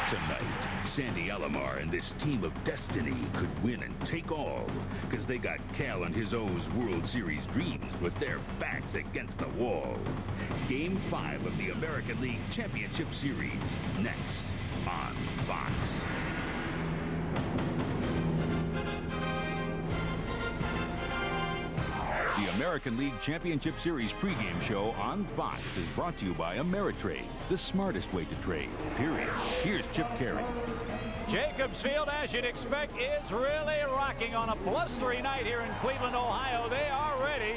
Tonight, Sandy Alomar and this team of destiny could win and take all, because they got Cal and his O's World Series dreams with their backs against the wall. Game 5 of the American League Championship Series, next on Fox. The American League Championship Series pregame show on Fox is brought to you by Ameritrade, the smartest way to trade, period. Here's Chip Carey. Jacobs Field, as you'd expect, is really rocking on a blustery night here in Cleveland, Ohio. They are ready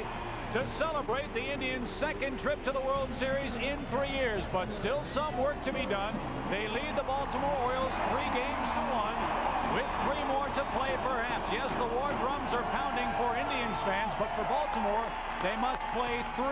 to celebrate the Indians' second trip to the World Series in 3 years, but still some work to be done. They lead the Baltimore Orioles 3-1 with 3 more to play perhaps. Yes, the war drums are pounding for Indians fans, but for Baltimore, they must play 3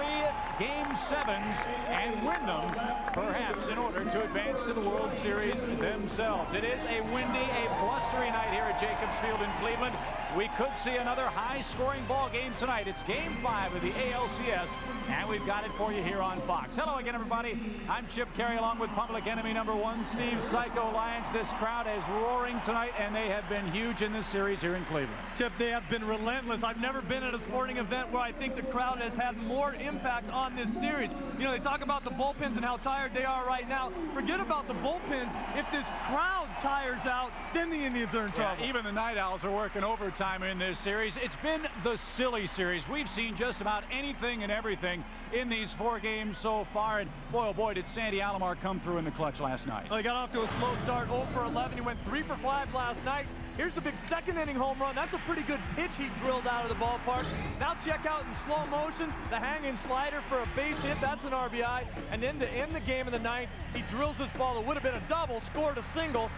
Game 7s and win them, perhaps, in order to advance to the World Series themselves. It is a windy, a blustery night here at Jacobs Field in Cleveland. We could see another high-scoring ball game tonight. It's Game 5 of the ALCS, and we've got it for you here on Fox. Hello again, everybody. I'm Chip Carey, along with public enemy number 1, Steve Psycho Lyons. This crowd is roaring tonight, and they have been huge in this series here in Cleveland. Chip, they have been relentless. I've never been at a sporting event where I think the crowd has had more impact on this series. You know, they talk about the bullpens and how tired they are right now. Forget about the bullpens. If this crowd tires out, then the Indians are in trouble. Yeah, even the Night Owls are working overtime in this series. It's been the silly series. We've seen just about anything and everything in these 4 games so far, and boy, oh boy, did Sandy Alomar come through in the clutch last night. Well, he got off to a slow start, 0 for 11. He went 3 for 5 last night. Here's the big second-inning home run. That's a pretty good pitch he drilled out of the ballpark. Now check out in slow motion the hanging slider for a base hit. That's an RBI. And then to end the game in the 9th, he drills this ball that would have been a double, scored a single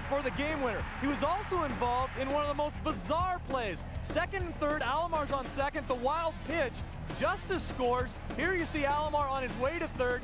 for the game winner. He was also involved in one of the most bizarre plays. Second and third, Alomar's on second. The wild pitch. Justice scores. Here you see Alomar on his way to third.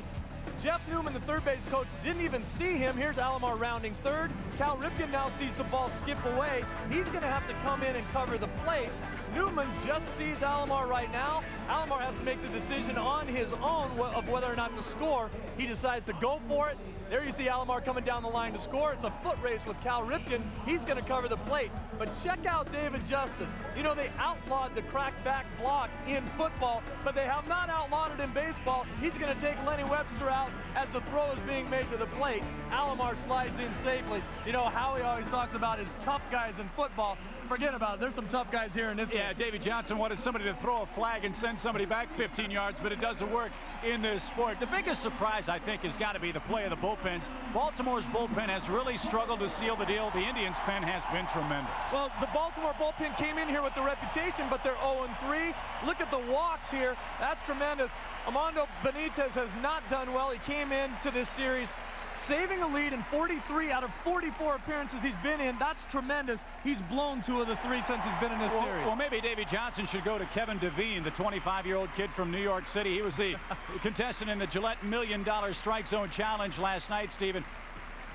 Jeff Newman, the third base coach, didn't even see him. Here's Alomar rounding third. Cal Ripken now sees the ball skip away. He's going to have to come in and cover the plate. Newman just sees Alomar right now. Alomar has to make the decision on his own of whether or not to score. He decides to go for it. There you see Alomar coming down the line to score. It's a foot race with Cal Ripken. He's going to cover the plate. But check out David Justice. You know, they outlawed the crackback block in football, but they have not outlawed it in baseball. He's going to take Lenny Webster out as the throw is being made to the plate. Alomar slides in safely. You know, Howie always talks about his tough guys in football. Forget about it. There's some tough guys here in this game. Yeah, Davey Johnson wanted somebody to throw a flag and send somebody back 15 yards, but it doesn't work in this sport. The biggest surprise, I think, has got to be the play of the bullpens. Baltimore's bullpen has really struggled to seal the deal. The Indians' pen has been tremendous. Well, the Baltimore bullpen came in here with the reputation, but they're 0-3. Look at the walks here. That's tremendous. Armando Benitez has not done well. He came into this series saving a lead in 43 out of 44 appearances he's been in. That's tremendous. He's blown 2 of the 3 since he's been in this series. Well, maybe Davey Johnson should go to Kevin Devine, the 25-year-old kid from New York City. He was the contestant in the Gillette $1 Million Strike Zone Challenge last night, Stephen.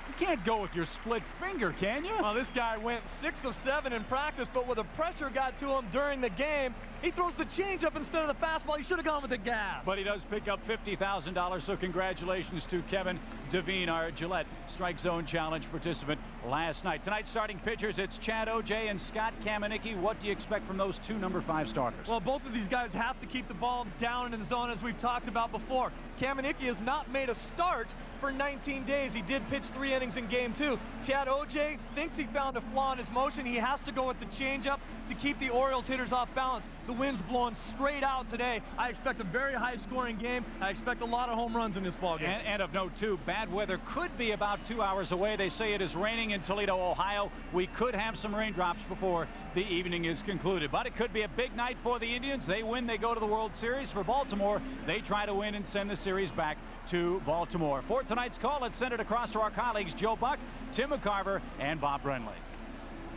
You can't go with your split finger, can you? Well, this guy went 6 of 7 in practice, but when the pressure got to him during the game, he throws the changeup instead of the fastball. He should have gone with the gas. But he does pick up $50,000, so congratulations to Kevin Devine, our Gillette Strike Zone Challenge participant last night. Tonight's starting pitchers, it's Chad O.J. and Scott Kamenicki. What do you expect from those 2 number 5 starters? Well, both of these guys have to keep the ball down in the zone, as we've talked about before. Kamenicki has not made a start for 19 days. He did pitch 3 innings in Game 2. Chad O.J. thinks he found a flaw in his motion. He has to go with the changeup to keep the Orioles hitters off balance. The wind's blowing straight out today. I expect a very high-scoring game. I expect a lot of home runs in this ballgame. And of note, too, bad weather could be about 2 hours away. They say it is raining in Toledo, Ohio. We could have some raindrops before the evening is concluded. But it could be a big night for the Indians. They win, they go to the World Series. For Baltimore, they try to win and send the series back to Baltimore. For tonight's call, let's send it across to our colleagues Joe Buck, Tim McCarver, and Bob Brenly.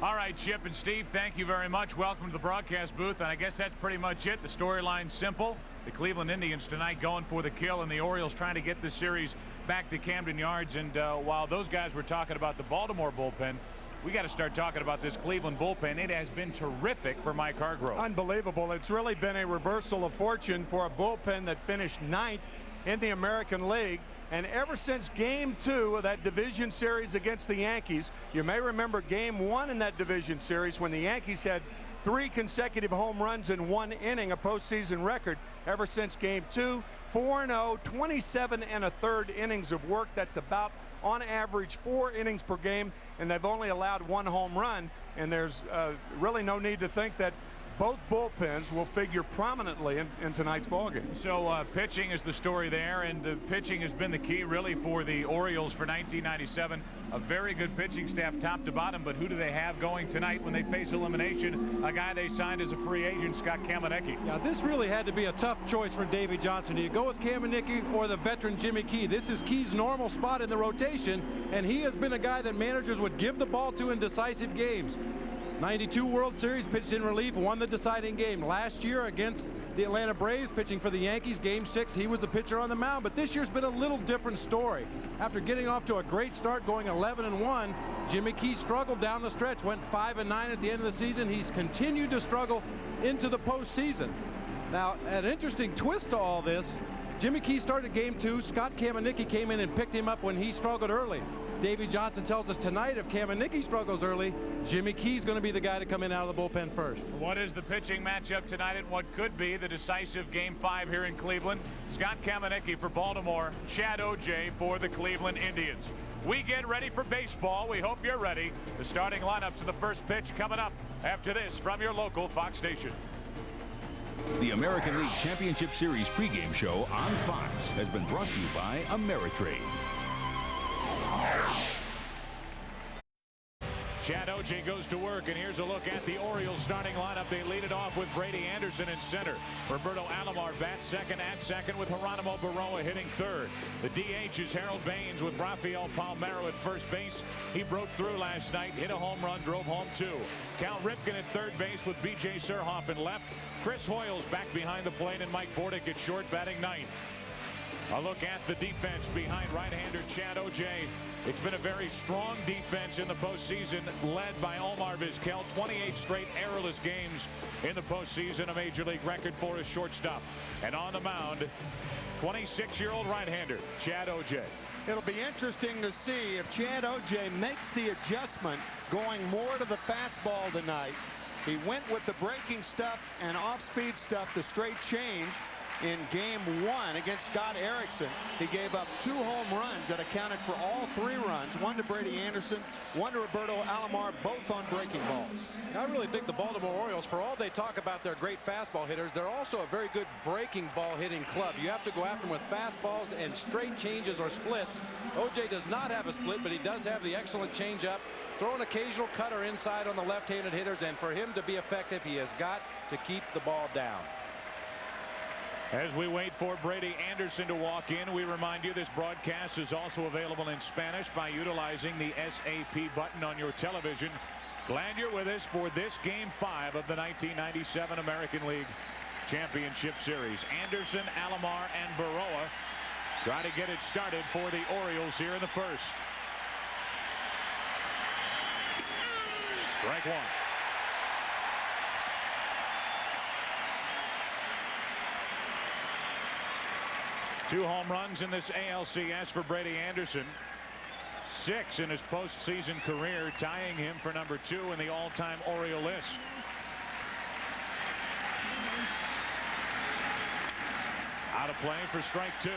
All right, Chip and Steve, thank you very much. Welcome to the broadcast booth, and I guess that's pretty much it. The storyline's simple. The Cleveland Indians tonight going for the kill, and the Orioles trying to get this series back to Camden Yards. And while those guys were talking about the Baltimore bullpen, we got to start talking about this Cleveland bullpen. It has been terrific for Mike Hargrove. Unbelievable. It's really been a reversal of fortune for a bullpen that finished 9th in the American League. And ever since Game 2 of that division series against the Yankees, you may remember Game 1 in that division series when the Yankees had 3 consecutive home runs in 1 inning, a postseason record. Ever since Game 2, 4-0, 27 1/3 innings of work. That's about, on average, 4 innings per game, and they've only allowed 1 home run. And there's really no need to think that both bullpens will figure prominently in tonight's ballgame. So pitching is the story there, and pitching has been the key really for the Orioles for 1997. A very good pitching staff top to bottom, but who do they have going tonight when they face elimination? A guy they signed as a free agent, Scott Kamenicki. Yeah, this really had to be a tough choice for Davey Johnson. Do you go with Kamenicki or the veteran Jimmy Key? This is Key's normal spot in the rotation, and he has been a guy that managers would give the ball to in decisive games. 92 World Series, pitched in relief, won the deciding game. Last year against the Atlanta Braves, pitching for the Yankees, Game 6, he was the pitcher on the mound. But this year's been a little different story. After getting off to a great start, going 11-1, Jimmy Key struggled down the stretch, went 5-9 at the end of the season. He's continued to struggle into the postseason. Now, an interesting twist to all this, Jimmy Key started Game 2. Scott Kamenicki came in and picked him up when he struggled early. Davey Johnson tells us tonight if Kamenicki struggles early, Jimmy Key's going to be the guy to come in out of the bullpen first. What is the pitching matchup tonight and what could be the decisive Game 5 here in Cleveland? Scott Kamenicki for Baltimore, Chad O'Jay for the Cleveland Indians. We get ready for baseball. We hope you're ready. The starting lineups of the first pitch coming up after this from your local Fox station. The American League Championship Series pregame show on Fox has been brought to you by Ameritrade. Chad O'Jay goes to work, and here's a look at the Orioles starting lineup. They lead it off with Brady Anderson in center. Roberto Alomar bats second at second with Geronimo Barroa hitting third. The DH is Harold Baines with Rafael Palmeiro at first base. He broke through last night, hit a home run, drove home 2. Cal Ripken at third base with B.J. Surhoff in left. Chris Hoyle's back behind the plate, and Mike Bordick at short, batting ninth. A look at the defense behind right-hander Chad O'Jay. It's been a very strong defense in the postseason, led by Omar Vizquel. 28 straight errorless games in the postseason, a major league record for a shortstop. And on the mound, 26-year-old right-hander Chad O'Jay. It'll be interesting to see if Chad O'Jay makes the adjustment going more to the fastball tonight. He went with the breaking stuff and off-speed stuff, the straight change. In Game 1 against Scott Erickson, he gave up 2 home runs that accounted for all 3 runs. 1 to Brady Anderson, 1 to Roberto Alomar, both on breaking balls. I really think the Baltimore Orioles, for all they talk about their great fastball hitters, they're also a very good breaking ball hitting club. You have to go after them with fastballs and straight changes or splits. O'Jay does not have a split, but he does have the excellent changeup. Throw an occasional cutter inside on the left-handed hitters, and for him to be effective, he has got to keep the ball down. As we wait for Brady Anderson to walk in, we remind you this broadcast is also available in Spanish by utilizing the SAP button on your television. Glad you're with us for this Game 5 of the 1997 American League Championship Series. Anderson, Alomar, and Barroa try to get it started for the Orioles here in the first. Strike 1. Two home runs in this ALCS for Brady Anderson. 6 in his postseason career, tying him for number 2 in the all-time Oriole list. Out of play for strike 2.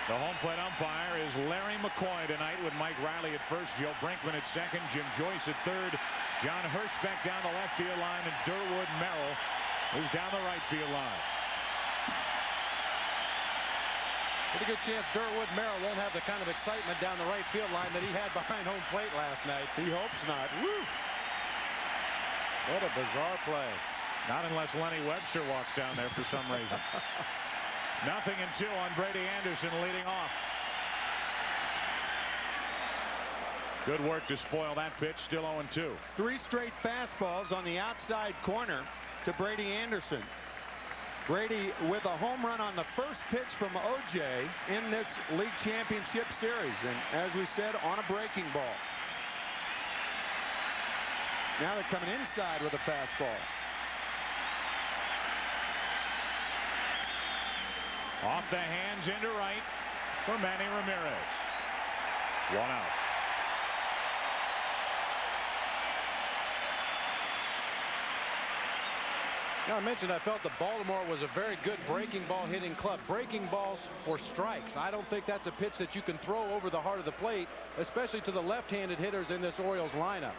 The home plate umpire is Larry McCoy tonight with Mike Riley at first, Joe Brinkman at second, Jim Joyce at third, John Hirschbeck down the left field line, and Durwood Merrill is down the right field line. Pretty good chance Durwood Merrill won't have the kind of excitement down the right field line that he had behind home plate last night. He hopes not. Woo! What a bizarre play. Not unless Lenny Webster walks down there for some reason. 0-2 on Brady Anderson leading off. Good work to spoil that pitch. Still 0-2. 3 straight fastballs on the outside corner to Brady Anderson. Brady with a home run on the first pitch from O'Jay in this league championship series, and as we said, on a breaking ball. Now they're coming inside with a fastball. Off the hands into right. for Manny Ramirez. 1 out. Now, I mentioned I felt that Baltimore was a very good breaking ball hitting club. Breaking balls for strikes. I don't think that's a pitch that you can throw over the heart of the plate, especially to the left-handed hitters in this Orioles lineup.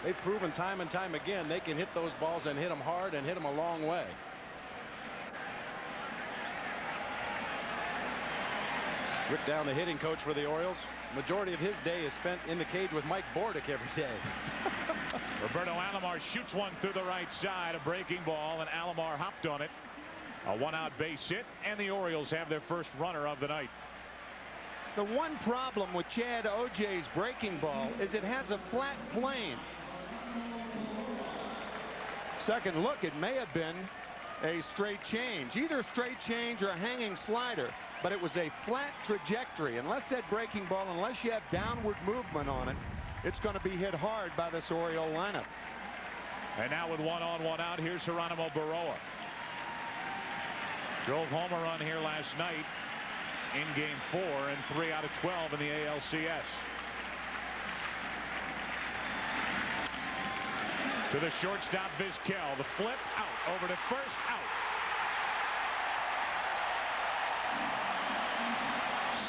They've proven time and time again they can hit those balls and hit them hard and hit them a long way. Rick Down, the hitting coach for the Orioles. Majority of his day is spent in the cage with Mike Bordick every day. Roberto Alomar shoots one through the right side, a breaking ball, and Alomar hopped on it. A 1-out base hit, and the Orioles have their first runner of the night. The one problem with Chad Oj's breaking ball is it has a flat plane. Second look, it may have been a straight change, either a straight change or a hanging slider, but it was a flat trajectory. Unless that breaking ball, unless you have downward movement on it, it's going to be hit hard by this Oriole lineup. And now with 1 on, 1 out, here's Geronimo Baroa. Drove home a run here last night in game 4 and 3 out of 12 in the ALCS. To the shortstop, Vizquel. The flip out over to first, out.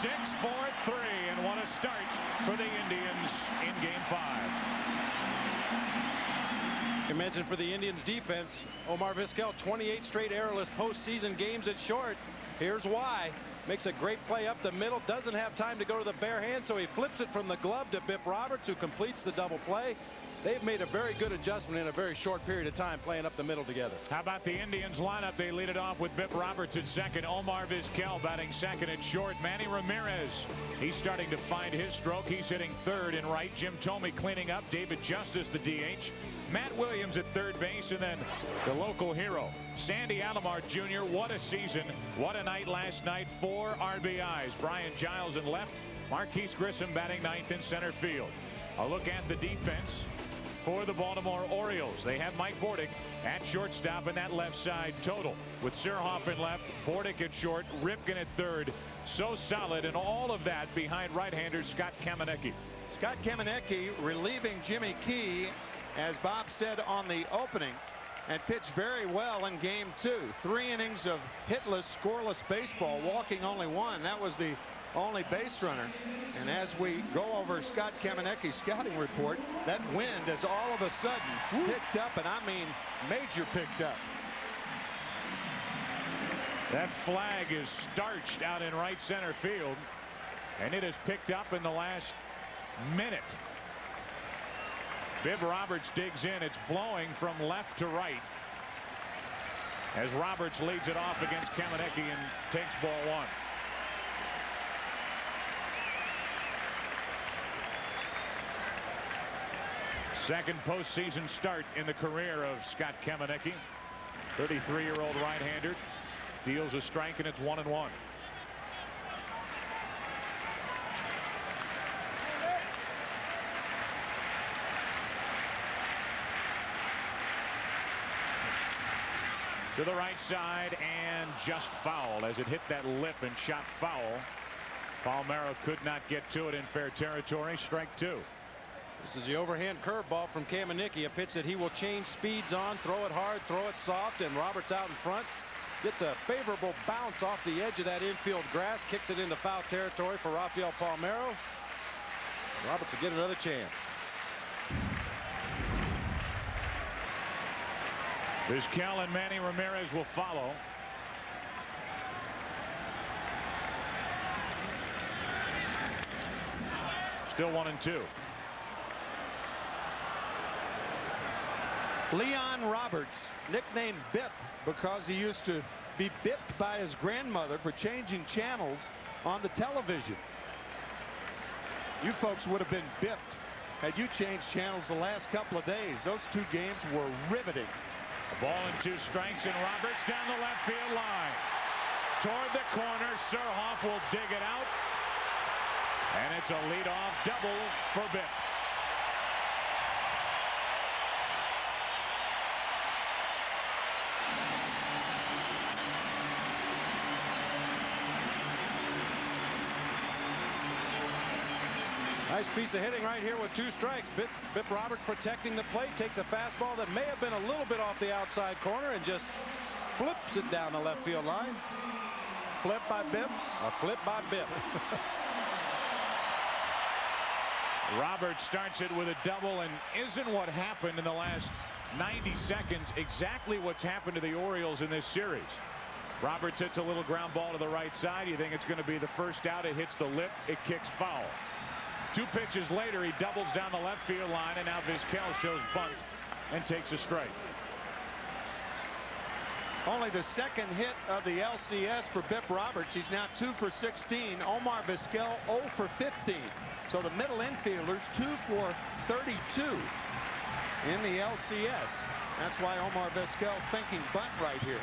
6-4-3, and what a start for the Indians in game 5. You mentioned for the Indians defense, Omar Vizquel, 28 straight errorless postseason games at short. Here's why. Makes a great play up the middle, doesn't have time to go to the bare hand, so he flips it from the glove to Bip Roberts, who completes the double play. They've made a very good adjustment in a very short period of time playing up the middle together. How about the Indians lineup? They lead it off with Bip Roberts at second. Omar Vizquel batting second at short. Manny Ramirez, he's starting to find his stroke. He's hitting third and right. Jim Thome cleaning up. David Justice, the DH. Matt Williams at third base, and then the local hero, Sandy Alomar Jr. What a season. What a night last night. 4 RBIs. Brian Giles in left. Marquise Grissom batting ninth in center field. A look at the defense for the Baltimore Orioles. They have Mike Bordick at shortstop in that left side total, with Surhoff in left, Bordick at short, Ripken at third. So solid, and all of that behind right-hander Scott Kamenecki. Scott Kamenecki relieving Jimmy Key, as Bob said on the opening, and pitched very well in game 2. 3 innings of hitless, scoreless baseball, walking only 1. That was the only base runner. And as we go over Scott Kamenecki's scouting report, that wind has all of a sudden picked up, and I mean major picked up. That flag is starched out in right center field, and it has picked up in the last minute. Bib Roberts digs in. It's blowing from left to right as Roberts leads it off against Kamenecki and takes ball 1. Second postseason start in the career of Scott Kamenecki. 33-year-old right-hander deals a strike, and it's 1-1. To the right side, and just foul as it hit that lip and shot foul. Palmeiro could not get to it in fair territory. Strike 2. This is the overhand curveball from Kamenecki, a pitch that he will change speeds on, throw it hard, throw it soft, and Roberts out in front gets a favorable bounce off the edge of that infield grass, kicks it into foul territory for Rafael Palmeiro. Roberts will get another chance. Vizquel and Manny Ramirez will follow. Still 1-2. Leon Roberts, nicknamed Bip because he used to be bipped by his grandmother for changing channels on the television. You folks would have been bipped had you changed channels the last couple of days. Those 2 games were riveting. A ball and 2 strikes, and Roberts down the left field line. Toward the corner, Surhoff will dig it out. And it's a leadoff double for Bip. Nice piece of hitting right here with 2 strikes. Bip Roberts protecting the plate, takes a fastball that may have been a little bit off the outside corner and just flips it down the left field line. Flip by Bip. A flip by Bip. Roberts starts it with a double, and isn't what happened in the last 90 seconds exactly what's happened to the Orioles in this series? Roberts hits a little ground ball to the right side. You think it's going to be the first out. It hits the lip. It kicks foul. 2 pitches later, he doubles down the left field line, and now Vizquel shows bunt and takes a strike. Only the second hit of the LCS for Bip Roberts. He's now 2 for 16. Omar Vizquel 0 for 15. So the middle infielders 2 for 32 in the LCS. That's why Omar Vizquel thinking bunt right here.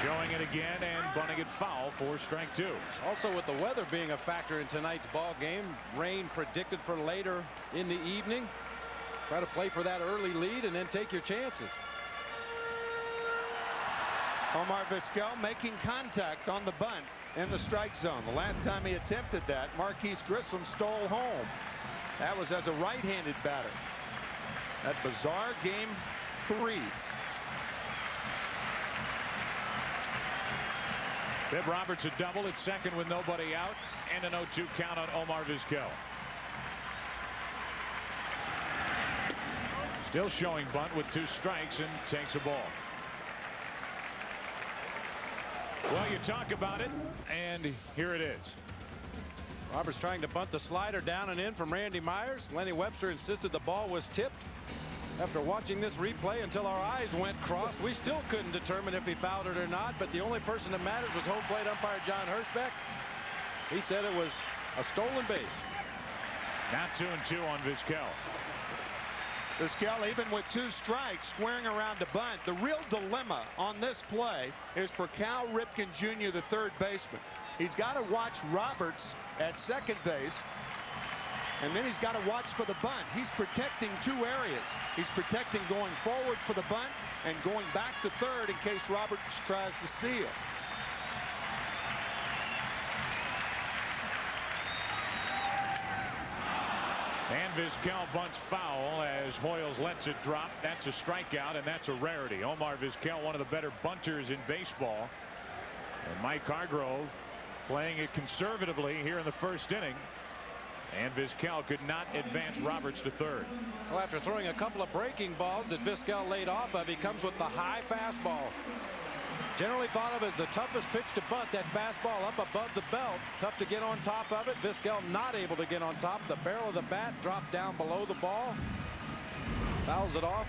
Showing it again and bunting it foul for strike 2. Also, with the weather being a factor in tonight's ball game, rain predicted for later in the evening. Try to play for that early lead and then take your chances. Omar Vizquel making contact on the bunt in the strike zone. The last time he attempted that, Marquise Grissom stole home. That was as a right-handed batter. That bizarre game 3. Bip Roberts a double at second with nobody out, and an 0-2 count on Omar Vizquel. Still showing bunt with 2 strikes and takes a ball. Well, you talk about it, and here it is. Roberts trying to bunt the slider down and in from Randy Myers. Lenny Webster insisted the ball was tipped. After watching this replay until our eyes went crossed, we still couldn't determine if he fouled it or not, but the only person that matters was home plate umpire John Hirschbeck. He said it was a stolen base. Now 2-2 on Vizquel. Vizquel, even with 2 strikes, squaring around to bunt. The real dilemma on this play is for Cal Ripken Jr., the third baseman. He's got to watch Roberts at second base, and then he's got to watch for the bunt. He's protecting 2 areas. He's protecting going forward for the bunt and going back to third in case Roberts tries to steal. And Vizquel bunts foul as Hoyles lets it drop. That's a strikeout, and that's a rarity. Omar Vizquel, one of the better bunters in baseball. And Mike Hargrove playing it conservatively here in the first inning. And Vizquel could not advance Roberts to third. Well, after throwing a couple of breaking balls that Vizquel laid off of, he comes with the high fastball. Generally thought of as the toughest pitch to bunt, that fastball up above the belt. Tough to get on top of it. Vizquel not able to get on top. The barrel of the bat dropped down below the ball. Fouls it off.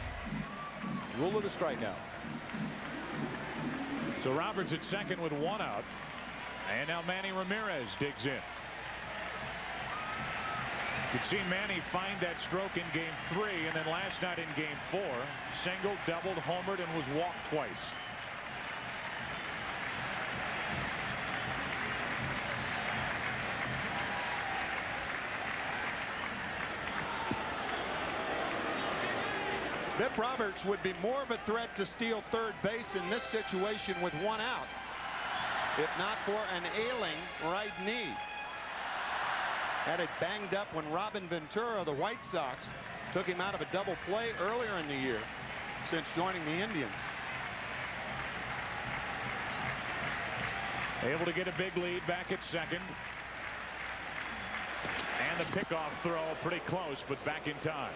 Rule it a strikeout. So Roberts at second with 1 out. And now Manny Ramirez digs in. You could see Manny find that stroke in game 3, and then last night in game 4, singled, doubled, homered, and was walked twice. Bip Roberts would be more of a threat to steal third base in this situation with 1 out, if not for an ailing right knee. Had it banged up when Robin Ventura of the White Sox took him out of a double play earlier in the year since joining the Indians. Able to get a big lead back at second. And the pickoff throw pretty close, but back in time.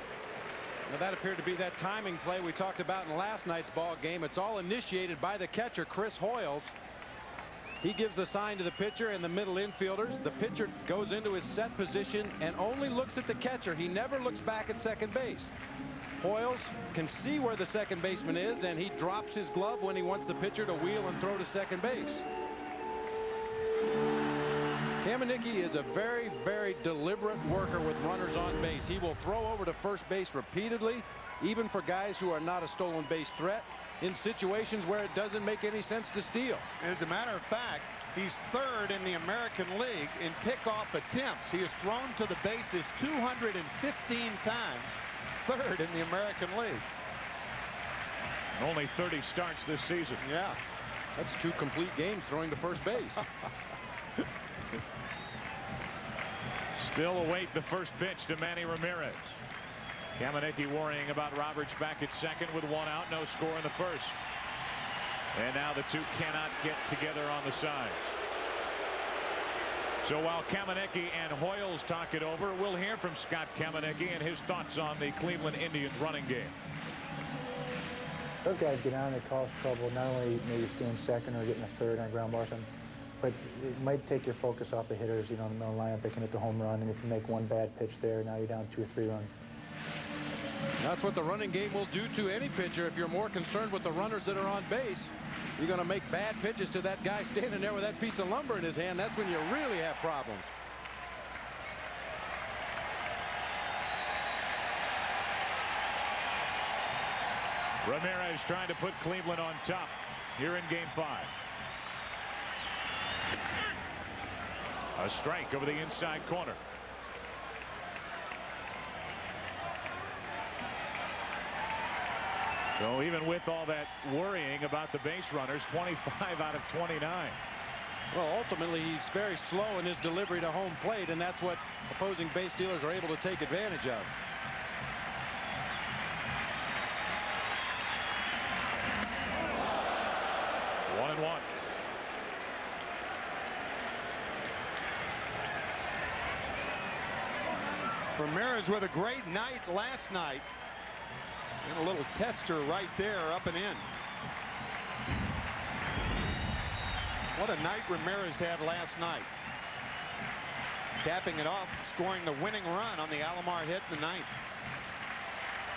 Now that appeared to be that timing play we talked about in last night's ball game. It's all initiated by the catcher, Chris Hoyles. He gives the sign to the pitcher and the middle infielders. The pitcher goes into his set position and only looks at the catcher. He never looks back at second base. Hoyles can see where the second baseman is, and he drops his glove when he wants the pitcher to wheel and throw to second base. Kamenicki is a very, very deliberate worker with runners on base. He will throw over to first base repeatedly, even for guys who are not a stolen base threat, in situations where it doesn't make any sense to steal. As a matter of fact, he's third in the American League in pickoff attempts. He has thrown to the bases 215 times, third in the American League. Only 30 starts this season. Yeah. That's 2 complete games throwing to first base. Still await the first pitch to Manny Ramirez. Kamenicki worrying about Roberts back at second with 1 out, no score in the first. And now the two cannot get together on the sides. So while Kamenicki and Hoyles talk it over, we'll hear from Scott Kamenicki and his thoughts on the Cleveland Indians running game. Those guys get on, they cause trouble, not only maybe staying second or getting a third on ground ball, but it might take your focus off the hitters, you know, in the middle lineup. They can hit the home run, and if you make one bad pitch there, now you're down 2 or 3 runs. That's what the running game will do to any pitcher. If you're more concerned with the runners that are on base, you're going to make bad pitches to that guy standing there with that piece of lumber in his hand. That's when you really have problems. Ramirez trying to put Cleveland on top here in game 5. A strike over the inside corner. So even with all that worrying about the base runners, 25 out of 29. Well, ultimately, he's very slow in his delivery to home plate, and that's what opposing base stealers are able to take advantage of. One and one. Ramirez with a great night last night. And a little tester right there, up and in. What a night Ramirez had last night. Capping it off, scoring the winning run on the Alomar hit in the 9th.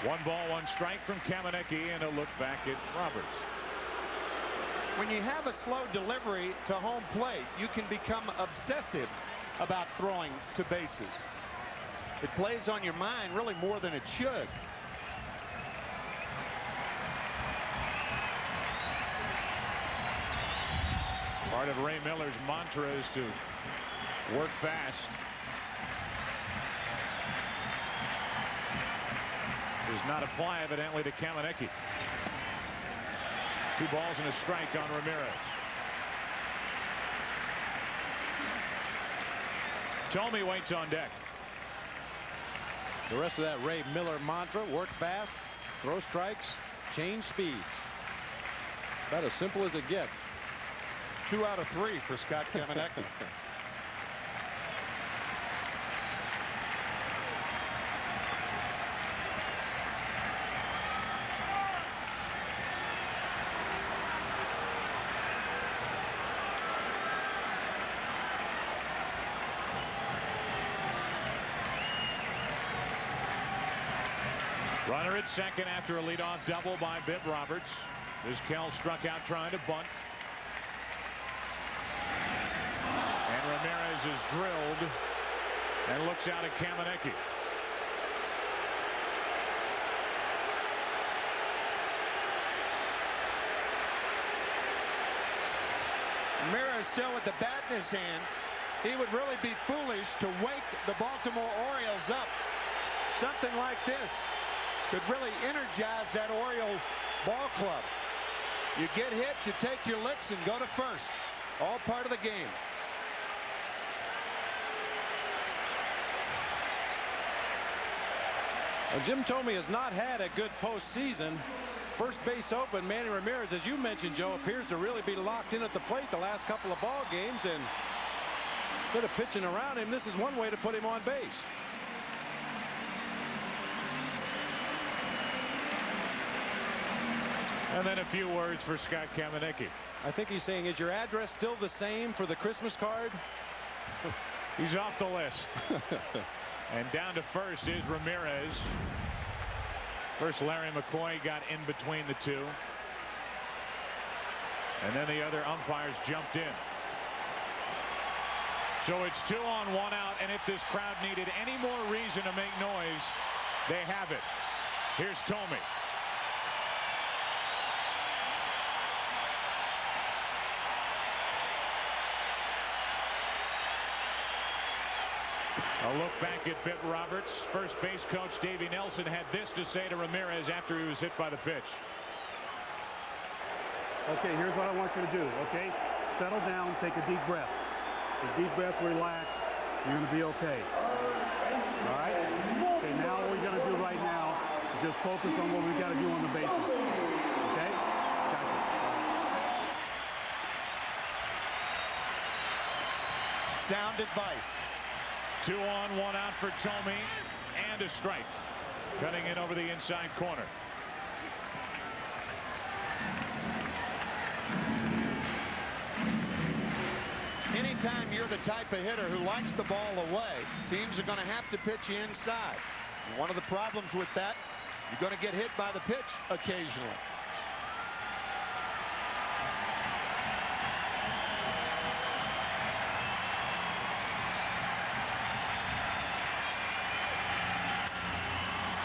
1 ball, 1 strike from Kamenicki, and a look back at Roberts. When you have a slow delivery to home plate, you can become obsessive about throwing to bases. It plays on your mind really more than it should. Part of Ray Miller's mantra is to work fast. Does not apply evidently to Kamenicki. 2 balls and a strike on Ramirez. Thome waits on deck. The rest of that Ray Miller mantra: work fast, throw strikes, change speeds. About as simple as it gets. 2 out of 3 for Scott Kamenicki. Runner at second after a leadoff double by Bib Roberts. Vizquel struck out trying to bunt. And Ramirez is drilled and looks out at Kamenicki. Ramirez still with the bat in his hand. He would really be foolish to wake the Baltimore Orioles up. Something like this could really energize that Oriole ball club. You get hit, you take your licks and go to first. All part of the game. Well, Jim Thome has not had a good postseason. First base open, Manny Ramirez, as you mentioned, Joe, appears to really be locked in at the plate the last couple of ball games, and instead of pitching around him, this is one way to put him on base. And then a few words for Scott Kamenicki. I think he's saying, is your address still the same for the Christmas card? He's off the list. And down to first is Ramirez. First, Larry McCoy got in between the two. And then the other umpires jumped in. So it's 2 on, 1 out. And if this crowd needed any more reason to make noise, they have it. Here's Thome. A look back at Bib Roberts. First base coach Davey Nelson had this to say to Ramirez after he was hit by the pitch. Okay, here's what I want you to do, okay? Settle down, take a deep breath. A deep breath, relax. You're going to be okay. All right? Okay, now what we're going to do right now is just focus on what we've got to do on the bases. Okay? Gotcha. Sound advice. 2 on, 1 out for Tomey, and a strike. Cutting in over the inside corner. Anytime you're the type of hitter who likes the ball away, teams are going to have to pitch you inside. And one of the problems with that, you're going to get hit by the pitch occasionally.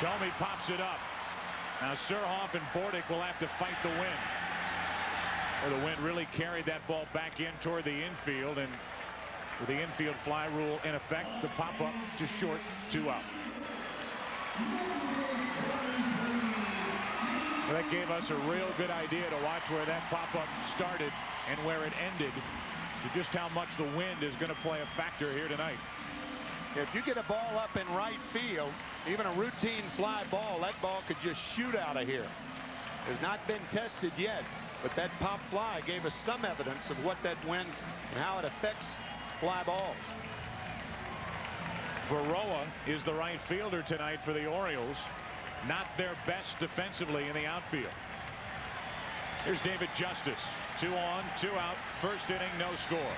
Tomey pops it up. Now Surhoff and Bordick will have to fight the wind. Or the wind really carried that ball back in toward the infield, and with the infield fly rule in effect, the pop-up to short, 2 out. Well, that gave us a real good idea to watch where that pop-up started and where it ended, to just how much the wind is going to play a factor here tonight. If you get a ball up in right field, even a routine fly ball, that ball could just shoot out of here. Has not been tested yet, but that pop fly gave us some evidence of what that wind and how it affects fly balls. Varroa is the right fielder tonight for the Orioles. Not their best defensively in the outfield. Here's David Justice. 2 on, 2 out. First inning, no score.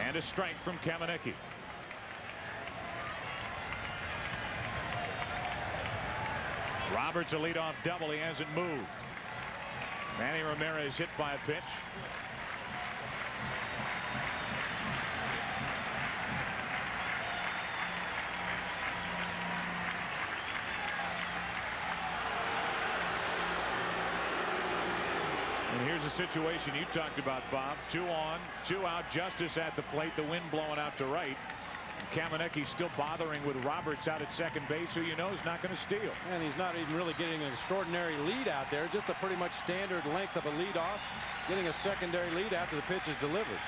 And a strike from Kamenicki. Roberts a leadoff double. He hasn't moved. Manny Ramirez hit by a pitch. And here's a situation you talked about, Bob. 2 on, 2 out. Justice at the plate. The wind blowing out to right. Kamenicki still bothering with Roberts out at second base, who you know is not going to steal. And he's not even really getting an extraordinary lead out there. Just a pretty much standard length of a lead off. Getting a secondary lead after the pitch is delivered.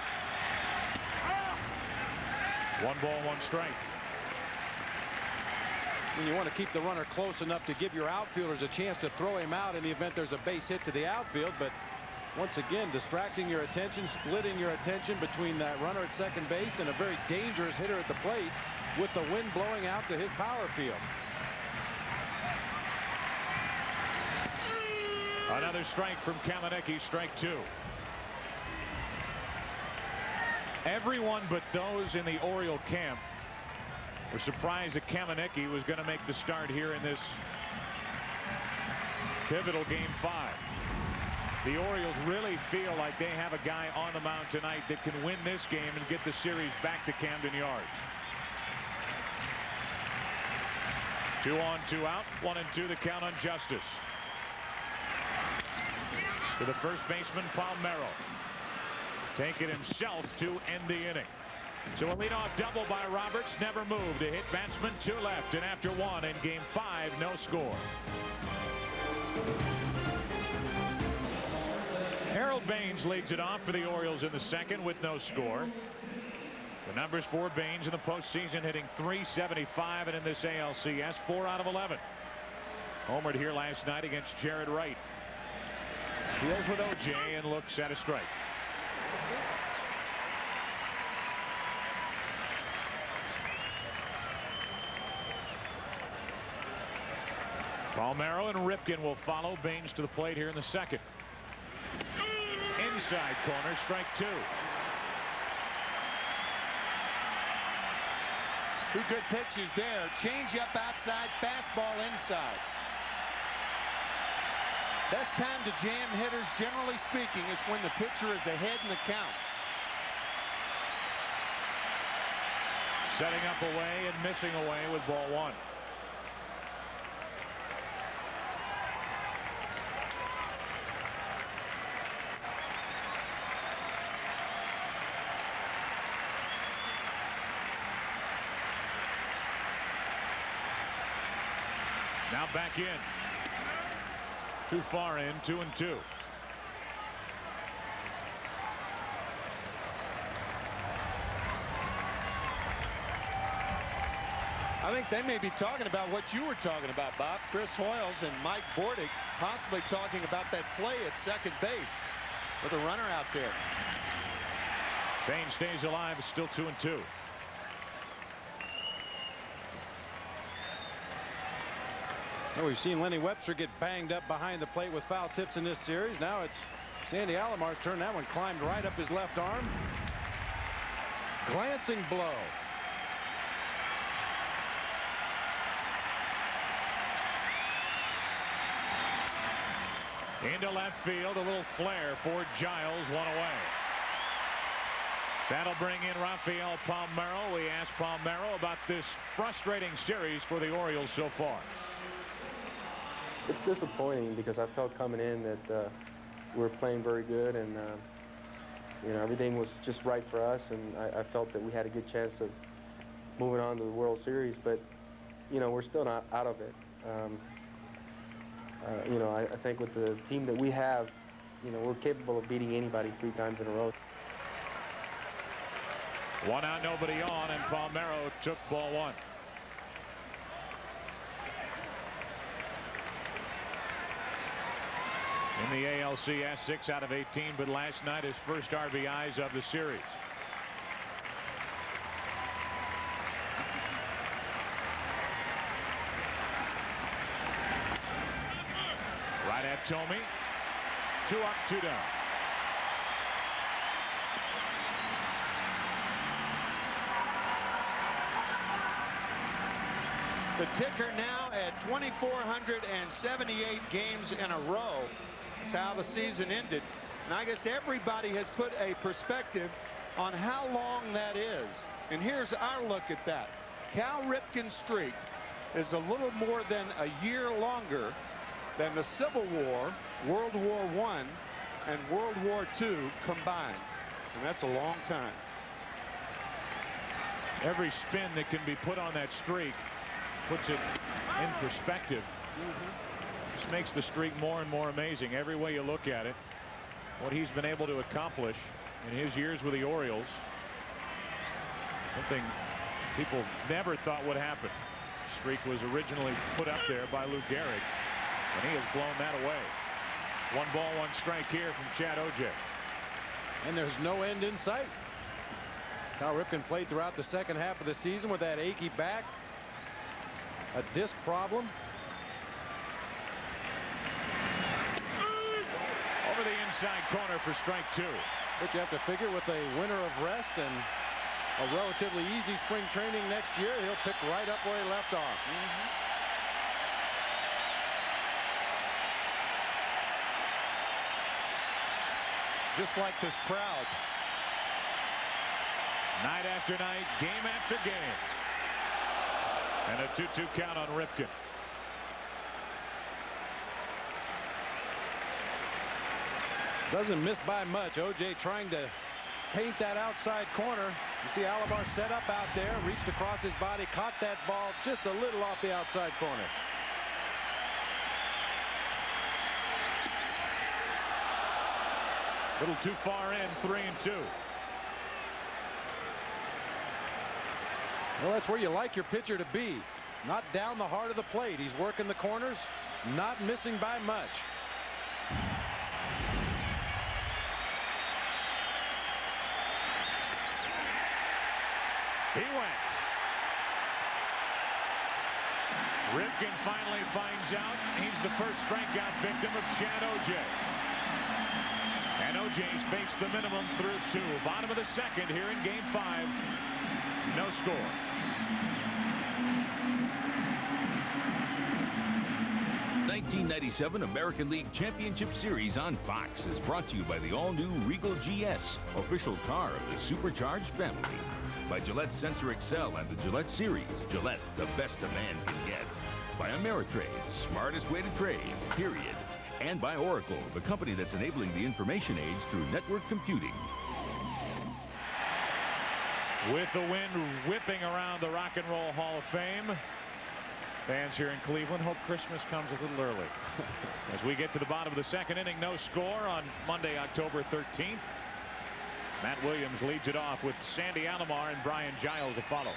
1 ball, 1 strike. And you want to keep the runner close enough to give your outfielders a chance to throw him out in the event there's a base hit to the outfield. But once again, distracting your attention, splitting your attention between that runner at second base and a very dangerous hitter at the plate with the wind blowing out to his power field. Another strike from Kamenicki, strike 2. Everyone but those in the Oriole camp were surprised that Kamenicki was going to make the start here in this pivotal Game 5. The Orioles really feel like they have a guy on the mound tonight that can win this game and get the series back to Camden Yards. 2 on, 2 out. 1 and 2 the count on Justice. To the first baseman, Palmeiro. Taking himself to end the inning. So a leadoff double by Roberts, never moved. A hit batsman, 2 left, and after 1 in Game 5, no score. Harold Baines leads it off for the Orioles in the second with no score. The numbers for Baines in the postseason, hitting .375, and in this ALCS 4 out of 11. Homered here last night against Jared Wright. Deals with OJ and looks at a strike. Palmeiro and Ripken will follow. Baines to the plate here in the second. Inside corner, strike 2. 2 good pitches there. Change up outside, fastball inside. Best time to jam hitters, generally speaking, is when the pitcher is ahead in the count. Setting up away and missing away with ball 1. Now back in. Too far in, 2-2. I think they may be talking about what you were talking about, Bob. Chris Hoyles and Mike Bordick possibly talking about that play at second base with a runner out there. Bain stays alive. It's still 2-2. Well, we've seen Lenny Webster get banged up behind the plate with foul tips in this series. Now it's Sandy Alomar's turn. That one climbed right up his left arm. Glancing blow. Into left field, a little flare for Giles, one away. That'll bring in Rafael Palmeiro. We asked Palmeiro about this frustrating series for the Orioles so far. It's disappointing because I felt coming in that we were playing very good, and you know, everything was just right for us, and I felt that we had a good chance of moving on to the World Series, but you know, we're still not out of it. You know, I think with the team that we have, you know, we're capable of beating anybody 3 times in a row. 1 out, nobody on, and Palmeiro took ball 1. In the ALCS, 6 out of 18, but last night his first RBIs of the series. Right at Tomey. 2 up, 2 down. The ticker now at 2,478 games in a row. That's how the season ended. And I guess everybody has put a perspective on how long that is. And here's our look at that. Cal Ripken's streak is a little more than a year longer than the Civil War, World War I, and World War II combined. And that's a long time. Every spin that can be put on that streak puts it in perspective. Just makes the streak more and more amazing every way you look at it. What he's been able to accomplish in his years with the Orioles, something people never thought would happen. The streak was originally put up there by Lou Gehrig, and he has blown that away. 1 ball, 1 strike here from Chad Ojai. And there's no end in sight. Cal Ripken played throughout the second half of the season with that achy back, a disc problem. Over the inside corner for strike 2. But you have to figure with a winter of rest and a relatively easy spring training next year, he'll pick right up where he left off. Just like this crowd. Night after night, game after game. And a 2-2 count on Ripken. Doesn't miss by much. Ojai trying to paint that outside corner. You see Alomar set up out there, reached across his body, caught that ball just a little off the outside corner. A little too far in, 3-2. Well, that's where you like your pitcher to be. Not down the heart of the plate. He's working the corners, not missing by much. He went. Ripken finally finds out he's the first strikeout victim of Chad Ojai. And Ojai's faced the minimum through 2. Bottom of the second here in game 5. No score. The 1997 American League Championship Series on Fox is brought to you by the all-new Regal GS, official car of the supercharged family. By Gillette Sensor Excel and the Gillette Series, Gillette, the best a man can get. By Ameritrade, smartest way to trade, period. And by Oracle, the company that's enabling the information age through network computing. With the wind whipping around the Rock and Roll Hall of Fame, Fans here in Cleveland hope Christmas comes a little early. As we get to the bottom of the second inning, no score on Monday, October 13th. Matt Williams leads it off with Sandy Alomar and Brian Giles to follow.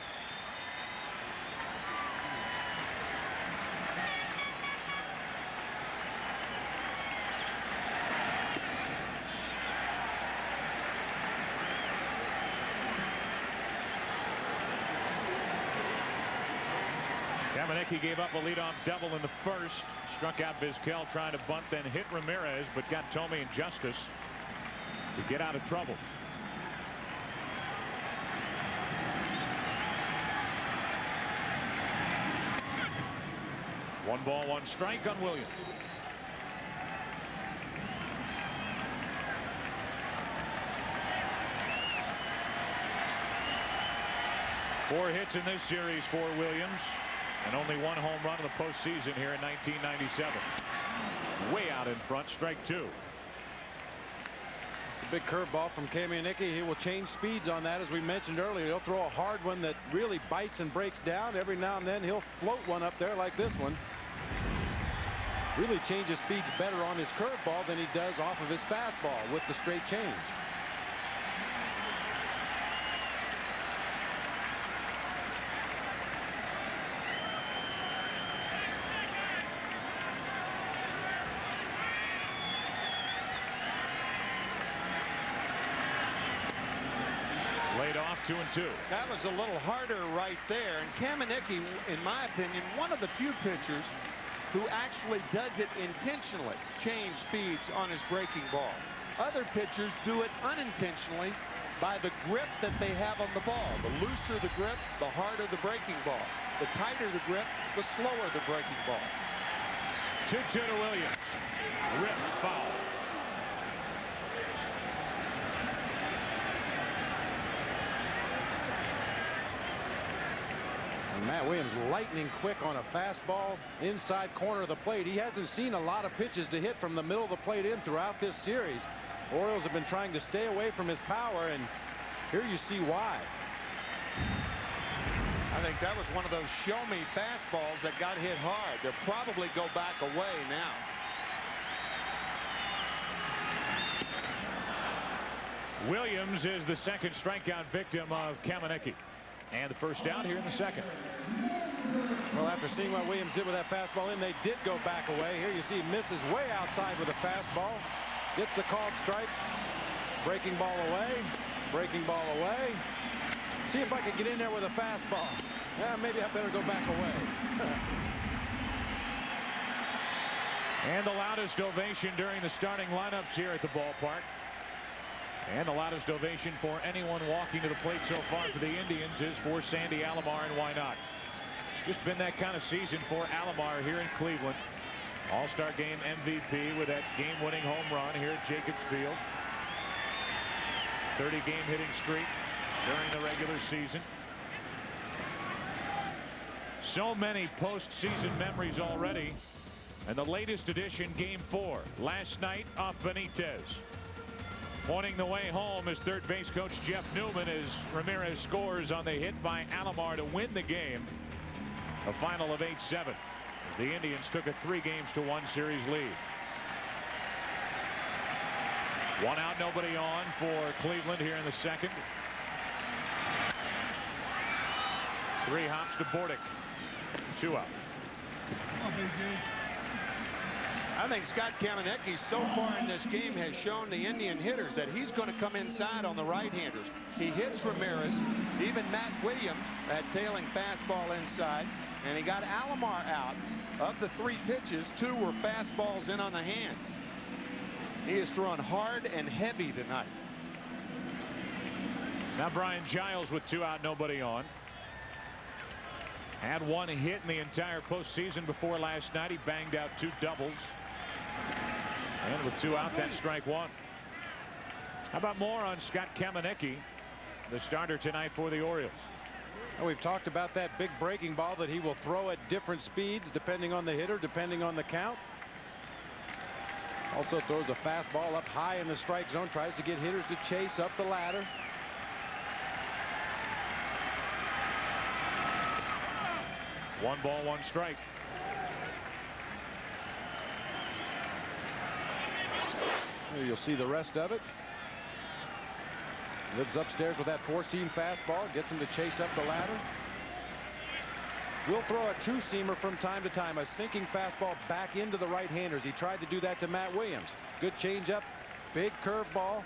Kamenecki gave up a leadoff double in the first. Struck out Vizquel trying to bunt, then hit Ramirez, but got Thome and Justice to get out of trouble. One ball, one strike on Williams. Four hits in this series for Williams, and only one home run in the postseason here in 1997. Way out in front, strike two. It's a big curveball from Kamenecki. He will change speeds on that, as we mentioned earlier. He'll throw a hard one that really bites and breaks down. Every now and then he'll float one up there like this one. Really changes speeds better on his curveball than he does off of his fastball with the straight change. Laid off 2-2. That was a little harder right there. And Kamenecki, in my opinion, one of the few pitchers who actually does it intentionally, change speeds on his breaking ball. Other pitchers do it unintentionally by the grip that they have on the ball. The looser the grip, the harder the breaking ball. The tighter the grip, the slower the breaking ball. 2-2 to Williams. Rips foul. Matt Williams lightning quick on a fastball inside corner of the plate. He hasn't seen a lot of pitches to hit from the middle of the plate in throughout this series. Orioles have been trying to stay away from his power, and here you see why. I think that was one of those show-me fastballs that got hit hard. They'll probably go back away now. Williams is the second strikeout victim of Kamenecki. And the first down here in the second. Well, after seeing what Williams did with that fastball in, they did go back away. Here you see misses way outside with a fastball. Gets the called strike. Breaking ball away. Breaking ball away. See if I can get in there with a fastball. Yeah, maybe I better go back away. And the loudest ovation during the starting lineups here at the ballpark. And the loudest ovation for anyone walking to the plate so far for the Indians is for Sandy Alomar, and why not? It's just been that kind of season for Alomar here in Cleveland. All-Star Game MVP with that game-winning home run here at Jacobs Field. 30-game hitting streak during the regular season. So many postseason memories already. And the latest edition, Game 4, last night off Benitez. Pointing the way home is third base coach Jeff Newman as Ramirez scores on the hit by Alomar to win the game. A final of 8-7 as the Indians took a 3-1 series lead. One out, nobody on for Cleveland here in the second. 3 hops to Bordick. 2 out. I think Scott Kamenecki so far in this game has shown the Indian hitters that he's going to come inside on the right-handers. He hits Ramirez, even Matt Williams, that tailing fastball inside, and he got Alomar out. Of the 3 pitches, 2 were fastballs in on the hands. He is throwing hard and heavy tonight. Now Brian Giles with 2 out, nobody on. Had 1 hit in the entire postseason before last night. He banged out 2 doubles. And with 2 out, that's strike 1. How about more on Scott Kamenecki, the starter tonight for the Orioles? Well, we've talked about that big breaking ball that he will throw at different speeds depending on the hitter, depending on the count. Also throws a fastball up high in the strike zone, tries to get hitters to chase up the ladder. 1 ball, 1 strike. Here you'll see the rest of it. Lives upstairs with that 4-seam fastball. Gets him to chase up the ladder. Will throw a 2-seamer from time to time. A sinking fastball back into the right-handers. He tried to do that to Matt Williams. Good changeup. Big curveball.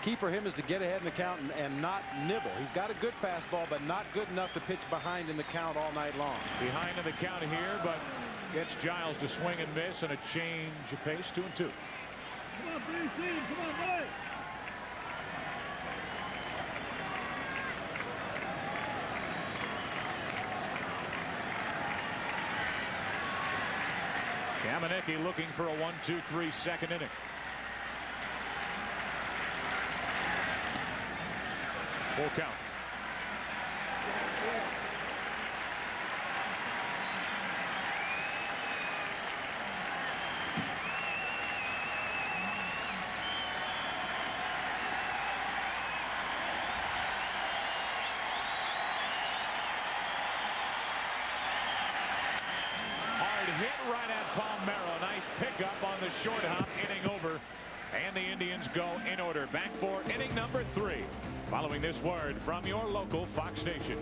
Key for him is to get ahead in the count and not nibble. He's got a good fastball, but not good enough to pitch behind in the count all night long. Behind in the count here, but gets Giles to swing and miss, and a change of pace. 2-2. Come on, come on, buddy. Kamenicki looking for a 1-2-3 second inning. Full count. Hit right at Palmeiro. Nice pickup on the short hop. Inning over, and the Indians go in order. Back for inning number 3. Following this word from your local Fox station.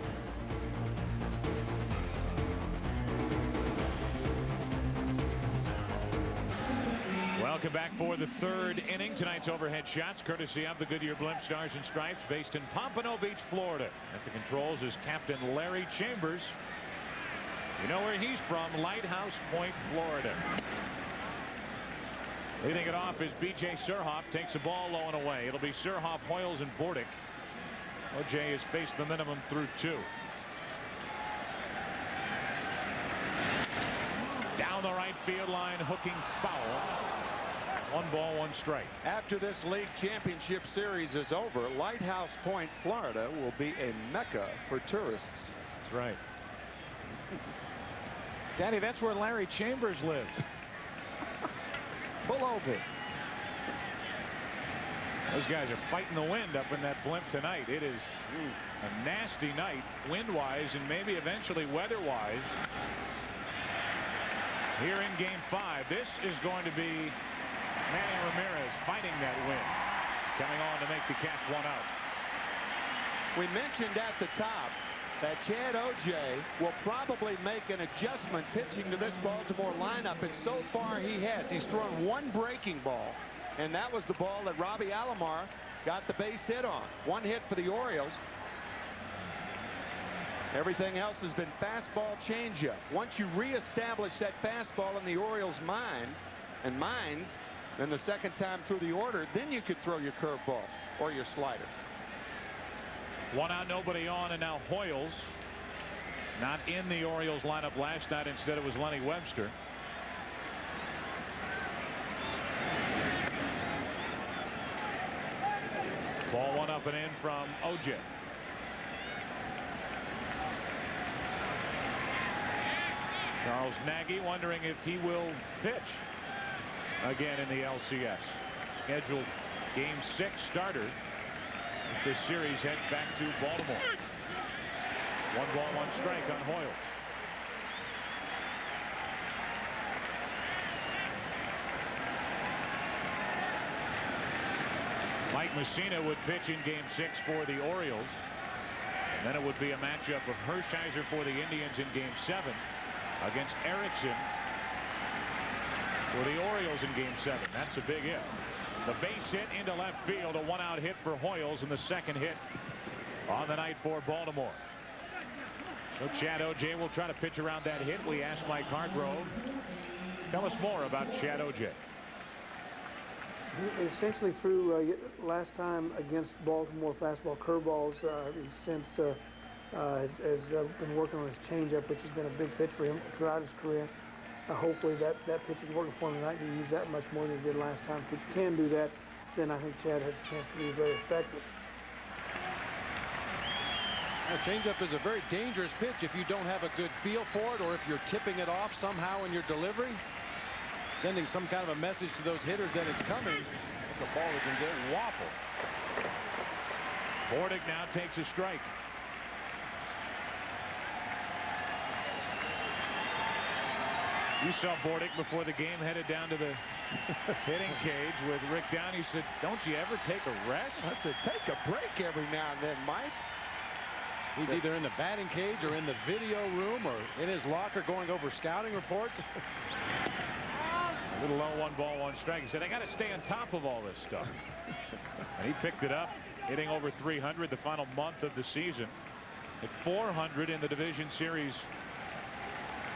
Welcome back for the 3rd inning. Tonight's overhead shots courtesy of the Goodyear Blimp Stars and Stripes, based in Pompano Beach, Florida. At the controls is Captain Larry Chambers. You know where he's from, Lighthouse Point, Florida. Leading it off is B.J. Surhoff. Takes the ball low and away. It'll be Surhoff, Hoyles, and Bordick. O.J. has faced the minimum through 2. Down the right field line, hooking foul. 1 ball, 1 strike. After this league championship series is over, Lighthouse Point, Florida will be a mecca for tourists. That's right. Daddy, that's where Larry Chambers lives. Pull over. Those guys are fighting the wind up in that blimp tonight. It is a nasty night, wind-wise and maybe eventually weather-wise. Here in Game 5, this is going to be Manny Ramirez fighting that wind, coming on to make the catch, 1 out. We mentioned at the top that Chad O.J. will probably make an adjustment pitching to this Baltimore lineup, and so far he has. He's thrown 1 breaking ball, and that was the ball that Robbie Alomar got the base hit on. 1 hit for the Orioles. Everything else has been fastball changeup. Once you reestablish that fastball in the Orioles' minds, then the second time through the order, then you could throw your curveball or your slider. 1 out, nobody on, and now Hoyles not in the Orioles lineup last night. Instead, it was Lenny Webster. Ball 1 up and in from O.J. Charles Nagy wondering if he will pitch again in the LCS. Scheduled Game 6 starter. This series heads back to Baltimore. 1 ball, 1 strike on Hoyles. Mike Messina would pitch in Game 6 for the Orioles. And then it would be a matchup of Hershiser for the Indians in Game 7 against Erickson for the Orioles in Game 7. That's a big if. The base hit into left field, a 1-out hit for Hoyles, and the second hit on the night for Baltimore. So Chad O.J. will try to pitch around that hit. We asked Mike Hargrove. Tell us more about Chad O.J. He essentially threw last time against Baltimore fastball curveballs. He since has been working on his changeup, which has been a big pitch for him throughout his career. Hopefully that pitch is working for him tonight. He use that much more than he did last time. If he can do that, then I think Chad has a chance to be very effective. A changeup is a very dangerous pitch if you don't have a good feel for it, or if you're tipping it off somehow in your delivery, sending some kind of a message to those hitters that it's coming. It's a ball that can get waffle. Bordick now takes a strike. You saw Bordick before the game headed down to the hitting cage with Rick Downey. He said, don't you ever take a rest? I said, take a break every now and then, Mike. He's either in the batting cage or in the video room or in his locker going over scouting reports. A little low, 1 ball, 1 strike. He said, I got to stay on top of all this stuff. And he picked it up, hitting over 300 the final month of the season. At 400 in the division series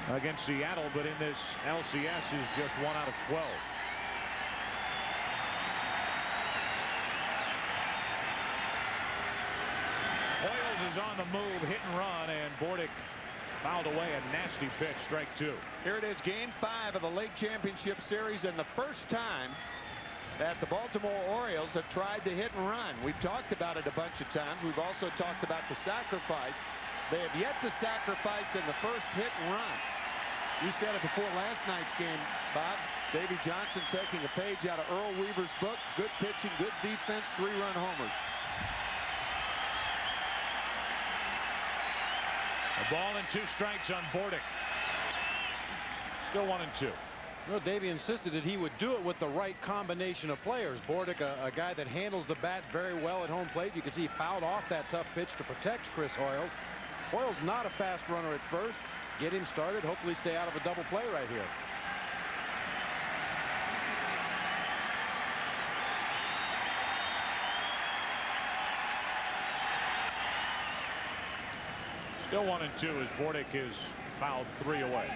against Seattle, but in this LCS is just 1 out of 12. Orioles is on the move, hit and run, and Bordick fouled away a nasty pitch, strike 2. Here it is, game 5 of the League Championship Series, and the first time that the Baltimore Orioles have tried to hit and run. We've talked about it a bunch of times. We've also talked about the sacrifice. They have yet to sacrifice in the first hit and run. You said it before last night's game, Bob. Davey Johnson taking a page out of Earl Weaver's book. Good pitching, good defense, 3-run homers. A ball and 2 strikes on Bordick. Still 1 and 2. Well, Davey insisted that he would do it with the right combination of players. Bordick, a guy that handles the bat very well at home plate. You can see he fouled off that tough pitch to protect Chris Hoiles. Hoiles not a fast runner at first. Get him started. Hopefully stay out of a double play right here. Still 1 and 2 as Bordick is fouled 3 away.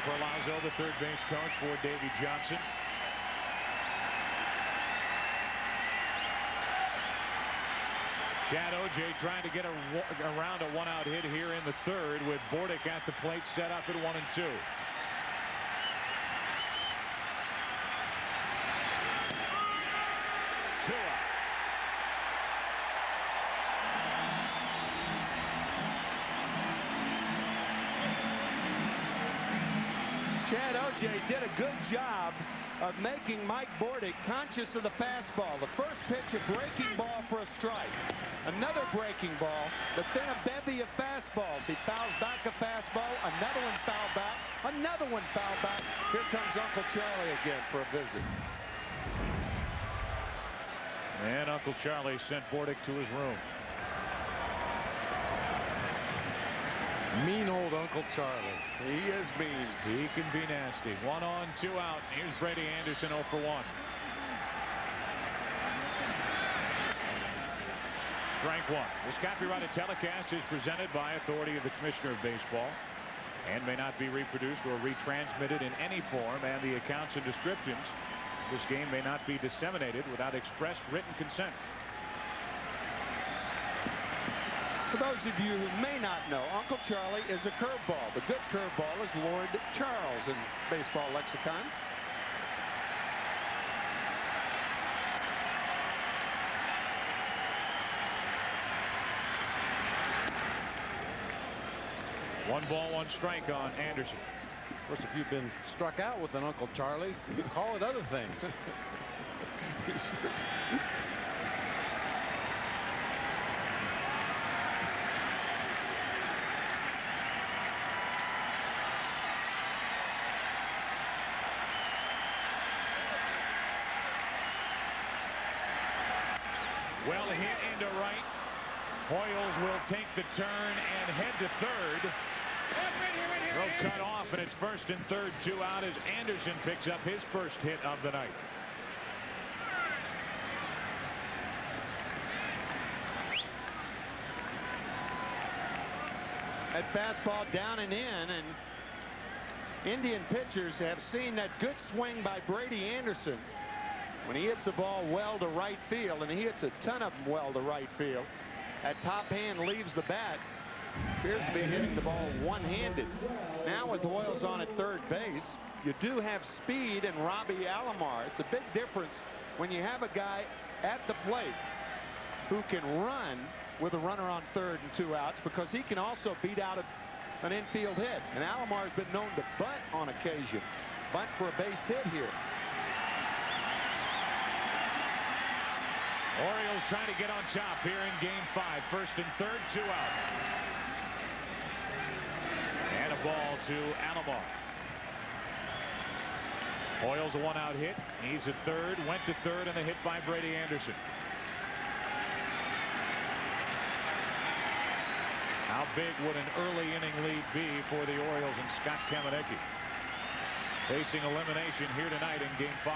Perlazzo, the third base coach for Davey Johnson. Chad O.J. trying to get around a 1-out hit here in the third with Bordick at the plate, set up at 1 and 2. Chad O.J. did a good job of making Mike Bordick conscious of the fastball. The first pitch, a breaking ball for a strike. Another breaking ball, but then a bevy of fastballs. He fouls back a fastball, another one fouled back, another one fouled back. Here comes Uncle Charlie again for a visit. And Uncle Charlie sent Bordick to his room. Mean old Uncle Charlie. He is mean. He can be nasty. 1 on, 2 out. Here's Brady Anderson 0 for 1. Strike 1. This copyrighted telecast is presented by authority of the Commissioner of Baseball and may not be reproduced or retransmitted in any form, and the accounts and descriptions of this game may not be disseminated without express written consent. For those of you who may not know, Uncle Charlie is a curveball. The good curveball is Lord Charles in baseball lexicon. One ball, 1 strike on Anderson. Of course, if you've been struck out with an Uncle Charlie, you call it other things. Well hit into right. Hoiles will take the turn and head to third. Throw cut off, and it's 1st and 3rd, 2 out as Anderson picks up his first hit of the night. That fastball down and in, and Indian pitchers have seen that good swing by Brady Anderson when he hits the ball well to right field, and he hits a ton of them well to right field. That top hand leaves the bat. Appears to be hitting the ball one-handed. Now with Hoiles on at third base, you do have speed in Robbie Alomar. It's a big difference when you have a guy at the plate who can run with a runner on third and 2 outs, because he can also beat out an infield hit. And Alomar has been known to bunt on occasion. Bunt for a base hit here. Orioles trying to get on top here in game 5. First and third, 2 out. And a ball to Alomar. Orioles a 1-out hit. He's at third, went to third, and a hit by Brady Anderson. How big would an early inning lead be for the Orioles and Scott Kamenicki? Facing elimination here tonight in game 5.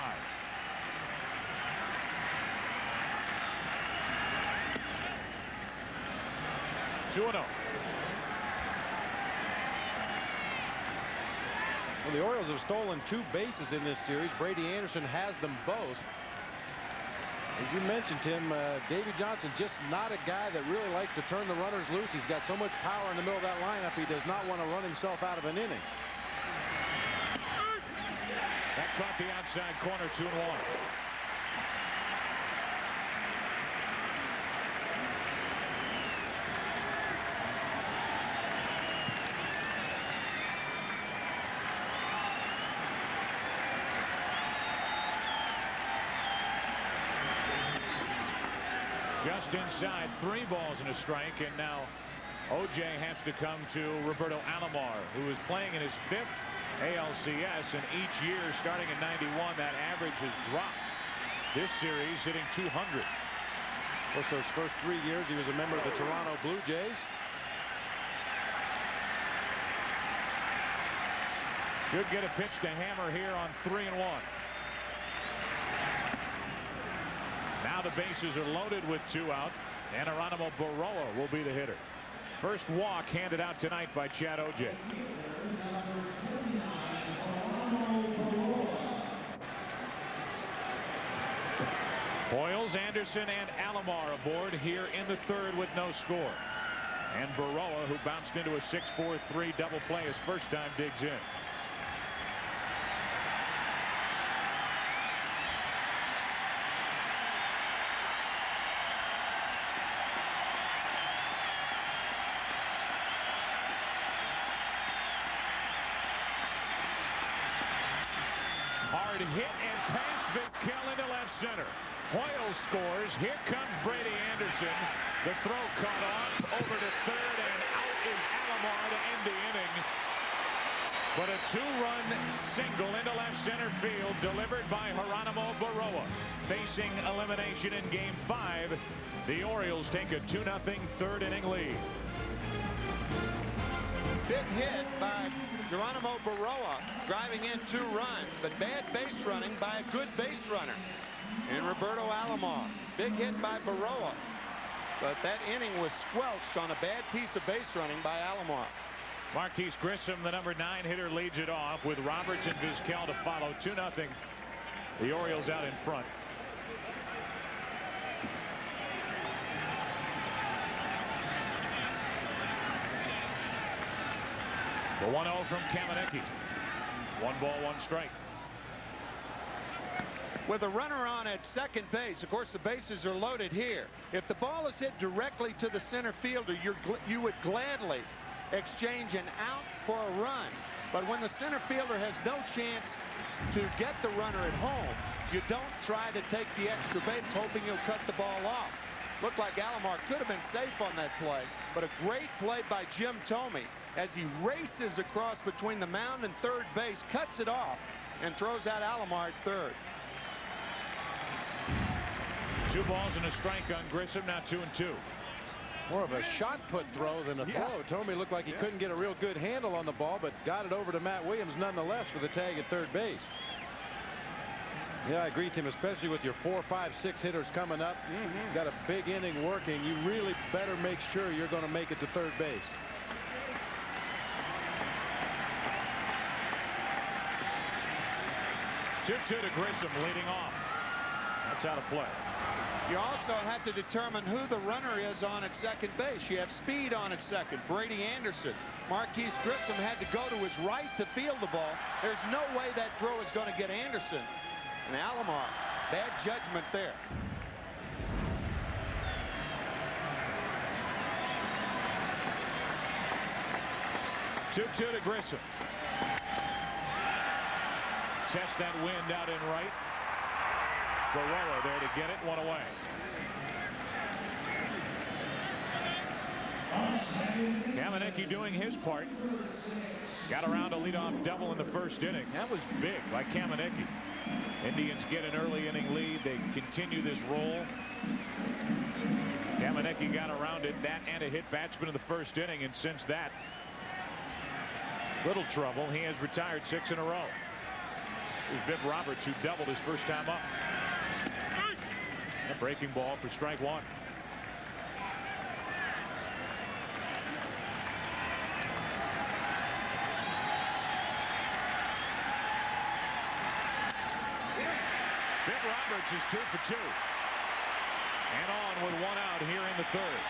Well, the Orioles have stolen 2 bases in this series. Brady Anderson has them both. As you mentioned, Tim, Davy Johnson just not a guy that really likes to turn the runners loose. He's got so much power in the middle of that lineup. He does not want to run himself out of an inning. That caught the outside corner, 2-1. Just inside, 3 balls and a strike, and now O.J. has to come to Roberto Alomar, who is playing in his 5th ALCS, and each year starting in '91 that average has dropped. This series hitting 200. Of course, those first 3 years he was a member of the Toronto Blue Jays. Should get a pitch to hammer here on 3-1. Now the bases are loaded with 2 out, and Geronimo Baroa will be the hitter. First walk handed out tonight by Chad O.J. Hoyles, Anderson, and Alomar aboard here in the 3rd with no score. And Baroa, who bounced into a 6-4-3 double play his first time, digs in. Hard hit and past Vic Kell into left center. Hoyle scores. Here comes Brady Anderson. The throw caught off over to third, and out is Alomar to end the inning. But a 2-run single into left center field delivered by Geronimo Baroa. Facing elimination in game 5, the Orioles take a 2-0 3rd inning lead. Big hit by Geronimo Baroa, driving in 2 runs, but bad base running by a good base runner in Roberto Alomar. Big hit by Baroa, but that inning was squelched on a bad piece of base running by Alomar. Marquise Grissom, the number 9 hitter, leads it off with Roberts and Vizquel to follow. 2-0. The Orioles out in front. The 1-0 from Kamenicki. 1 ball, 1 strike. With a runner on at second base, of course the bases are loaded here. If the ball is hit directly to the center fielder, you would gladly exchange an out for a run. But when the center fielder has no chance to get the runner at home, you don't try to take the extra base hoping he'll cut the ball off. Looked like Alomar could have been safe on that play, but a great play by Jim Thome as he races across between the mound and third base, cuts it off, and throws out Alomar at third. 2 balls and a strike on Grissom, now 2-2. More of a shot put throw than a throw. Thome looked like he couldn't get a real good handle on the ball, but got it over to Matt Williams nonetheless for the tag at third base. Yeah, I agree, Tim, especially with your 4, 5, 6 hitters coming up. Got a big inning working. You really better make sure you're going to make it to third base. To Grissom leading off. That's out of play. You also have to determine who the runner is on at second base. You have speed on at second. Brady Anderson. Marquise Grissom had to go to his right to field the ball. There's no way that throw is going to get Anderson. And Alomar, bad judgment there. To Grissom. Test that wind out in right. Baroa there to get it, 1 away. Kamenicki doing his part. Got around a leadoff double in the first inning. That was big by Kamenicki. Indians get an early inning lead. They continue this roll. Kamenicki got around it, that and a hit batsman in the first inning, and since that, little trouble. He has retired 6 in a row. It was Viv Roberts who doubled his first time up. A breaking ball for strike 1. Viv Roberts is 2 for 2. And on with 1 out here in the third.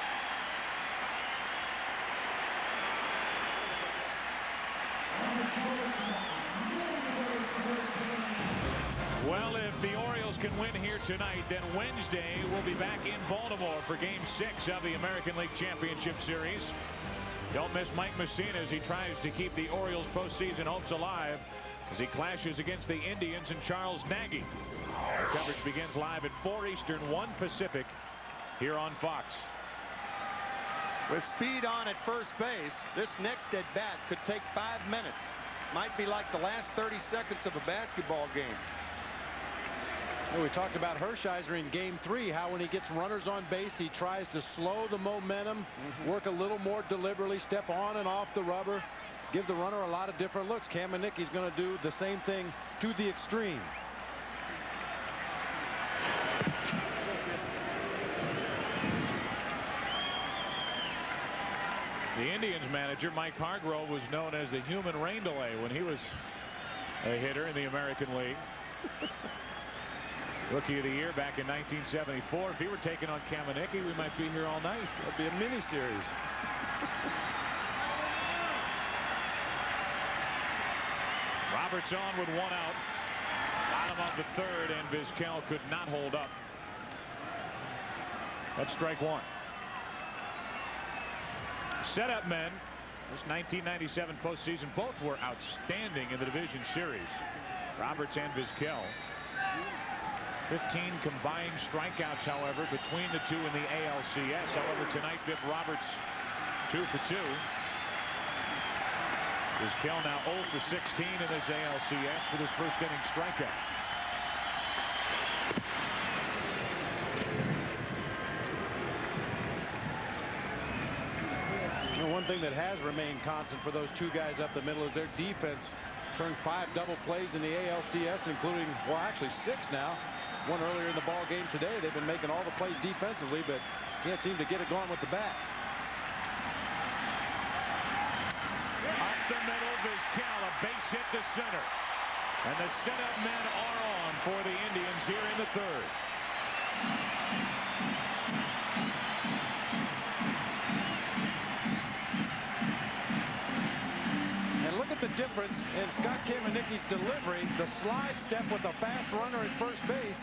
Well, if the Orioles can win here tonight, then Wednesday we'll be back in Baltimore for Game 6 of the American League Championship Series. Don't miss Mike Messina as he tries to keep the Orioles postseason hopes alive as he clashes against the Indians and Charles Nagy. Our coverage begins live at 4 Eastern, 1 Pacific here on Fox. With speed on at first base, this next at bat could take 5 minutes. Might be like the last 30 seconds of a basketball game. Well, we talked about Hershiser in Game 3, how when he gets runners on base, he tries to slow the momentum, work a little more deliberately, step on and off the rubber, give the runner a lot of different looks. Kamenicki's going to do the same thing to the extreme. The Indians manager, Mike Hargrove, was known as the human rain delay when he was a hitter in the American League. Rookie of the Year back in 1974. If he were taking on Kamenicki, we might be here all night. That'd be a mini-series. Roberts on with 1 out. Bottom of the third, and Vizquel could not hold up. That's strike 1. Setup men. This 1997 postseason, both were outstanding in the division series. Roberts and Vizquel. 15 combined strikeouts, however, between the two in the ALCS. However, tonight, Viv Roberts 2 for 2. Vizquel now 0 for 16 in this ALCS with his first inning strikeout. You know, one thing that has remained constant for those two guys up the middle is their defense. Turned 5 double plays in the ALCS, including, well, actually 6 now. One earlier in the ball game today. They've been making all the plays defensively, but can't seem to get it going with the bats. Up the middle, Vizquel, a base hit to center. And the setup men are on for the Indians here in the third. The difference in Scott Kamenicki's delivery, the slide step with a fast runner at first base,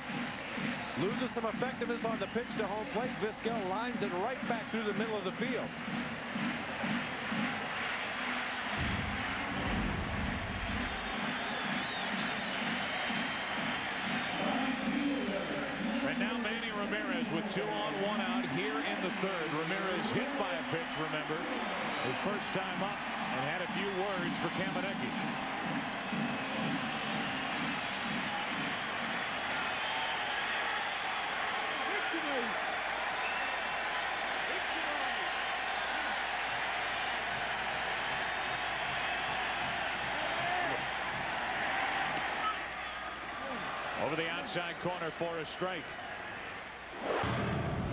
loses some effectiveness on the pitch to home plate. Vizquel lines it right back through the middle of the field. And now Manny Ramirez with 2 on, 1 out here in the third. Ramirez hit by a pitch, remember, his first time up, and had a few words for Kamenicki. Over the outside corner for a strike.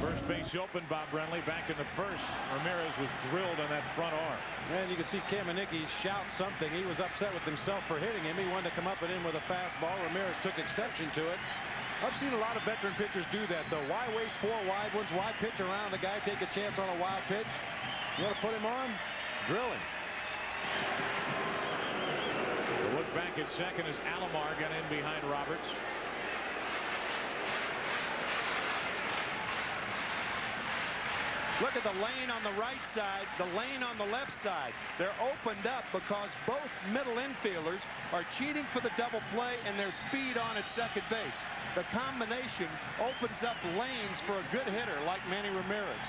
First base open, Bob Brenly back in the first. Ramirez was drilled on that front arm. And you can see Kamenicki shout something. He was upset with himself for hitting him. He wanted to come up and in with a fastball. Ramirez took exception to it. I've seen a lot of veteran pitchers do that, though. Why waste 4 wide ones? Why pitch around the guy, take a chance on a wild pitch? You want to put him on? Drill him. The look back at second as Alomar got in behind Roberts. Look at the lane on the right side, the lane on the left side. They're opened up because both middle infielders are cheating for the double play and their speed on at second base. The combination opens up lanes for a good hitter like Manny Ramirez.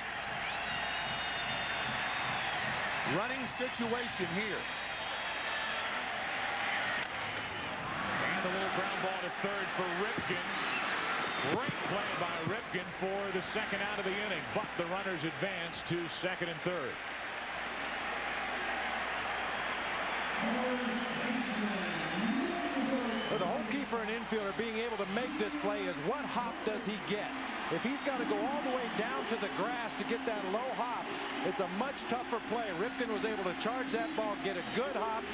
running situation here. And a little ground ball to third for Ripken. Great play by Ripken for the second out of the inning, but the runners advance to second and third. But the whole key for an infielder being able to make this play is what hop does he get? If he's got to go all the way down to the grass to get that low hop, it's a much tougher play. Ripken was able to charge that ball, get a good hop,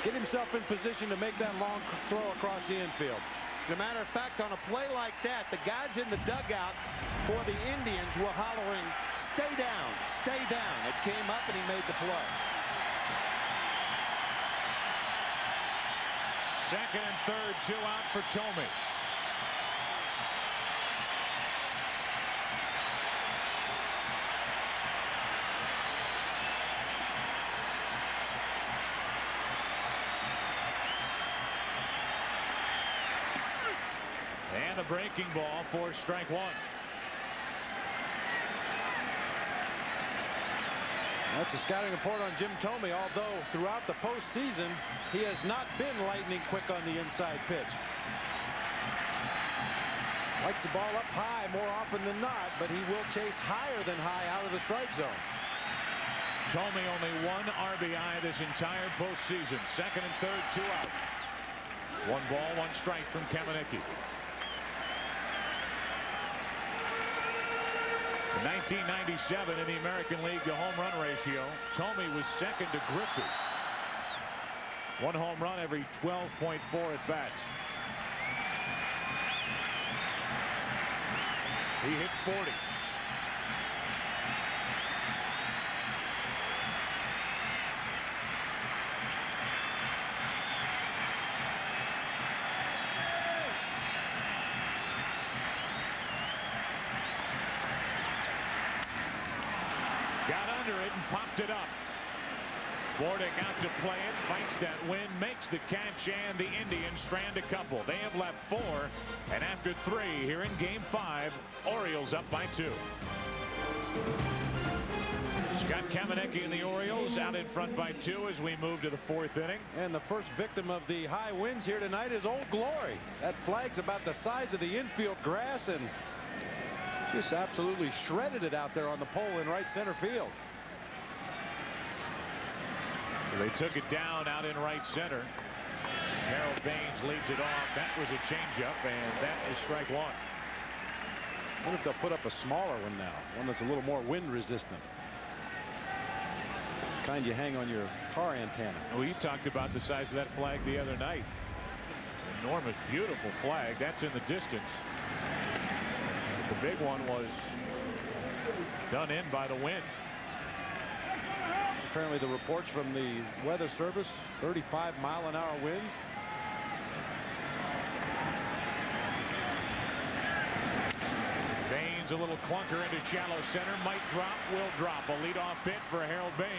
get himself in position to make that long throw across the infield. As a matter of fact, on a play like that, the guys in the dugout for the Indians were hollering, "Stay down, stay down." It came up and he made the play. Second and third, 2 out for Thome. And the breaking ball for strike one. That's a scouting report on Jim Thome, although throughout the postseason, he has not been lightning quick on the inside pitch. Likes the ball up high more often than not, but he will chase higher than high out of the strike zone. Thome only 1 RBI this entire postseason. Second and third, 2 out. 1 ball, 1 strike from Kamenicki. In 1997 in the American League, the home run ratio, Thome was second to Griffey. 1 home run every 12.4 at bats. He hit 40. Got under it and popped it up. Bordick out to play it, fights that wind, makes the catch, and the Indians strand a couple. They have left 4, and after 3 here in Game 5, Orioles up by 2. Scott Kamenicki and the Orioles out in front by 2 as we move to the 4th inning. And the first victim of the high winds here tonight is Old Glory. That flag's about the size of the infield grass, and just absolutely shredded it out there on the pole in right center field. They took it down out in right center. Harold Baines leads it off. That was a changeup, and that is strike 1. I wonder if they'll put up a smaller one now, one that's a little more wind resistant. The kind you hang on your car antenna. We talked about the size of that flag the other night. Enormous, beautiful flag. That's in the distance. The big one was done in by the wind. Apparently the reports from the Weather Service, 35-mile-an-hour winds. Baines a little clunker into shallow center. Might drop, will drop. A leadoff hit for Harold Baines.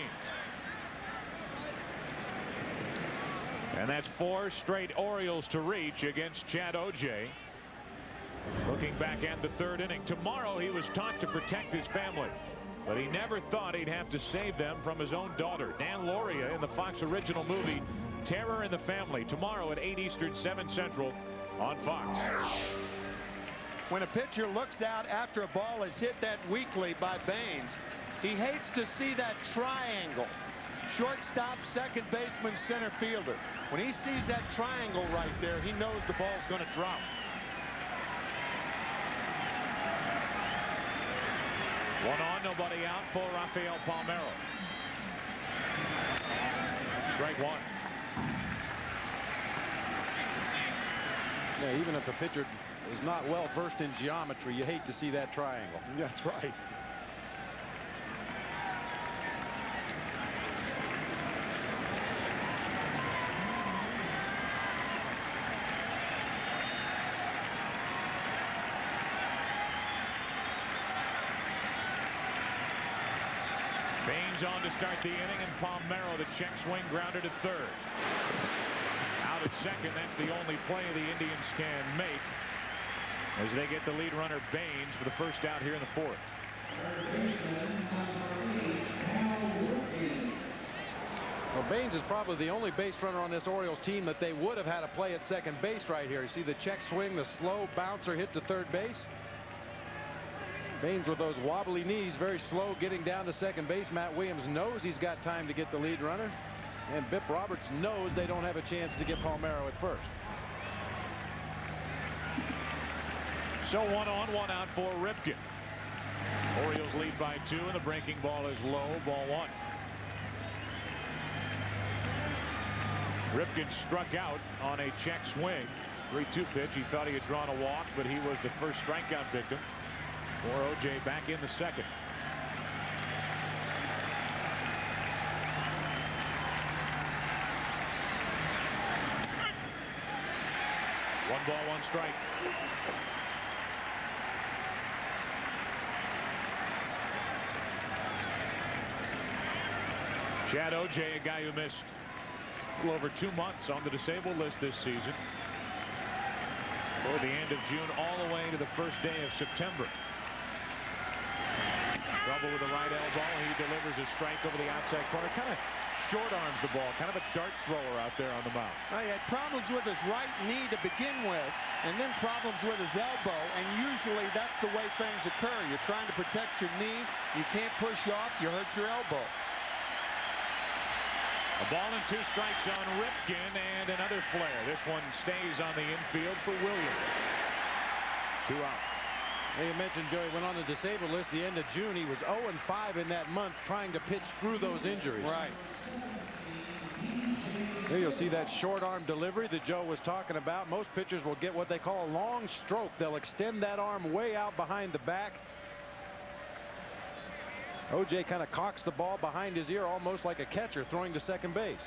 And that's 4 straight Orioles to reach against Chad Ojai. Looking back at the 3rd inning. Tomorrow he was taught to protect his family, but he never thought he'd have to save them from his own daughter. Dan Lauria in the Fox original movie Terror in the Family, tomorrow at 8 Eastern, 7 Central on Fox. When a pitcher looks out after a ball is hit that weakly by Baines, he hates to see that triangle. Shortstop, second baseman, center fielder. When he sees that triangle right there, he knows the ball's going to drop. One on, nobody out for Rafael Palmeiro. Strike 1. Yeah, even if the pitcher is not well versed in geometry, you hate to see that triangle. That's right. Baines on to start the inning, and Palmeiro, the check swing, grounded at 3rd. Out at 2nd, that's the only play the Indians can make as they get the lead runner Baines for the first out here in the 4th. Well, Baines is probably the only base runner on this Orioles team that they would have had to play at second base right here. You see the check swing, the slow bouncer hit to third base. Baines with those wobbly knees, very slow getting down to second base. Matt Williams knows he's got time to get the lead runner. And Bip Roberts knows they don't have a chance to get Palmeiro at first. So 1 on, 1 out for Ripken. Orioles lead by 2, and the breaking ball is low, ball 1. Ripken struck out on a check swing. 3-2 pitch. He thought he had drawn a walk, but he was the first strikeout victim. For O.J. back in the second. One ball, one strike. Chad O.J., a guy who missed a little over 2 months on the disabled list this season. For the end of June all the way to the first day of September. Trouble with the right elbow. He delivers a strike over the outside corner. Kind of short arms the ball. Kind of a dart thrower out there on the mound. He had problems with his right knee to begin with, and then problems with his elbow, and usually that's the way things occur. You're trying to protect your knee. You can't push off. You hurt your elbow. A ball and 2 strikes on Ripken, and another flare. This one stays on the infield for Williams. 2 out. You mentioned Joey went on the disabled list the end of June. He was 0-5 in that month trying to pitch through those injuries. Right. There you'll see that short arm delivery that Joe was talking about. Most pitchers will get what they call a long stroke. They'll extend that arm way out behind the back. O.J. kind of cocks the ball behind his ear almost like a catcher throwing to second base.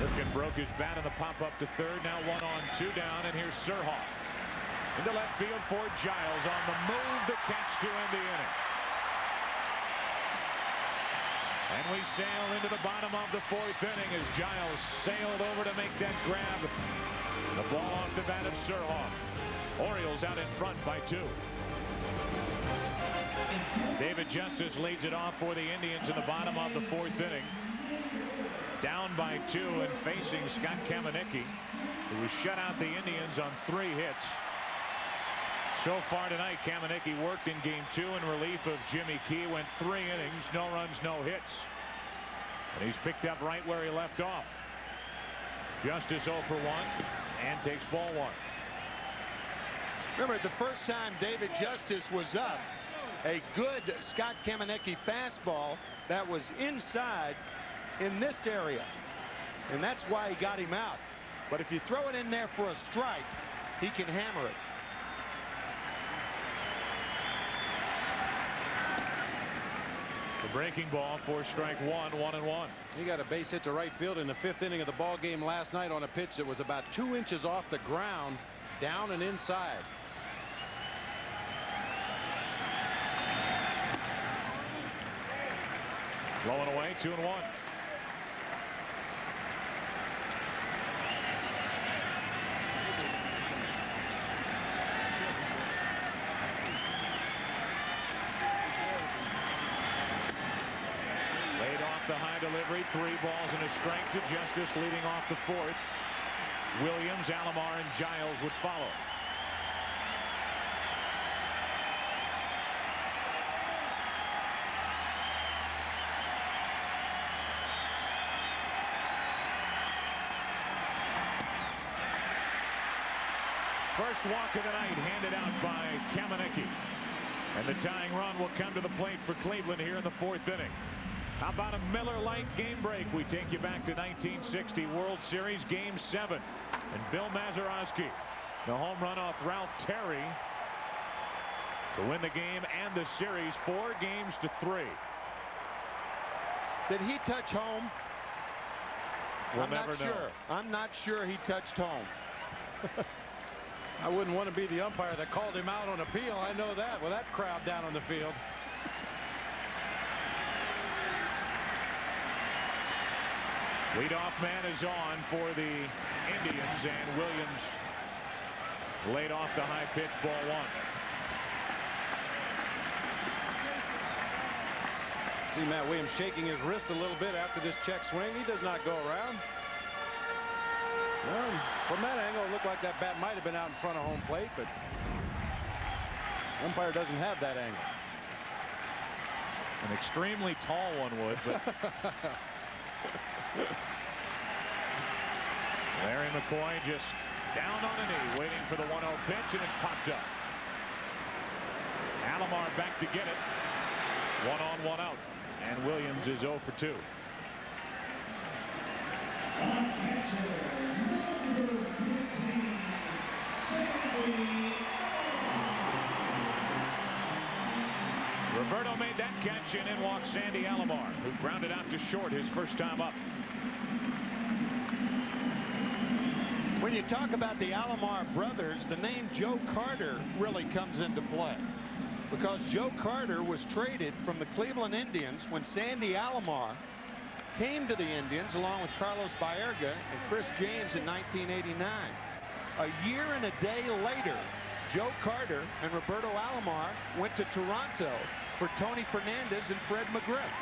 Ripken broke his bat in the pop up to third. Now 1 on, 2 down, and here's Surhoff. Into left field for Giles on the move, the catch to end the inning. And we sail into the bottom of the 4th inning as Giles sailed over to make that grab. The ball off the bat of Surhoff. Orioles out in front by 2. David Justice leads it off for the Indians in the bottom of the 4th inning. Down by 2 and facing Scott Kamenicki, who was shut out the Indians on 3 hits. So far tonight, Kamenicki worked in game 2 in relief of Jimmy Key. Went 3 innings, no runs, no hits. And he's picked up right where he left off. Justice 0 for 1 and takes ball 1. Remember, the first time David Justice was up, a good Scott Kamenicki fastball that was inside in this area, and that's why he got him out. But if you throw it in there for a strike, he can hammer it. The breaking ball for strike 1, 1-1. He got a base hit to right field in the 5th inning of the ball game last night on a pitch that was about 2 inches off the ground, down and inside. Blowing away, 2-1. Laid off the high delivery, 3 balls and a strike to Justice, leading off the 4th. Williams, Alomar, and Giles would follow. First walk of the night handed out by Kamenicki. And the tying run will come to the plate for Cleveland here in the 4th inning. How about a Miller Lite game break? We take you back to 1960 World Series Game 7. And Bill Mazeroski, the home run off Ralph Terry to win the game and the series 4-3. Did he touch home? We'll never know. I'm not sure he touched home. I wouldn't want to be the umpire that called him out on appeal. I know that with that crowd down on the field. Leadoff man is on for the Indians, and Williams laid off the high pitch, ball 1. See Matt Williams shaking his wrist a little bit after this check swing. He does not go around. Well, from that angle, it looked like that bat might have been out in front of home plate, but umpire doesn't have that angle. An extremely tall one would, but Larry McCoy just down on a knee, waiting for the 1-0 pitch, and it popped up. Alomar back to get it. 1 on, 1 out, and Williams is 0 for 2. Roberto made that catch, and in walks Sandy Alomar, who grounded out to short his first time up. When you talk about the Alomar brothers, the name Joe Carter really comes into play, because Joe Carter was traded from the Cleveland Indians when Sandy Alomar came to the Indians along with Carlos Baerga and Chris James in 1989. A year and a day later, Joe Carter and Roberto Alomar went to Toronto for Tony Fernandez and Fred McGriff.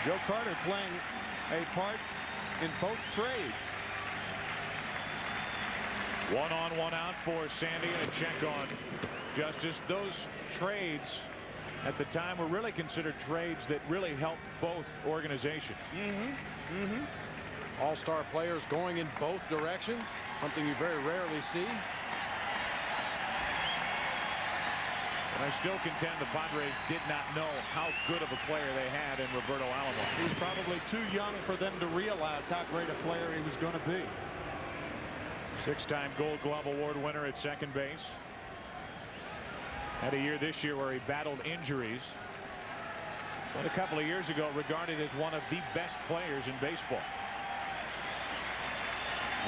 Joe Carter playing a part in both trades. 1 on, 1 out for Sandy, and a check on Justice. Those trades at the time were really considered trades that really helped both organizations. All-star players going in both directions, something you very rarely see. And I still contend the Padres did not know how good of a player they had in Roberto Alomar. He was probably too young for them to realize how great a player he was going to be. 6-time Gold Glove Award winner at second base. Had a year this year where he battled injuries, but a couple of years ago regarded as one of the best players in baseball.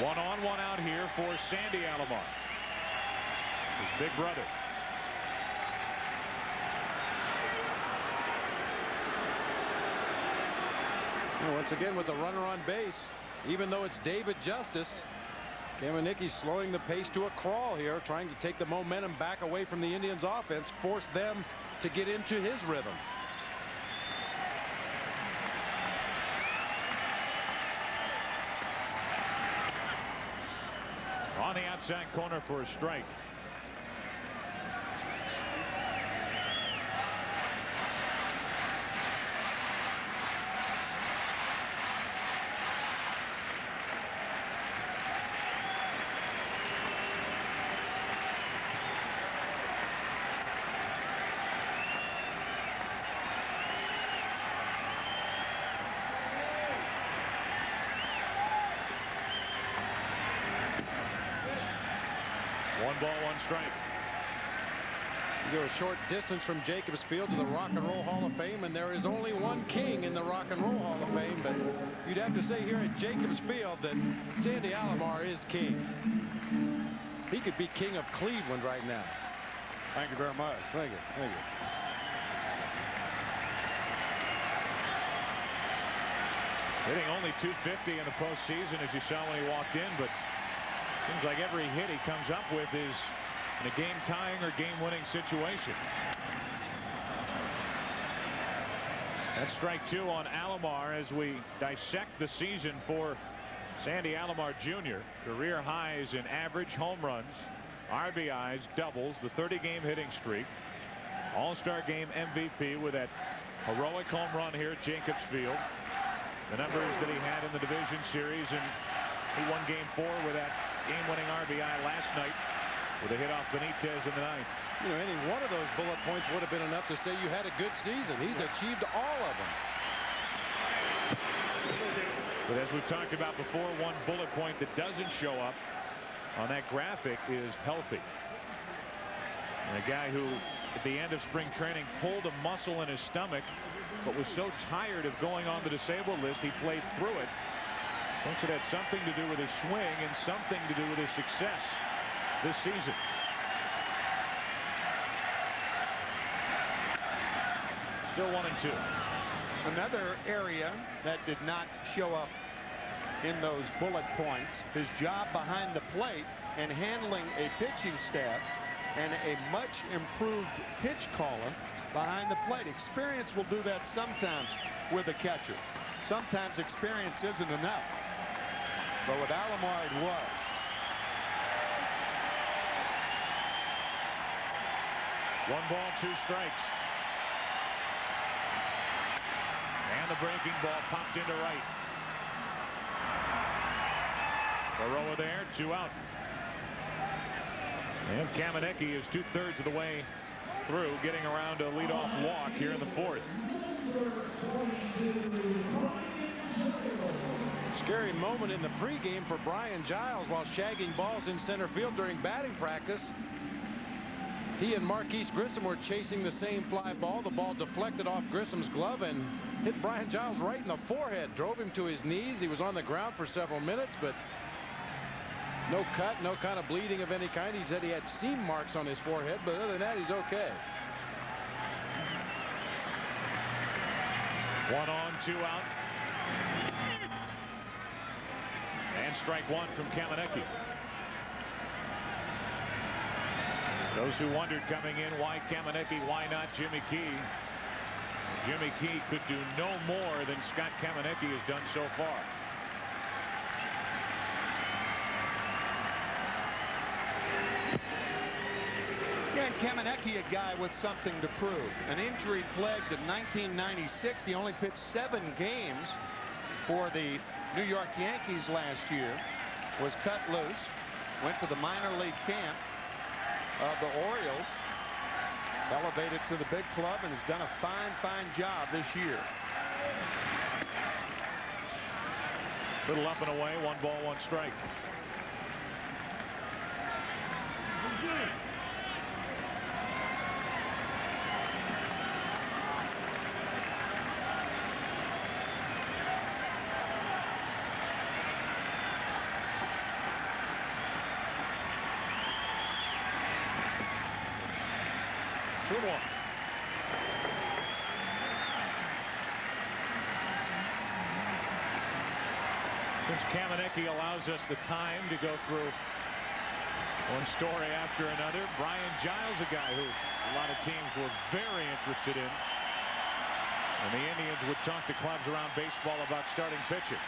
1 on, 1 out here for Sandy Alomar, his big brother. Once again with the runner on base, even though it's David Justice, Kamenicki slowing the pace to a crawl here, trying to take the momentum back away from the Indians offense, force them to get into his rhythm. On the outside corner for a strike. One ball, one strike. You go a short distance from Jacobs Field to the Rock and Roll Hall of Fame, and there is only one king in the Rock and Roll Hall of Fame, but you'd have to say here at Jacobs Field that Sandy Alomar is king. He could be king of Cleveland right now. Thank you very much. Thank you. Thank you. Hitting only .250 in the postseason, as you saw when he walked in, but seems like every hit he comes up with is in a game-tying or game-winning situation. That's strike 2 on Alomar as we dissect the season for Sandy Alomar Jr. Career highs in average, home runs, RBIs, doubles, the 30-game hitting streak, All-Star Game MVP with that heroic home run here at Jacobs Field. The numbers that he had in the division series, and he won Game 4 with that game-winning RBI last night with a hit off Benitez in the ninth. You know, any one of those bullet points would have been enough to say you had a good season. He's achieved all of them. But as we've talked about before, one bullet point that doesn't show up on that graphic is healthy. And a guy who at the end of spring training pulled a muscle in his stomach, but was so tired of going on the disabled list he played through it. Thinks it had something to do with his swing and something to do with his success this season. Still 1-2. Another area that did not show up in those bullet points, his job behind the plate and handling a pitching staff and a much improved pitch caller behind the plate. Experience will do that sometimes with a catcher. Sometimes experience isn't enough. But with Alomar, it was. One ball, 2 strikes. And the breaking ball popped into right. Baroa there, 2 out. And Kamenecki is 2/3 of the way through, getting around a leadoff walk here in the 4th. Scary moment in the pregame for Brian Giles while shagging balls in center field during batting practice. He and Marquise Grissom were chasing the same fly ball. The ball deflected off Grissom's glove and hit Brian Giles right in the forehead, drove him to his knees. He was on the ground for several minutes, but no cut, no kind of bleeding of any kind. He said he had seam marks on his forehead, but other than that, he's okay. 1 on, 2 out. And strike 1 from Kamenecki. Those who wondered coming in, why Kamenecki, why not Jimmy Key? Jimmy Key could do no more than Scott Kamenecki has done so far. Yeah, and Kamenecki, a guy with something to prove. An injury-plagued in 1996. He only pitched 7 games for the New York Yankees last year. Was cut loose. Went to the minor league camp of the Orioles. Elevated to the big club and has done a fine job this year. Little up and away, 1 ball, 1 strike. Since Kamenecki allows us the time to go through one story after another, Brian Giles, a guy who a lot of teams were very interested in, and the Indians would talk to clubs around baseball about starting pitching.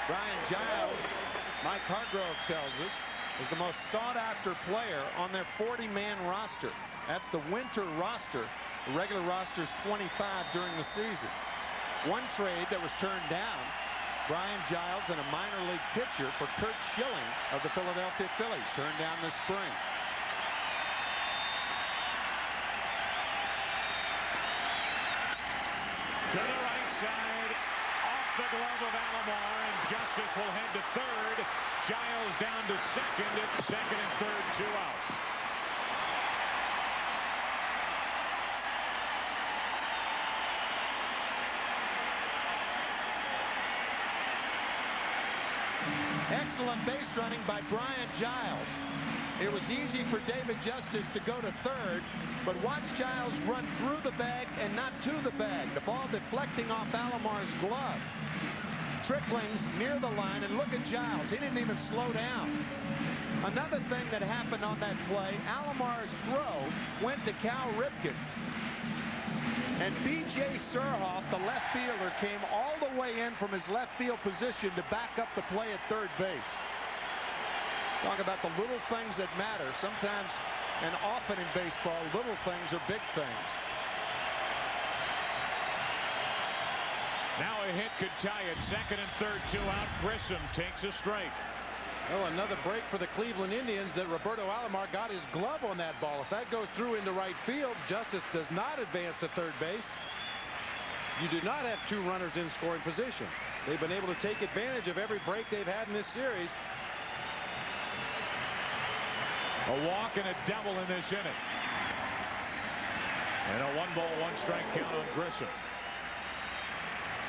Brian Giles, Mike Hargrove tells us, is the most sought-after player on their 40-man roster. That's the winter roster. The regular roster is 25 during the season. One trade that was turned down, Brian Giles and a minor league pitcher for Kurt Schilling of the Philadelphia Phillies, turned down this spring. To the right side, off the glove of Alomar, and Justice will head to third. Giles down to second. It's second and third, 2 out. Excellent base running by Brian Giles. It was easy for David Justice to go to third, but watch Giles run through the bag and not to the bag. The ball deflecting off Alomar's glove. Trickling near the line, and look at Giles. He didn't even slow down. Another thing that happened on that play, Alomar's throw went to Cal Ripken. And B.J. Surhoff, the left fielder, came all the way in from his left field position to back up the play at third base. Talk about the little things that matter. Sometimes, and often in baseball, little things are big things. Now a hit could tie it. Second and third, 2 out. Grissom takes a strike. Oh, another break for the Cleveland Indians that Roberto Alomar got his glove on that ball. If that goes through into right field, Justice does not advance to third base. You do not have 2 runners in scoring position. They've been able to take advantage of every break they've had in this series. A walk and a double in this inning. And a 1 ball, 1 strike count on Grissom.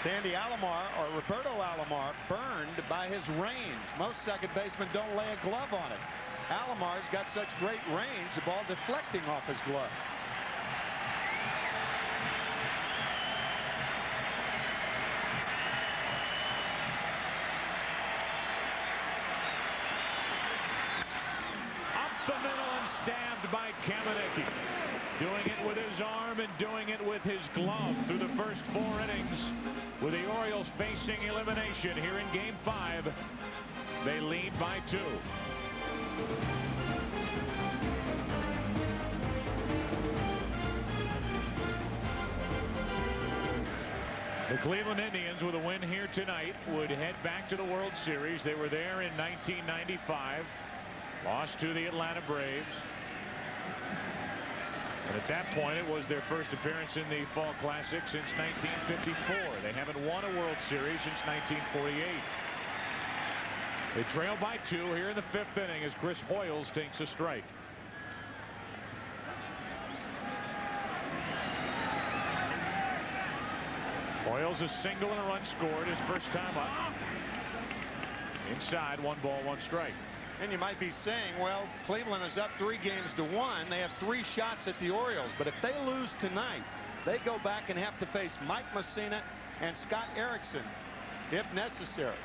Sandy Alomar, or Roberto Alomar, burned by his range. Most second basemen don't lay a glove on it. Alomar's got such great range, the ball deflecting off his glove. Kamenicki doing it with his arm and doing it with his glove through the first 4 innings, with the Orioles facing elimination here in Game 5. They lead by 2. The Cleveland Indians, with a win here tonight, would head back to the World Series. They were there in 1995, lost to the Atlanta Braves. And at that point, it was their first appearance in the Fall Classic since 1954. They haven't won a World Series since 1948. They trail by 2 here in the 5th inning as Chris Hoyles takes a strike. Hoyles a single and a run scored his first time up. Inside, 1 ball, 1 strike. And you might be saying, well, Cleveland is up 3 games to 1. They have 3 shots at the Orioles. But if they lose tonight, they go back and have to face Mike Mussina and Scott Erickson, if necessary.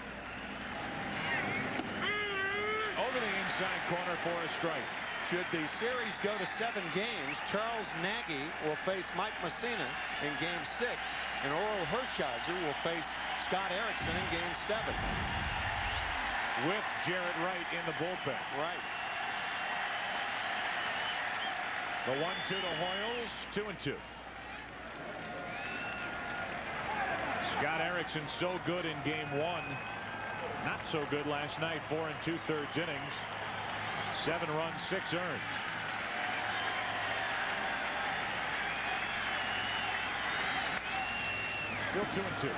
Over the inside corner for a strike. Should the series go to 7 games, Charles Nagy will face Mike Mussina in Game 6, and Orel Hershiser will face Scott Erickson in Game 7. With Jarrett Wright in the bullpen. Right. The 1-2 to Hoyles, 2-2. Scott Erickson so good in Game 1. Not so good last night. 4 2/3 innings. 7 runs, 6 earned. Still 2-2.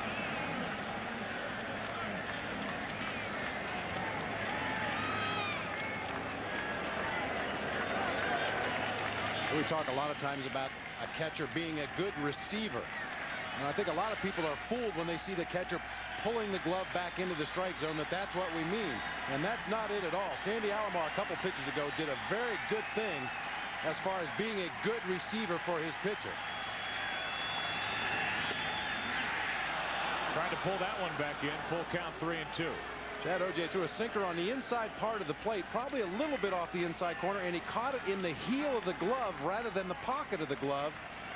We talk a lot of times about a catcher being a good receiver. And I think a lot of people are fooled when they see the catcher pulling the glove back into the strike zone, that's what we mean. And that's not it at all. Sandy Alomar a couple pitches ago did a very good thing as far as being a good receiver for his pitcher. Trying to pull that one back in. Full count, 3-2. Chad O.J. threw a sinker on the inside part of the plate, probably a little bit off the inside corner, and he caught it in the heel of the glove rather than the pocket of the glove,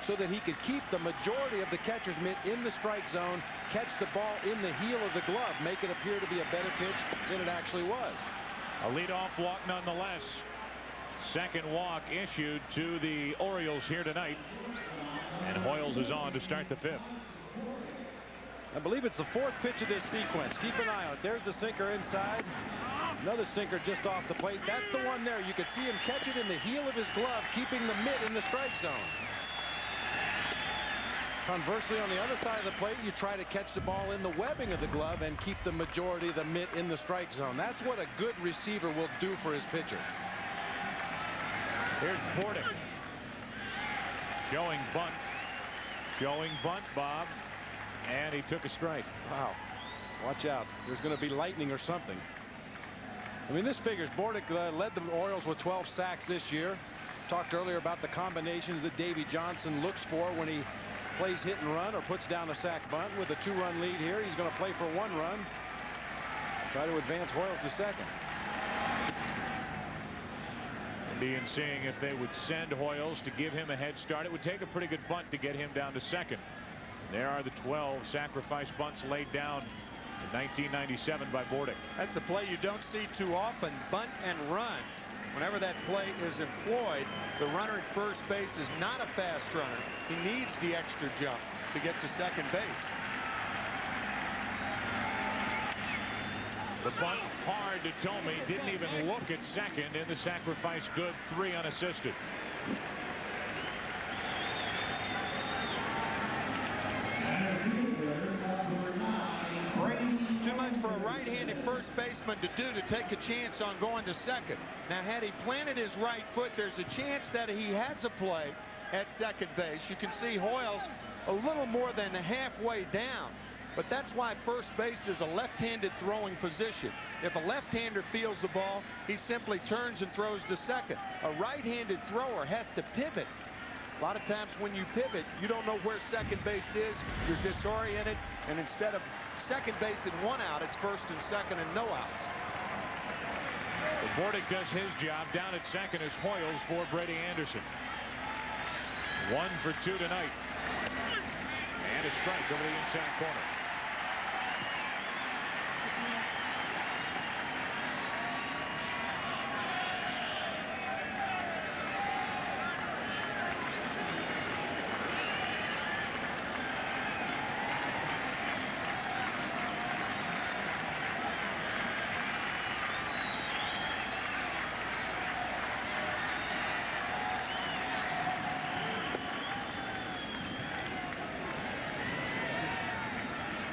so that he could keep the majority of the catcher's mitt in the strike zone, catch the ball in the heel of the glove, make it appear to be a better pitch than it actually was. A leadoff walk nonetheless. Second walk issued to the Orioles here tonight. And Hoyles is on to start the 5th. I believe it's the 4th pitch of this sequence. Keep an eye out. There's the sinker inside. Another sinker just off the plate. That's the one there. You could see him catch it in the heel of his glove, keeping the mitt in the strike zone. Conversely, on the other side of the plate, you try to catch the ball in the webbing of the glove and keep the majority of the mitt in the strike zone. That's what a good receiver will do for his pitcher. Here's Bordick. Showing bunt. Showing bunt, Bob. And he took a strike. Wow. Watch out. There's going to be lightning or something. I mean, this figures. Bordick led the Orioles with 12 sacks this year. Talked earlier about the combinations that Davey Johnson looks for when he plays hit and run or puts down a sac bunt. With a 2-run lead here, he's going to play for 1 run. Try to advance Hoyles to second. Indians seeing if they would send Hoyles to give him a head start. It would take a pretty good bunt to get him down to second. There are the 12 sacrifice bunts laid down in 1997 by Bordick. That's a play you don't see too often. Bunt and run. Whenever that play is employed, the runner at first base is not a fast runner. He needs the extra jump to get to second base. The bunt hard to Tomey. Didn't even look at second in the sacrifice good. 3 unassisted. Too much for a right-handed first baseman to do, to take a chance on going to second. Now, had he planted his right foot, there's a chance that he has a play at second base. You can see Hoyles a little more than halfway down. But that's why first base is a left-handed throwing position. If a left-hander fields the ball, he simply turns and throws to second. A right-handed thrower has to pivot. A lot of times when you pivot, you don't know where second base is. You're disoriented, and instead of second base and 1 out, it's first and second and no outs. Bordick does his job. Down at second is Hoyles for Brady Anderson. 1 for 2 tonight. And a strike over the inside corner.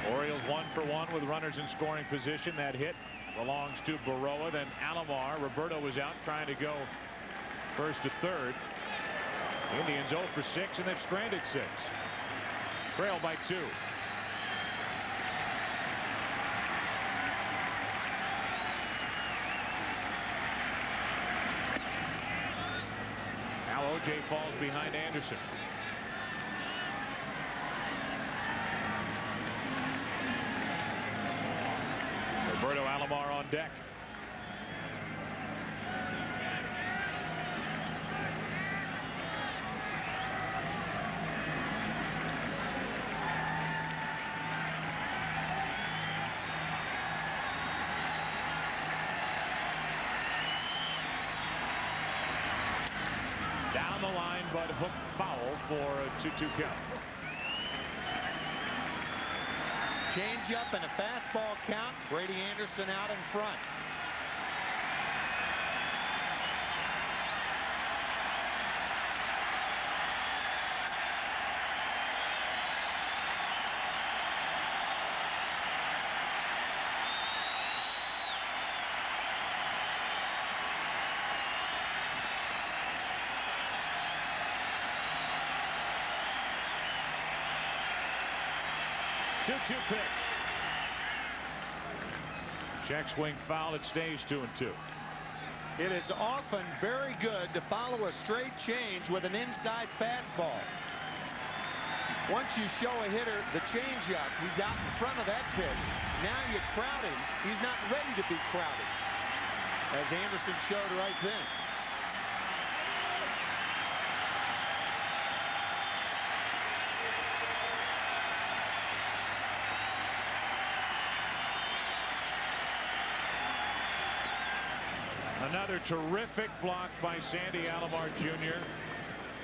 Orioles 1 for 1 with runners in scoring position. That hit belongs to Baroa. Then Alomar. Roberto was out trying to go first to third. Indians 0 for 6 and they've stranded 6. Trail by 2. Now O.J. falls behind Anderson. Roberto Alomar on deck. Down the line, but hook foul for a 2-2 count. Change up and a fastball count. Brady Anderson out in front. Two pitch. Check swing foul. It stays 2-2. It is often very good to follow a straight change with an inside fastball. Once you show a hitter the changeup, he's out in front of that pitch. Now you crowd him. He's not ready to be crowded, as Anderson showed right then. Another terrific block by Sandy Alomar Jr.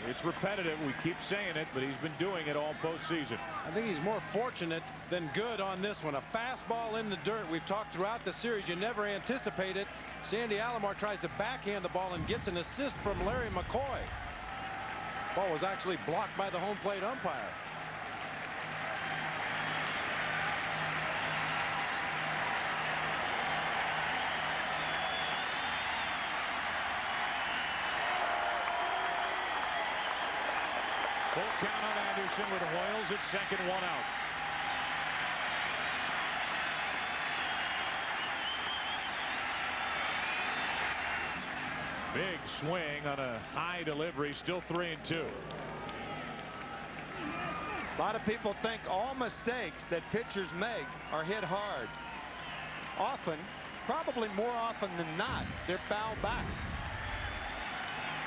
It's repetitive. We keep saying it, but he's been doing it all postseason. I think he's more fortunate than good on this one. A fastball in the dirt. We've talked throughout the series. You never anticipate it. Sandy Alomar tries to backhand the ball and gets an assist from Larry McCoy. Ball was actually blocked by the home plate umpire. Full count on Anderson with Hoyles at second, 1 out. Big swing on a high delivery, still 3-2. A lot of people think all mistakes that pitchers make are hit hard. Often, probably more often than not, they're fouled back.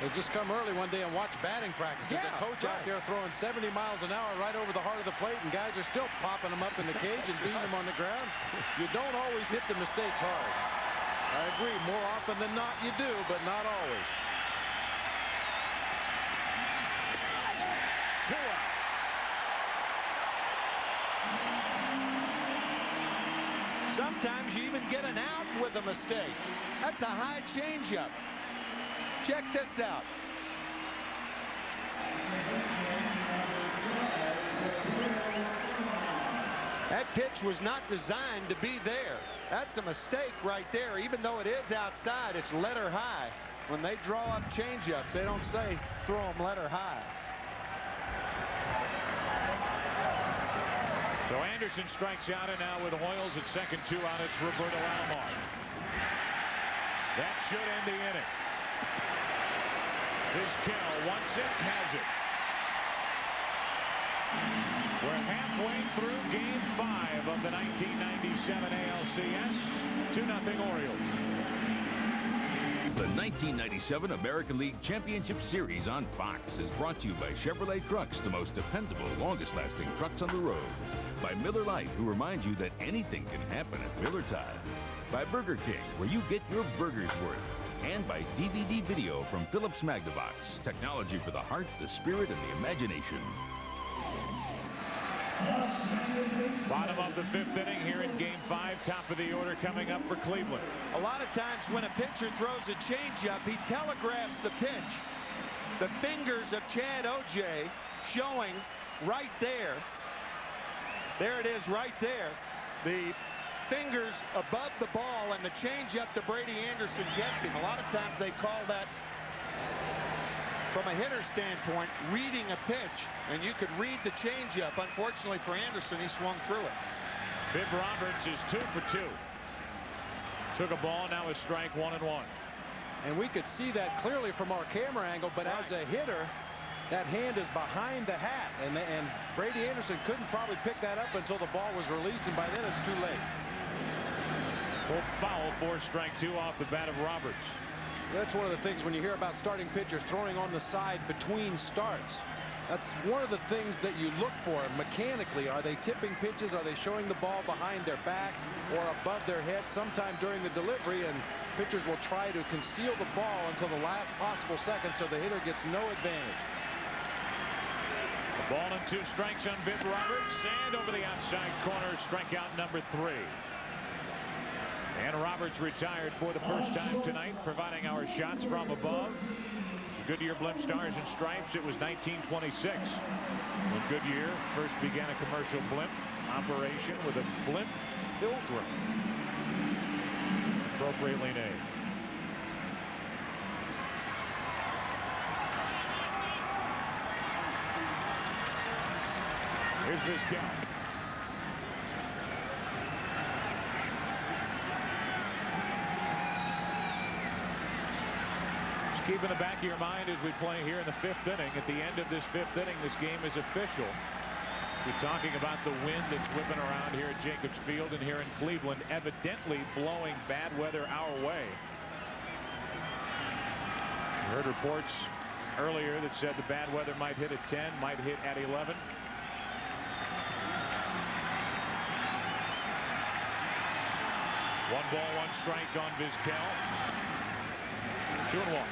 They just come early one day and watch batting practice. There's a coach out there throwing 70 miles an hour right over the heart of the plate, and guys are still popping them up in the cage and beating them on the ground. You don't always hit the mistakes hard. I agree, more often than not you do, but not always. 2 out. Sometimes you even get an out with a mistake. That's a high changeup. Check this out. That pitch was not designed to be there. That's a mistake right there. Even though it is outside, it's letter high. When they draw up changeups, they don't say throw them letter high. So Anderson strikes out, and now with Hoyles at second, 2 out, it's Roberto Alomar. That should end the inning. Vizquel wants it, has it. We're halfway through Game 5 of the 1997 ALCS. 2-0 Orioles. The 1997 American League Championship Series on Fox is brought to you by Chevrolet Trucks, the most dependable, longest-lasting trucks on the road. By Miller Lite, who reminds you that anything can happen at Miller Time. By Burger King, where you get your burger's worth. And by DVD Video from Philips Magnavox. Technology for the heart, the spirit, and the imagination. Bottom of the 5th inning here in Game 5. Top of the order coming up for Cleveland. A lot of times when a pitcher throws a changeup, he telegraphs the pitch. The fingers of Chad O.J. showing right there. There it is right there. The fingers above the ball, and the changeup to Brady Anderson gets him. A lot of times they call that, from a hitter standpoint, reading a pitch, and you could read the changeup. Unfortunately for Anderson, he swung through it. Bib Roberts is 2 for 2. Took a ball, now a strike, 1-1. And we could see that clearly from our camera angle, but as a hitter, that hand is behind the hat, and Brady Anderson couldn't probably pick that up until the ball was released, and by then it's too late. Full foul for strike 2 off the bat of Roberts. That's one of the things when you hear about starting pitchers throwing on the side between starts. That's one of the things that you look for mechanically. Are they tipping pitches? Are they showing the ball behind their back or above their head sometime during the delivery? And pitchers will try to conceal the ball until the last possible second so the hitter gets no advantage. A ball and 2 strikes on Bib Roberts, and over the outside corner, strikeout number 3. And Roberts retired for the first time tonight, providing our shots from above. Goodyear Blimp Stars and Stripes. It was 1926 when Goodyear first began a commercial blimp operation with a blimp pilgrim, appropriately named. Here's Vizquel. Keep in the back of your mind as we play here in the 5th inning. At the end of this 5th inning, this game is official. We're talking about the wind that's whipping around here at Jacobs Field and here in Cleveland, evidently blowing bad weather our way. We heard reports earlier that said the bad weather might hit at 10, might hit at 11. One ball, 1 strike on Vizquel. 2-1.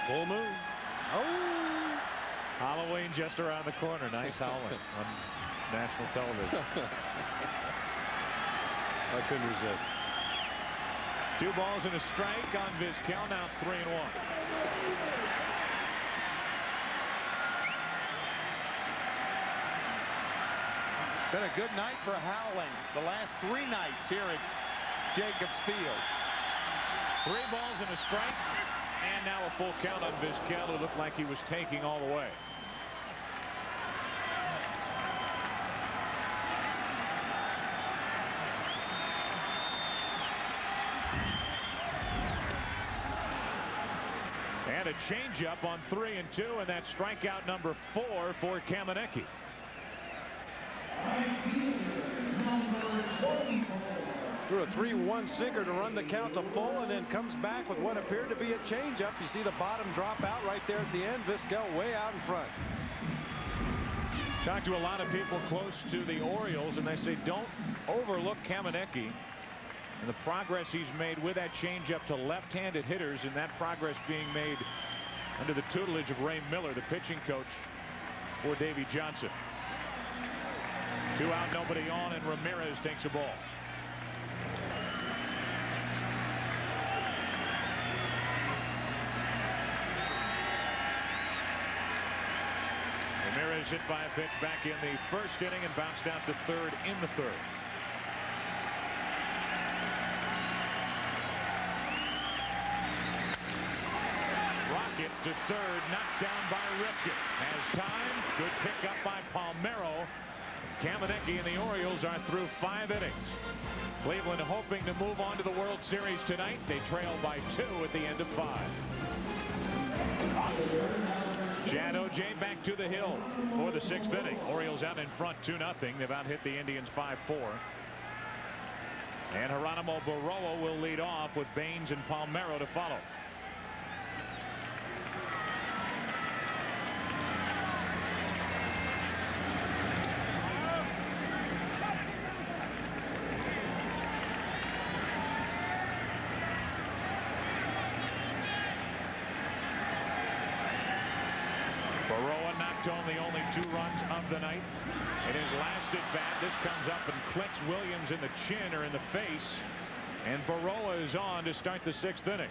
Full moon. Oh! Halloween just around the corner. Nice howling on national television. I couldn't resist. 2 balls and a strike on Vizquel. Now 3-1. Been a good night for howling the last 3 nights here at Jacobs Field. 3 balls and a strike. And now a full count on Vizquel, who looked like he was taking all the way. And a changeup on 3-2, and that's strikeout number 4 for Kamenecki. Threw a 3-1 sinker to run the count to full, and then comes back with what appeared to be a changeup. You see the bottom drop out right there at the end. Vizquel way out in front. Talked to a lot of people close to the Orioles, and they say don't overlook Kamenecki and the progress he's made with that changeup to left-handed hitters, and that progress being made under the tutelage of Ray Miller, the pitching coach for Davey Johnson. 2 out, nobody on, and Ramirez takes a ball. Ramirez hit by a pitch back in the 1st inning and bounced out to 3rd in the 3rd. Rocket to 3rd, knocked down by Ripken. Has time. Good pickup by Palmeiro. Kamenecki and the Orioles are through 5 innings. Cleveland hoping to move on to the World Series tonight. They trail by 2 at the end of 5. Chad O.J. back to the hill for the 6th inning. Orioles out in front 2-0. They've out hit the Indians 5-4. And Geronimo Baroa will lead off with Baines and Palmeiro to follow. Baroa knocked home the only 2 runs of the night. In his last at bat, this comes up and clicks Williams in the chin or in the face. And Baroa is on to start the 6th inning.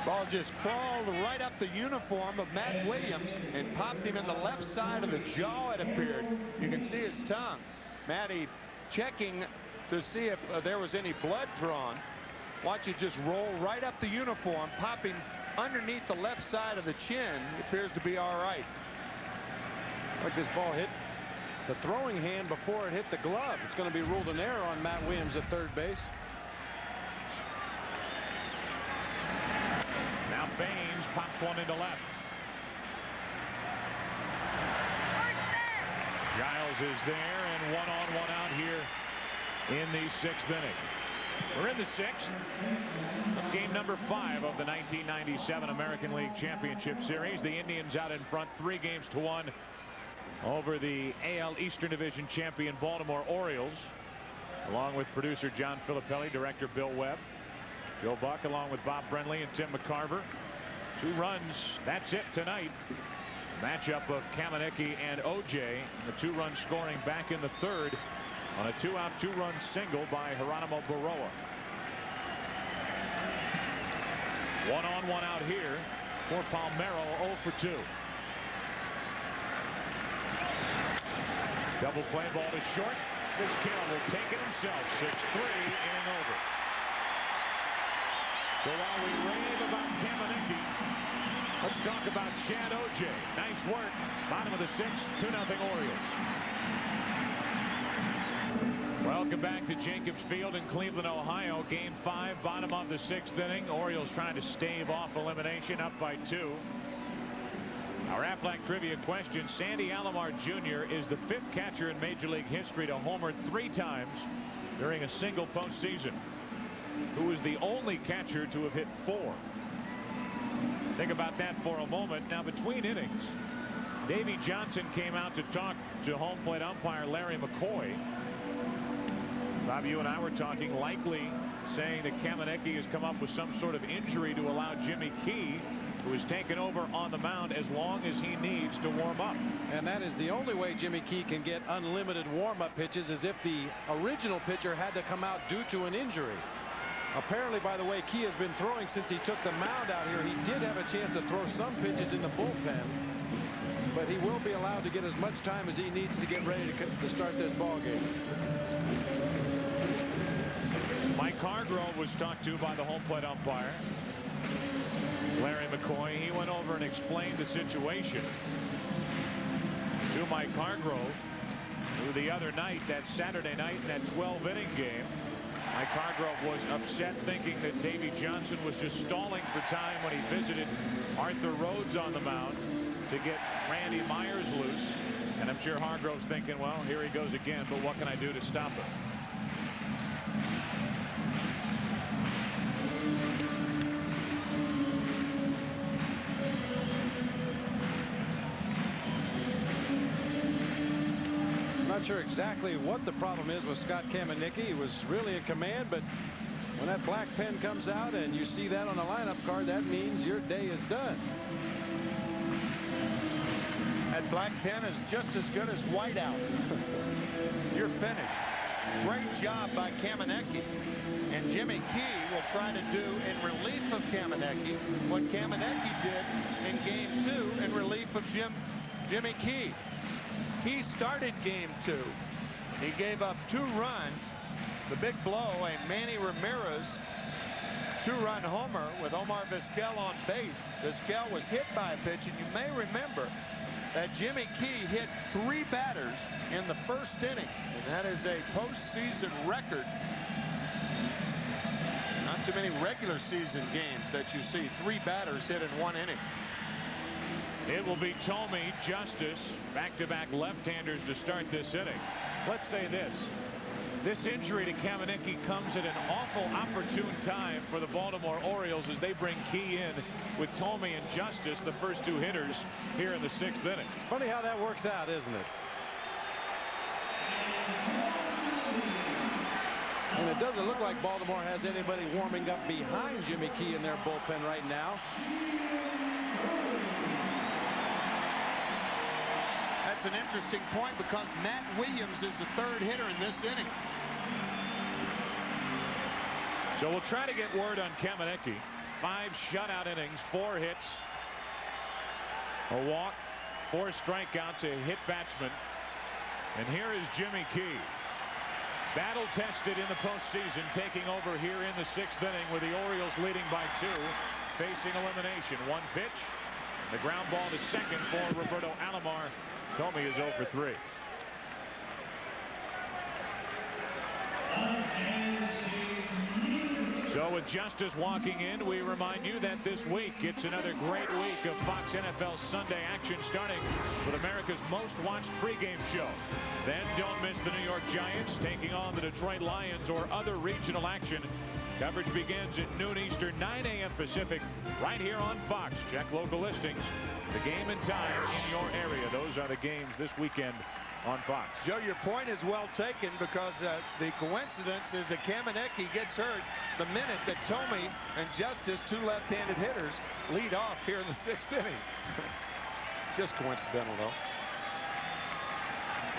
Ball just crawled right up the uniform of Matt Williams and popped him in the left side of the jaw, it appeared. You can see his tongue. Matty checking to see if there was any blood drawn. Watch it just roll right up the uniform, popping underneath the left side of the chin. It appears to be all right. Like this ball hit the throwing hand before it hit the glove. It's going to be ruled an error on Matt Williams at third base. Now Baines pops one into left. Giles is there, and 1 on 1 out here in the 6th inning. We're in the 6th. Game number 5 of the 1997 American League Championship Series. The Indians out in front 3-1 over the AL Eastern Division champion Baltimore Orioles. Along with producer John Filippelli, director Bill Webb, Joe Buck, along with Bob Brenly and Tim McCarver. 2 runs. That's it tonight. Matchup of Kamenicki and O.J. The 2-run scoring back in the 3rd on a 2-out 2-run single by Geronimo Baroa. 1 on 1 out here for Palmeiro. 0 for 2. Double play, ball to short. Vizquel will take it himself. 6-3, inning over. So while we rave about Kamenicki, let's talk about Chad O.J. Nice work. Bottom of the 6th, 2-0 Orioles. Welcome back to Jacobs Field in Cleveland, Ohio. Game 5, bottom of the 6th inning. Orioles trying to stave off elimination, up by 2. Our Aflac trivia question: Sandy Alomar Jr. is the 5th catcher in Major League history to homer 3 times during a single postseason. Who is the only catcher to have hit 4? Think about that for a moment. Now, between innings, Davey Johnson came out to talk to home plate umpire Larry McCoy. Bob, you and I were talking, likely saying that Kamenicki has come up with some sort of injury to allow Jimmy Key, who has taken over on the mound, as long as he needs to warm up. And that is the only way Jimmy Key can get unlimited warm-up pitches, is if the original pitcher had to come out due to an injury. Apparently, by the way, Key has been throwing since he took the mound out here. He did have a chance to throw some pitches in the bullpen, but he will be allowed to get as much time as he needs to get ready to start this ball game. Mike Hargrove was talked to by the home plate umpire, Larry McCoy. He went over and explained the situation to Mike Hargrove, who the other night, that Saturday night in that 12-inning game, Mike Hargrove was upset, thinking that Davey Johnson was just stalling for time when he visited Arthur Rhodes on the mound to get Randy Myers loose. And I'm sure Hargrove's thinking, well, here he goes again, but what can I do to stop him? Not sure exactly what the problem is with Scott Kamenicki. He was really in command, but when that black pen comes out and you see that on the lineup card, that means your day is done. That black pen is just as good as whiteout. You're finished. Great job by Kamenicki. And Jimmy Key will try to do in relief of Kamenicki what Kamenicki did in Game 2 in relief of Jimmy Key. He started Game 2. He gave up 2 runs. The big blow, a Manny Ramirez 2-run homer with Omar Vizquel on base. Vizquel was hit by a pitch, and you may remember that Jimmy Key hit 3 batters in the first inning, and that is a postseason record. Not too many regular season games that you see 3 batters hit in 1 inning. It will be Tomey, Justice, back-to-back left-handers to start this inning. Let's say this injury to Kamenicki comes at an awful opportune time for the Baltimore Orioles as they bring Key in with Tomey and Justice, the first two hitters here in the 6th inning. Funny how that works out, isn't it? And it doesn't look like Baltimore has anybody warming up behind Jimmy Key in their bullpen right now. That's an interesting point because Matt Williams is the 3rd hitter in this inning. So we'll try to get word on Kamenicki. 5 shutout innings, 4 hits, a walk, 4 strikeouts, a hit batsman. And here is Jimmy Key. Battle tested in the postseason, taking over here in the 6th inning with the Orioles leading by 2, facing elimination. 1 pitch, the ground ball to second for Roberto Alomar. Tomey is 0 for 3. So with Justice walking in, we remind you that this week it's another great week of Fox NFL Sunday action, starting with America's most watched pregame show. Then don't miss the New York Giants taking on the Detroit Lions or other regional action. Coverage begins at noon Eastern, 9 a.m. Pacific, right here on Fox. Check local listings, the game and time in your area. Those are the games this weekend on Fox. Joe, your point is well taken because the coincidence is that Kamenicki gets hurt the minute that Tomey and Justice, 2 left-handed hitters, lead off here in the 6th inning. Just coincidental, though.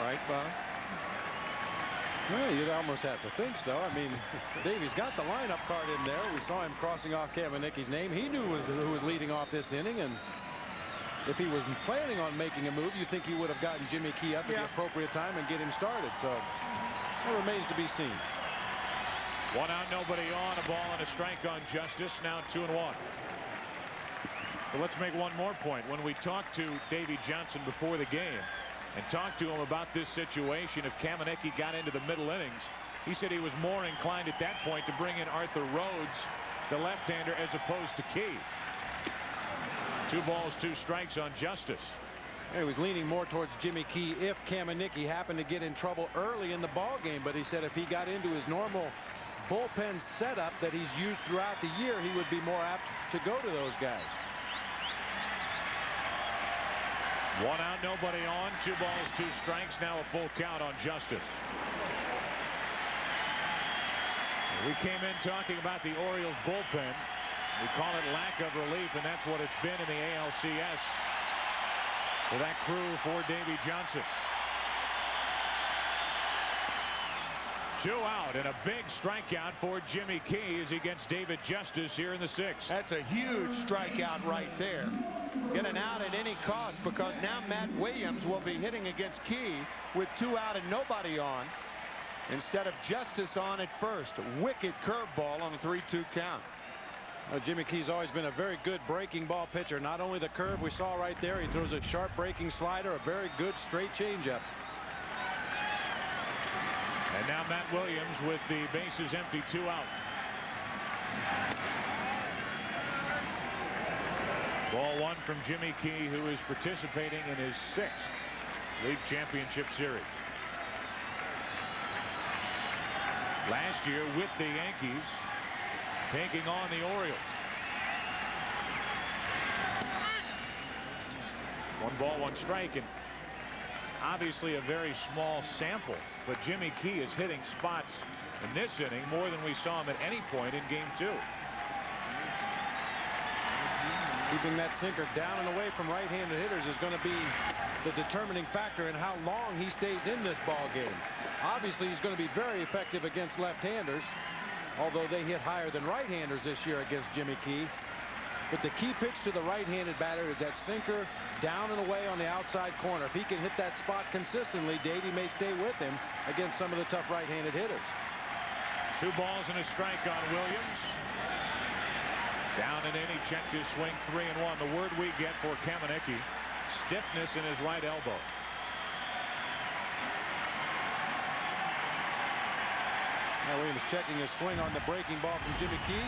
Right, Bob? Well, you'd almost have to think so. I mean, Davey's got the lineup card in there. We saw him crossing off Kamenicki's name. He knew who was leading off this inning, and if he was planning on making a move, you think he would have gotten Jimmy Key up at the appropriate time and get him started. So that remains to be seen. 1 out, nobody on. A ball and a strike on Justice. Now 2-1. So let's make one more point. When we talked to Davey Johnson before the game and talked to him about this situation, if Kamenicki got into the middle innings, he said he was more inclined at that point to bring in Arthur Rhodes, the left-hander, as opposed to Key. 2 balls, 2 strikes on Justice. He was leaning more towards Jimmy Key if Kamenicki happened to get in trouble early in the ball game, but he said if he got into his normal bullpen setup that he's used throughout the year, he would be more apt to go to those guys. 1 out, nobody on. 2 balls, 2 strikes. Now a full count on Justice. We came in talking about the Orioles bullpen. We call it lack of relief, and that's what it's been in the ALCS for that crew for Davey Johnson. 2 out, and a big strikeout for Jimmy Key as he gets David Justice here in the 6th. That's a huge strikeout right there. Get an out at any cost because now Matt Williams will be hitting against Key with 2 out and nobody on instead of Justice on at first. Wicked curveball on a 3-2 count. Jimmy Key's always been a very good breaking ball pitcher. Not only the curve we saw right there, he throws a sharp breaking slider, a very good straight changeup. And now Matt Williams with the bases empty, 2 out. Ball 1 from Jimmy Key, who is participating in his 6th league championship series. Last year with the Yankees, taking on the Orioles. 1 ball, 1 strike, and obviously a very small sample, but Jimmy Key is hitting spots in this inning more than we saw him at any point in game 2. Keeping that sinker down and away from right-handed hitters is going to be the determining factor in how long he stays in this ball game. Obviously, he's going to be very effective against left-handers, although they hit higher than right-handers this year against Jimmy Key. But the key pitch to the right-handed batter is that sinker down and away on the outside corner. If he can hit that spot consistently, Davey may stay with him against some of the tough right-handed hitters. 2 balls and a strike on Williams. Down and in, he checked his swing, 3-1. The word we get for Kamenicki, stiffness in his right elbow. Now Williams checking his swing on the breaking ball from Jimmy Key.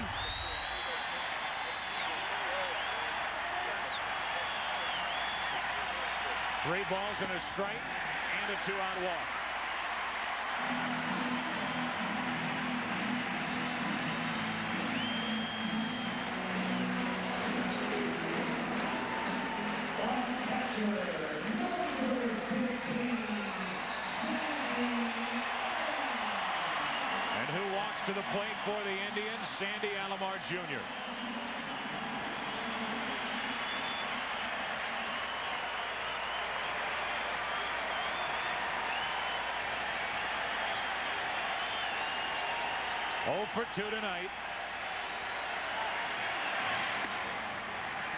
3 balls and a strike and a 2-out walk. And who walks to the plate for the Indians? Sandy Alomar Jr. Oh for 2 tonight.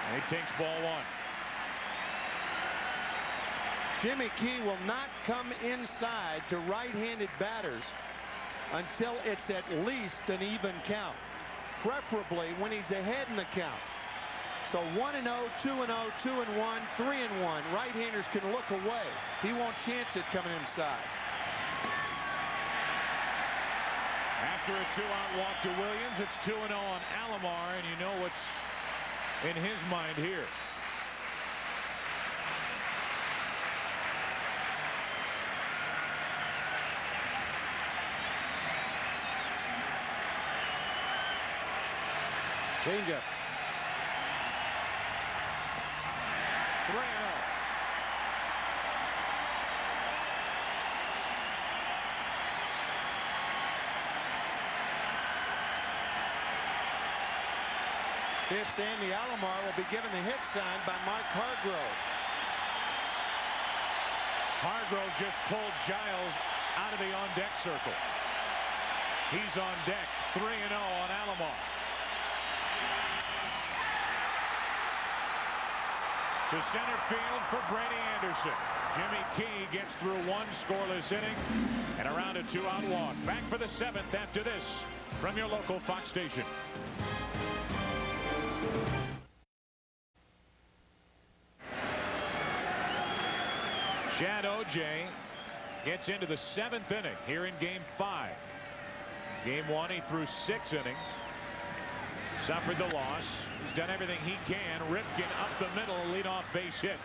And he takes ball 1. Jimmy Key will not come inside to right-handed batters until it's at least an even count, preferably when he's ahead in the count. So 1-0, 2-0, 2-1, 3-1. Right-handers can look away. He won't chance it coming inside. After a 2-out walk to Williams, it's 2-0 on Alomar, and you know what's in his mind here. Changeup. 3-0. If Sandy Alomar will be given the hit sign by Mike Hargrove. Hargrove just pulled Giles out of the on-deck circle. He's on deck. 3-0 on Alomar. To center field for Brady Anderson. Jimmy Key gets through 1 scoreless inning and around a 2-out walk. Back for the 7th after this from your local Fox station. Chad O.J. gets into the 7th inning here in Game 5. Game 1, he threw 6 innings. Suffered the loss. He's done everything he can. Ripken up the middle, leadoff base hit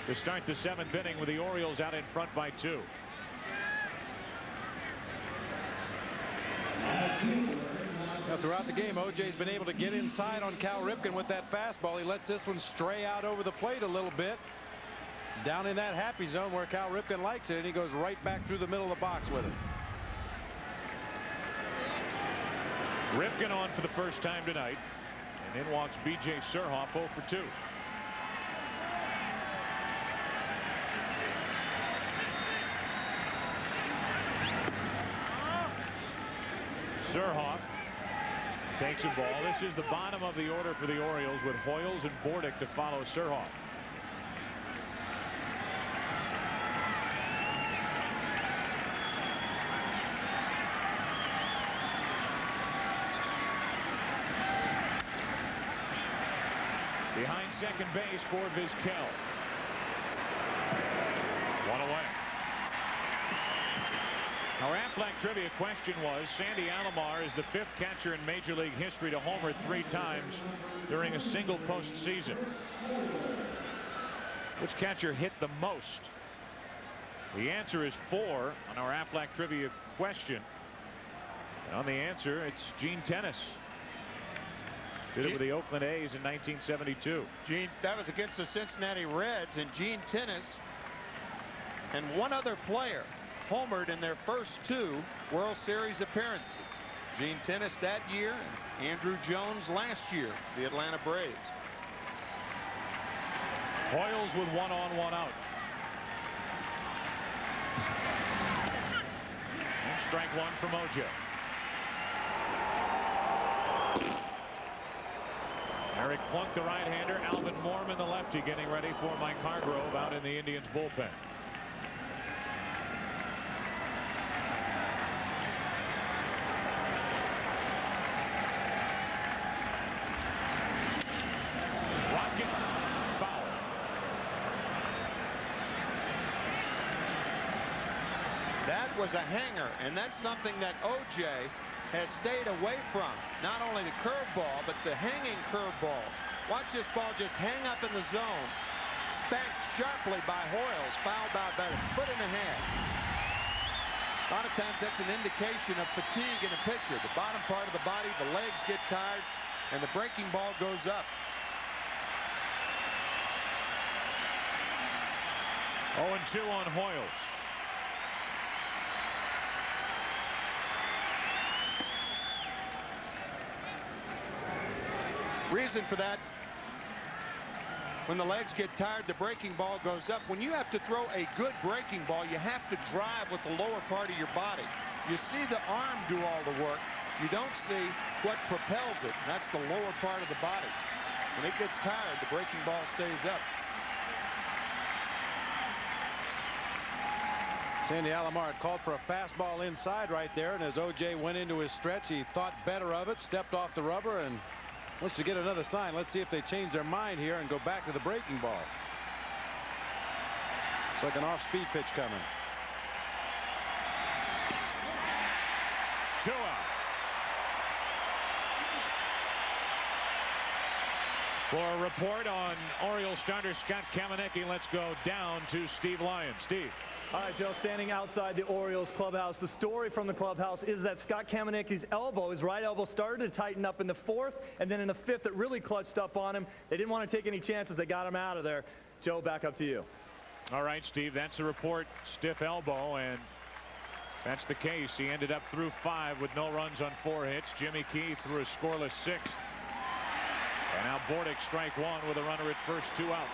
to start the 7th inning with the Orioles out in front by 2. Now, throughout the game, O.J.'s been able to get inside on Cal Ripken with that fastball. He lets this one stray out over the plate a little bit. Down in that happy zone where Cal Ripken likes it, and he goes right back through the middle of the box with it. Ripken on for the first time tonight, and in walks B.J. Surhoff 0 for 2. Surhoff takes a ball. This is the bottom of the order for the Orioles with Hoyles and Bordick to follow Surhoff. Behind second base for Vizquel. 1 away. Our Aflac trivia question was, Sandy Alomar is the 5th catcher in Major League history to homer 3 times during a single postseason. Which catcher hit the most? The answer is 4 on our Aflac trivia question. And on the answer, it's Gene Tennis. Did it with the Oakland A's in 1972. Gene, that was against the Cincinnati Reds, and Gene Tennis and 1 other player homered in their first 2 World Series appearances. Gene Tennis that year, and Andrew Jones last year, the Atlanta Braves. Hoyles with 1 on, 1 out. And strike 1 from O.J. Eric Plunk, the right-hander. Alvin Mormon, the lefty, getting ready for Mike Hargrove out in the Indians bullpen. Rocket, foul. That was a hanger, and that's something that O.J. has stayed away from. Not only the curveball, but the hanging curveballs. Watch this ball just hang up in the zone. spanked sharply by Hoyles, fouled by about a foot and a half. A lot of times that's an indication of fatigue in a pitcher. The bottom part of the body, the legs get tired, and the breaking ball goes up. 0-2 on Hoyles. Reason for that, when the legs get tired, the breaking ball goes up. When you have to throw a good breaking ball, you have to drive with the lower part of your body. You see the arm do all the work. You don't see what propels it. That's the lower part of the body. When it gets tired, the breaking ball stays up. Sandy Alomar had called for a fastball inside right there, and as O.J. went into his stretch, he thought better of it, stepped off the rubber, and wants to get another sign. Let's see if they change their mind here and go back to the breaking ball. It's like an off-speed pitch coming. 2 out. For a report on Orioles starter Scott Kamenecki, let's go down to Steve Lyons. Steve. All right, Joe, standing outside the Orioles clubhouse. The story from the clubhouse is that Scott Kamenecki's elbow, his right elbow, started to tighten up in the 4th, and then in the 5th it really clutched up on him. They didn't want to take any chances. They got him out of there. Joe, back up to you. All right, Steve, that's the report. Stiff elbow, and that's the case. He ended up through 5 with no runs on 4 hits. Jimmy Key threw a scoreless 6th. And now Bordick strike 1 with a runner at first, 2 out.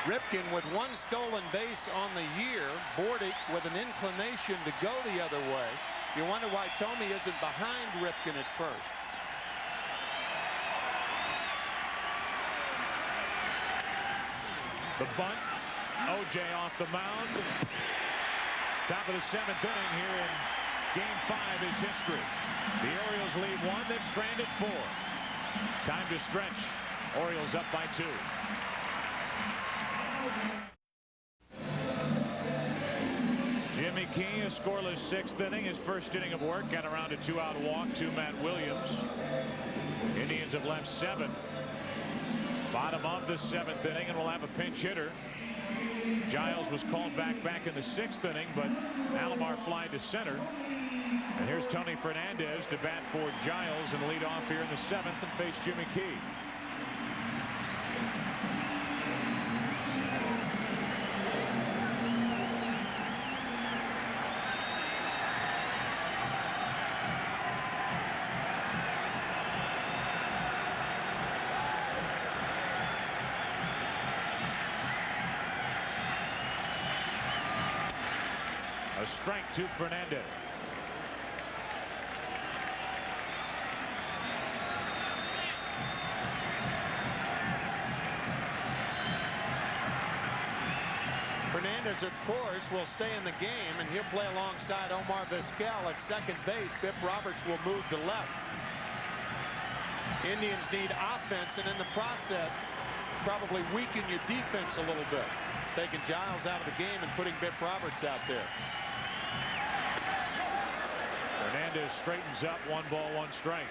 Ripken with 1 stolen base on the year. Bordick with an inclination to go the other way. You wonder why Tomey isn't behind Ripken at first. The bunt. O.J. off the mound. Top of the 7th inning here in Game 5 is history. The Orioles lead 1. They've stranded 4. Time to stretch. Orioles up by 2. Jimmy Key, a scoreless 6th inning. His first inning of work, got around a 2-out walk to Matt Williams. Indians have left 7. Bottom of the 7th inning, and we'll have a pinch hitter. Giles was called back in the 6th inning, but Alomar fly to center. And here's Tony Fernandez to bat for Giles and lead off here in the 7th and face Jimmy Key. A strike to Fernandez. Fernandez, of course, will stay in the game, and he'll play alongside Omar Vizquel at second base. Biff Roberts will move to left. Indians need offense, and in the process, probably weaken your defense a little bit. Taking Giles out of the game and putting Biff Roberts out there. Fernandez straightens up. 1 ball, 1 strike.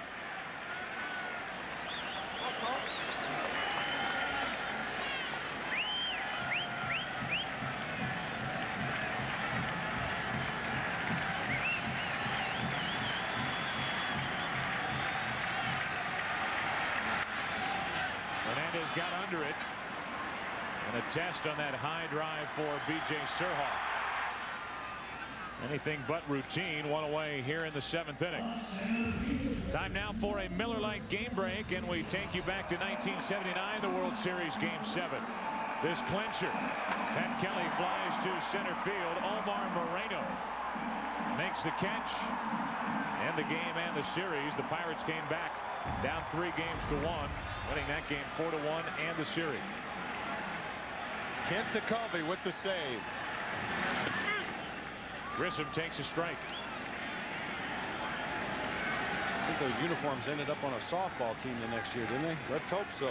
Fernandez got under it. And a test on that high drive for B.J. Surhoff. Anything but routine. 1 away here in the 7th inning. Time now for a Miller Lite game break, and we take you back to 1979, the World Series Game 7. This clincher. Pat Kelly flies to center field. Omar Moreno makes the catch. And the game and the series. The Pirates came back down 3 games to 1, winning that game 4-1 and the series. Kent Tekulve with the save. Grissom takes a strike. I think those uniforms ended up on a softball team the next year, didn't they? Let's hope so.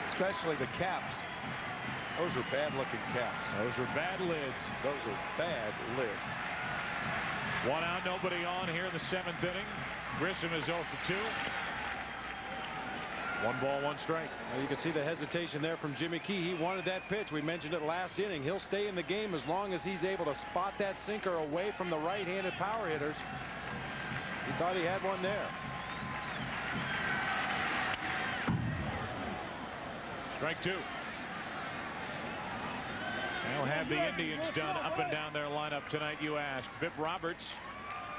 Especially the caps. Those are bad looking caps. Those are bad lids. Those are bad lids. One out, nobody on here in the 7th inning. Grissom is 0 for 2. 1 ball, 1 strike. Well, you can see the hesitation there from Jimmy Key. He wanted that pitch. We mentioned it last inning. He'll stay in the game as long as he's able to spot that sinker away from the right-handed power hitters. He thought he had one there. Strike 2. They'll have the Indians done up and down their lineup tonight, you asked. Vip Roberts,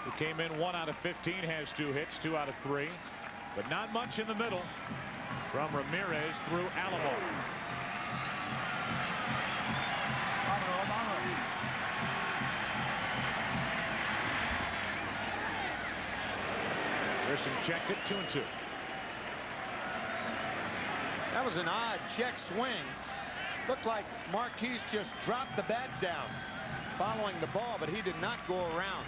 who came in 1 out of 15, has 2 hits, 2 out of 3. But not much in the middle from Ramirez through Alomar. Grissom checked it, 2-2. That was an odd check swing. Looked like Marquise just dropped the bat down following the ball, but he did not go around.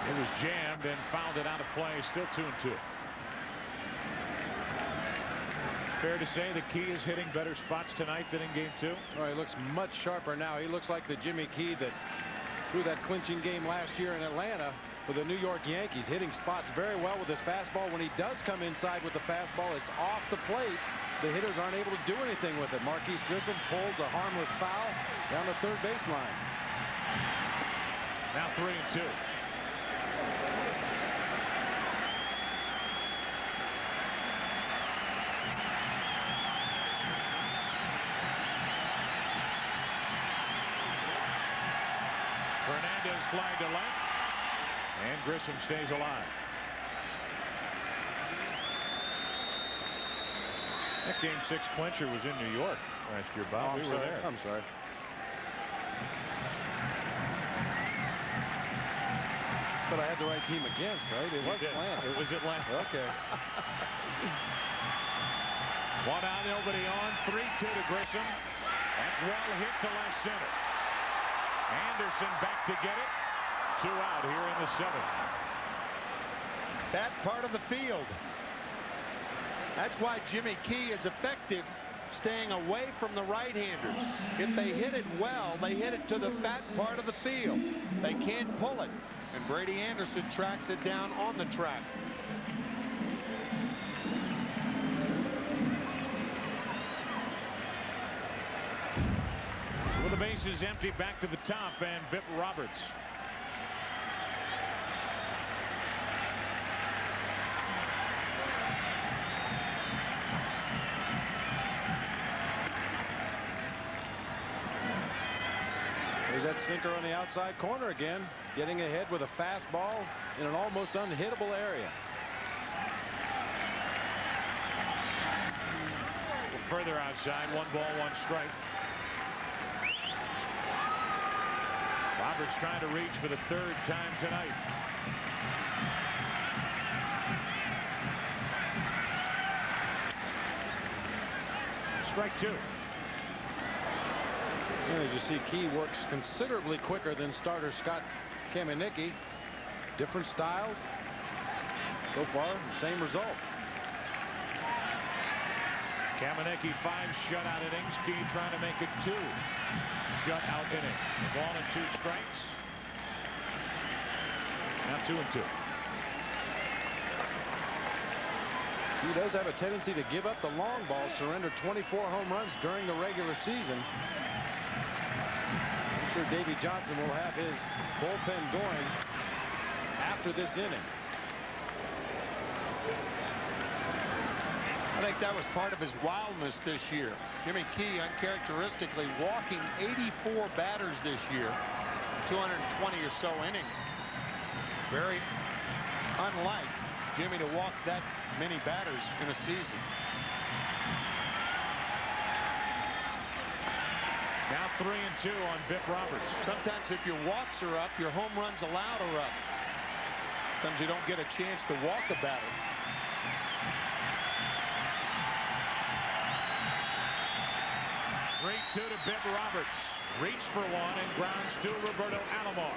It was jammed and fouled it out of play. Still 2-2. Fair to say the Key is hitting better spots tonight than in game 2. Oh, he looks much sharper now. He looks like the Jimmy Key that threw that clinching game last year in Atlanta for the New York Yankees, hitting spots very well with his fastball. When he does come inside with the fastball, it's off the plate. The hitters aren't able to do anything with it. Marquise Grissom pulls a harmless foul down the third baseline. Now 3-2. Fernandez flying to left, and Grissom stays alive. That game 6 clincher was in New York last year, Bob. We were there. I'm sorry. But I had the right team against, right? It was Atlanta. It was Atlanta. Okay. 1 out, nobody on. 3-2 to Grissom. That's well hit to left center. Anderson back to get it. 2 out here in the 7th. That part of the field. That's why Jimmy Key is effective, staying away from the right-handers. If they hit it well, they hit it to the fat part of the field. They can't pull it, and Brady Anderson tracks it down on the track. With the bases empty, back to the top, and Vip Roberts. There's that sinker on the outside corner again, getting ahead with a fastball in an almost unhittable area. Further outside, 1 ball, 1 strike. Roberts trying to reach for the 3rd time tonight. Strike 2. And as you see, Key works considerably quicker than starter Scott Kamieniecki. Different styles. So far, same result. Kamieniecki 5 shutout innings. Key trying to make it 2 shutout innings. 1 and 2 strikes. Now 2-2. He does have a tendency to give up the long ball. Surrendered 24 home runs during the regular season. I'm sure Davey Johnson will have his bullpen going after this inning. I think that was part of his wildness this year. Jimmy Key uncharacteristically walking 84 batters this year, 220 or so innings. Very unlike Jimmy to walk that many batters in a season. Now 3-2 on Vip Roberts. Sometimes if your walks are up, your home runs allowed are up. Sometimes you don't get a chance to walk a batter. To Vip Roberts. Reached for 1 and grounds to Roberto Alomar.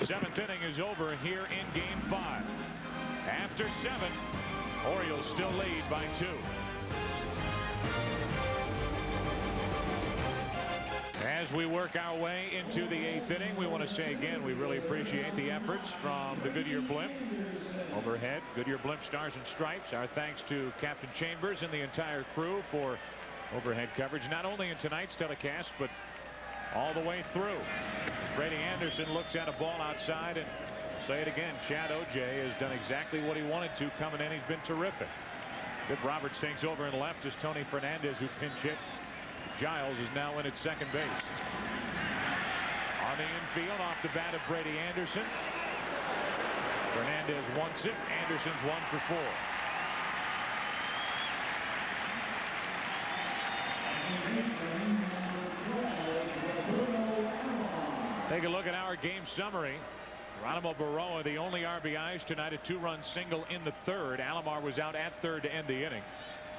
7th inning is over here in game 5. After 7, Orioles still lead by 2. As we work our way into the 8th inning, we want to say again, we really appreciate the efforts from the Goodyear Blimp. Overhead, Goodyear Blimp Stars and Stripes. Our thanks to Captain Chambers and the entire crew for overhead coverage, not only in tonight's telecast, but all the way through. Brady Anderson looks at a ball outside, and I'll say it again, Chad O'Jay has done exactly what he wanted to coming in. He's been terrific. Vic Roberts takes over and left as Tony Fernandez, who pinch hit. Giles is now in at second base. On the infield, off the bat of Brady Anderson. Fernandez wants it. Anderson's 1 for 4. Take a look at our game summary. Geronimo Baroa, the only RBIs tonight, a 2-run single in the 3rd. Alomar was out at 3rd to end the inning.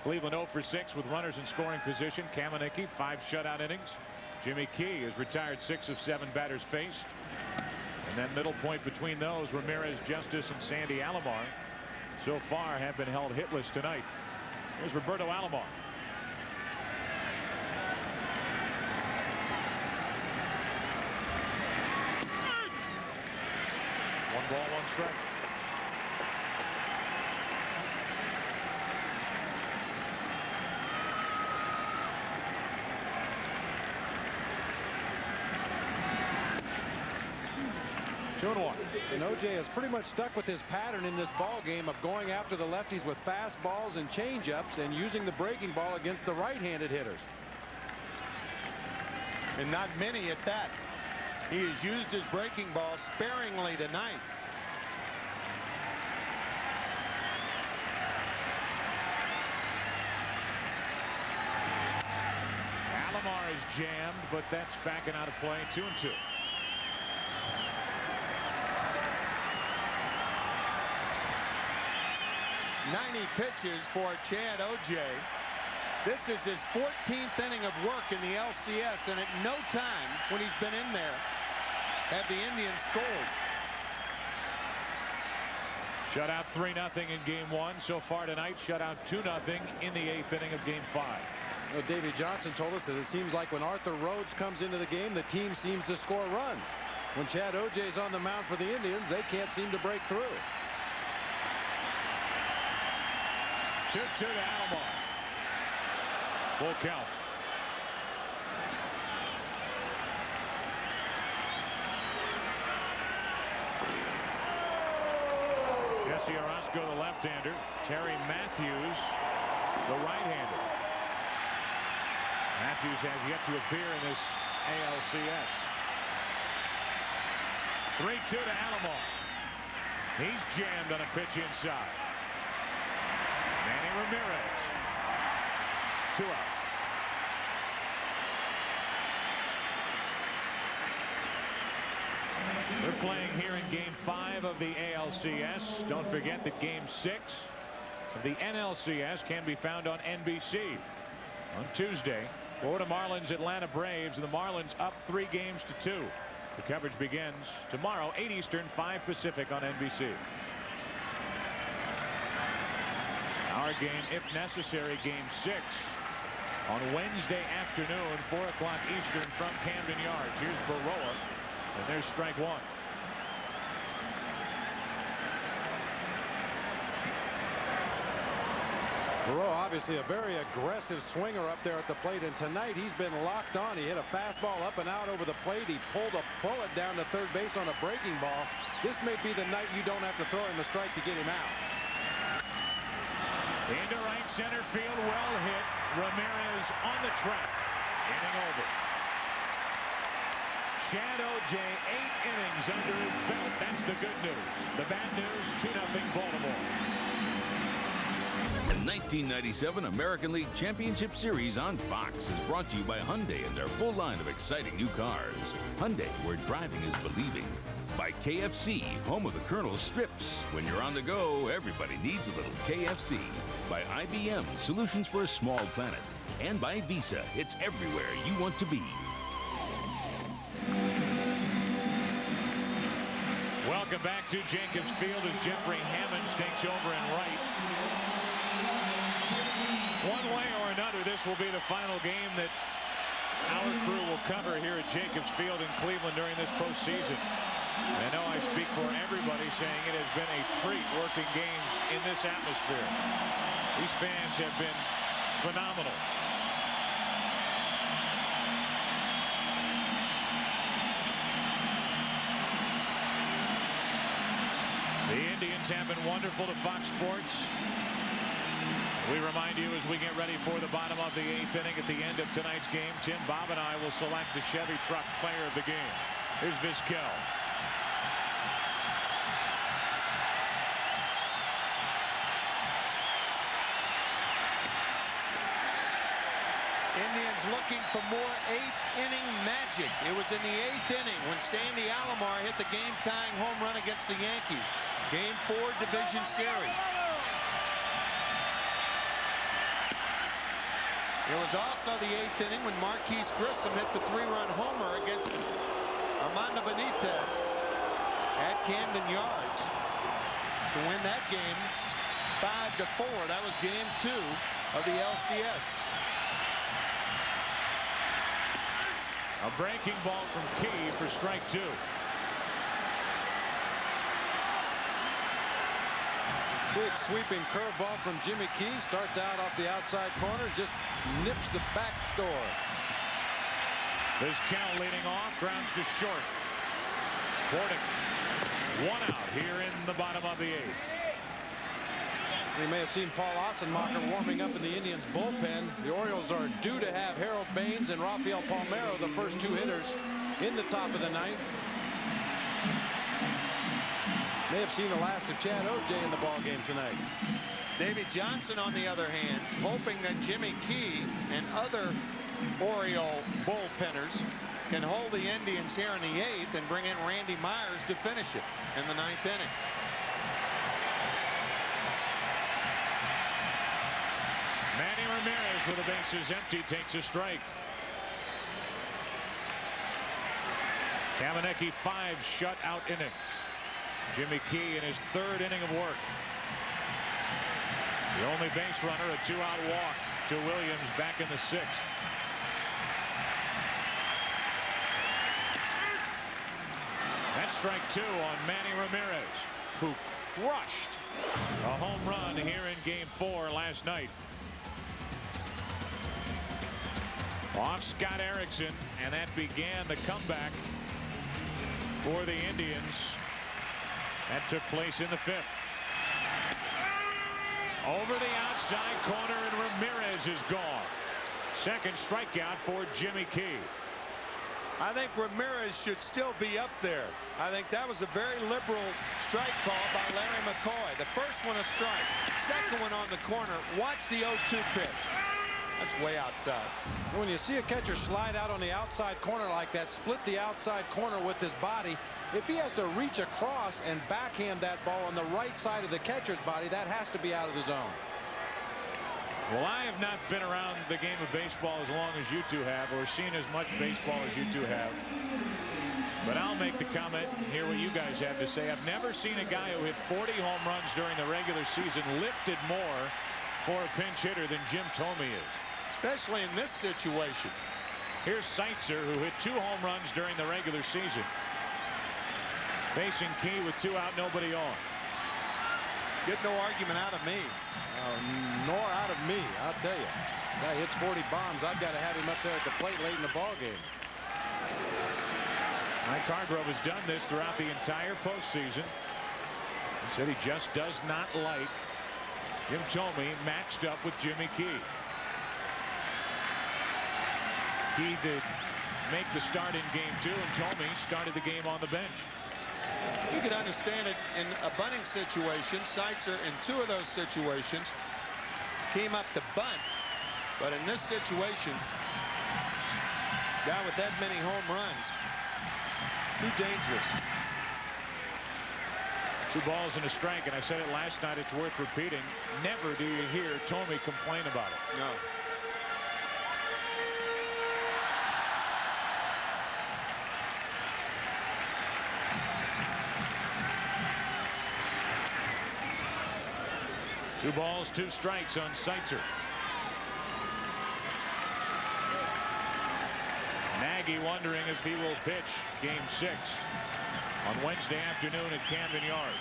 Cleveland 0 for 6 with runners in scoring position. Kamenicki, 5 shutout innings. Jimmy Key has retired 6 of 7 batters faced. And then middle point between those, Ramirez, Justice, and Sandy Alomar so far have been held hitless tonight. Here's Roberto Alomar. One ball, one strike. And OJ has pretty much stuck with his pattern in this ball game of going after the lefties with fastballs and changeups and using the breaking ball against the right-handed hitters. And not many at that. He has used his breaking ball sparingly tonight. Alomar is jammed, but that's backing out of play. 2-2. Pitches for Chad O'Jay. This is his 14th inning of work in the LCS, and at no time when he's been in there have the Indians scored. Shutout 3-0 in game 1 so far tonight. Shutout 2-0 in the 8th inning of game 5. You know, Davey Johnson told us that it seems like when Arthur Rhodes comes into the game, the team seems to score runs. When Chad O'Jay's on the mound for the Indians, they can't seem to break through. 2-2 to Alomar. Full count. Jesse Orozco, the left-hander. Terry Matthews, the right-hander. Matthews has yet to appear in this ALCS. 3-2 to Alomar. He's jammed on a pitch inside. Manny Ramirez. 2 out. They're playing here in game 5 of the ALCS. Don't forget that game 6 of the NLCS can be found on NBC on Tuesday. Florida Marlins, Atlanta Braves, and the Marlins up 3 games to 2. The coverage begins tomorrow, 8 Eastern, 5 Pacific on NBC. Our game, if necessary, game 6 on Wednesday afternoon, 4 o'clock Eastern from Camden Yards. Here's Baroa, and there's strike 1. Baroa, obviously a very aggressive swinger up there at the plate, and tonight he's been locked on. He hit a fastball up and out over the plate. He pulled a bullet down to third base on a breaking ball. This may be the night you don't have to throw him a strike to get him out. Into right center field, well hit. Ramirez on the track. Inning over. Chad O'Jay, 8 innings under his belt. That's the good news. The bad news, 2-0 Baltimore. The 1997 American League Championship Series on Fox is brought to you by Hyundai and their full line of exciting new cars. Hyundai, where driving is believing. By KFC, home of the Colonel's strips. When you're on the go, everybody needs a little KFC. By IBM, solutions for a small planet. And by Visa, it's everywhere you want to be. Welcome back to Jacobs Field as Jeffrey Hammonds takes over in right. One way or another, this will be the final game that our crew will cover here at Jacobs Field in Cleveland during this postseason. I know I speak for everybody saying it has been a treat working games in this atmosphere. These fans have been phenomenal. The Indians have been wonderful to Fox Sports. We remind you as we get ready for the bottom of the 8th inning at the end of tonight's game, Tim Bob and I will select the Chevy Truck Player of the game. Here's Vizquel. Indians looking for more 8th inning magic. It was in the 8th inning when Sandy Alomar hit the game-tying home run against the Yankees. Game 4 division series. It was also the 8th inning when Marquise Grissom hit the 3-run homer against Armando Benitez at Camden Yards to win that game 5-4. That was game 2 of the LCS. A breaking ball from Key for strike 2. Big sweeping curveball from Jimmy Key. Starts out off the outside corner, just nips the back door. Vizquel leading off, grounds to short. Bordick, 1 out here in the bottom of the 8th. We may have seen Paul Ossenmacher warming up in the Indians bullpen. The Orioles are due to have Harold Baines and Rafael Palmeiro, the first 2 hitters, in the top of the 9th. May have seen the last of Chad O.J. in the ballgame tonight. Davey Johnson, on the other hand, hoping that Jimmy Key and other Oriole bullpenners can hold the Indians here in the 8th and bring in Randy Myers to finish it in the 9th inning. Manny Ramirez with the bases empty takes a strike. Kamenecki 5 shutout innings. Jimmy Key in his 3rd inning of work. The only base runner, a 2-out walk to Williams back in the 6th. That's strike 2 on Manny Ramirez, who crushed a home run here in game 4 last night. Off Scott Erickson, and that began the comeback for the Indians. That took place in the 5th. Over the outside corner, and Ramirez is gone. 2nd strikeout for Jimmy Key. I think Ramirez should still be up there. I think that was a very liberal strike call by Larry McCoy. The first one a strike. 2nd one on the corner. Watch the 0-2 pitch. That's way outside. When you see a catcher slide out on the outside corner like that, split the outside corner with his body, if he has to reach across and backhand that ball on the right side of the catcher's body, that has to be out of the zone. Well, I have not been around the game of baseball as long as you two have, or seen as much baseball as you two have. But I'll make the comment and hear what you guys have to say. I've never seen a guy who hit 40 home runs during the regular season lifted more for a pinch hitter than Jim Thome is. Especially in this situation. Here's Seitzer, who hit 2 home runs during the regular season. Facing Key with 2 out, nobody on. Get no argument out of me. Nor out of me, I'll tell you. Guy hits 40 bombs. I've got to have him up there at the plate late in the ball game. Mike Hargrove has done this throughout the entire postseason. He said he just does not like Jim Thome matched up with Jimmy Key. Key did make the start in game 2, and Thome started the game on the bench. You can understand it in a bunting situation. Seitzer in 2 of those situations came up to bunt, but in this situation, guy with that many home runs, too dangerous. 2 balls and a strike, and I said it last night, it's worth repeating. Never do you hear Thome complain about it. No. Two balls, 2 strikes on Seitzer. Nagy wondering if he will pitch Game 6 on Wednesday afternoon at Camden Yards.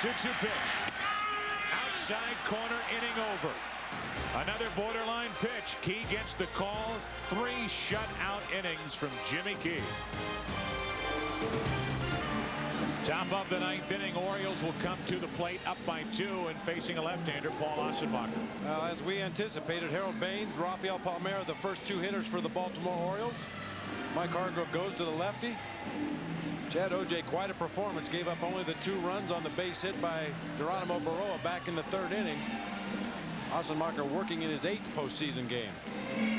Two pitch. Outside corner, inning over. Another borderline pitch. Key gets the call. 3 shutout innings from Jimmy Key. Top of the 9th inning, Orioles will come to the plate up by 2 and facing a left-hander, Paul Assenmacher. As we anticipated, Harold Baines, Rafael Palmeiro, the first 2 hitters for the Baltimore Orioles. Mike Hargrove goes to the lefty. Chad Ojai, quite a performance, gave up only the 2 runs on the base hit by Geronimo Baroa back in the 3rd inning. Assenmacher working in his 8th postseason game.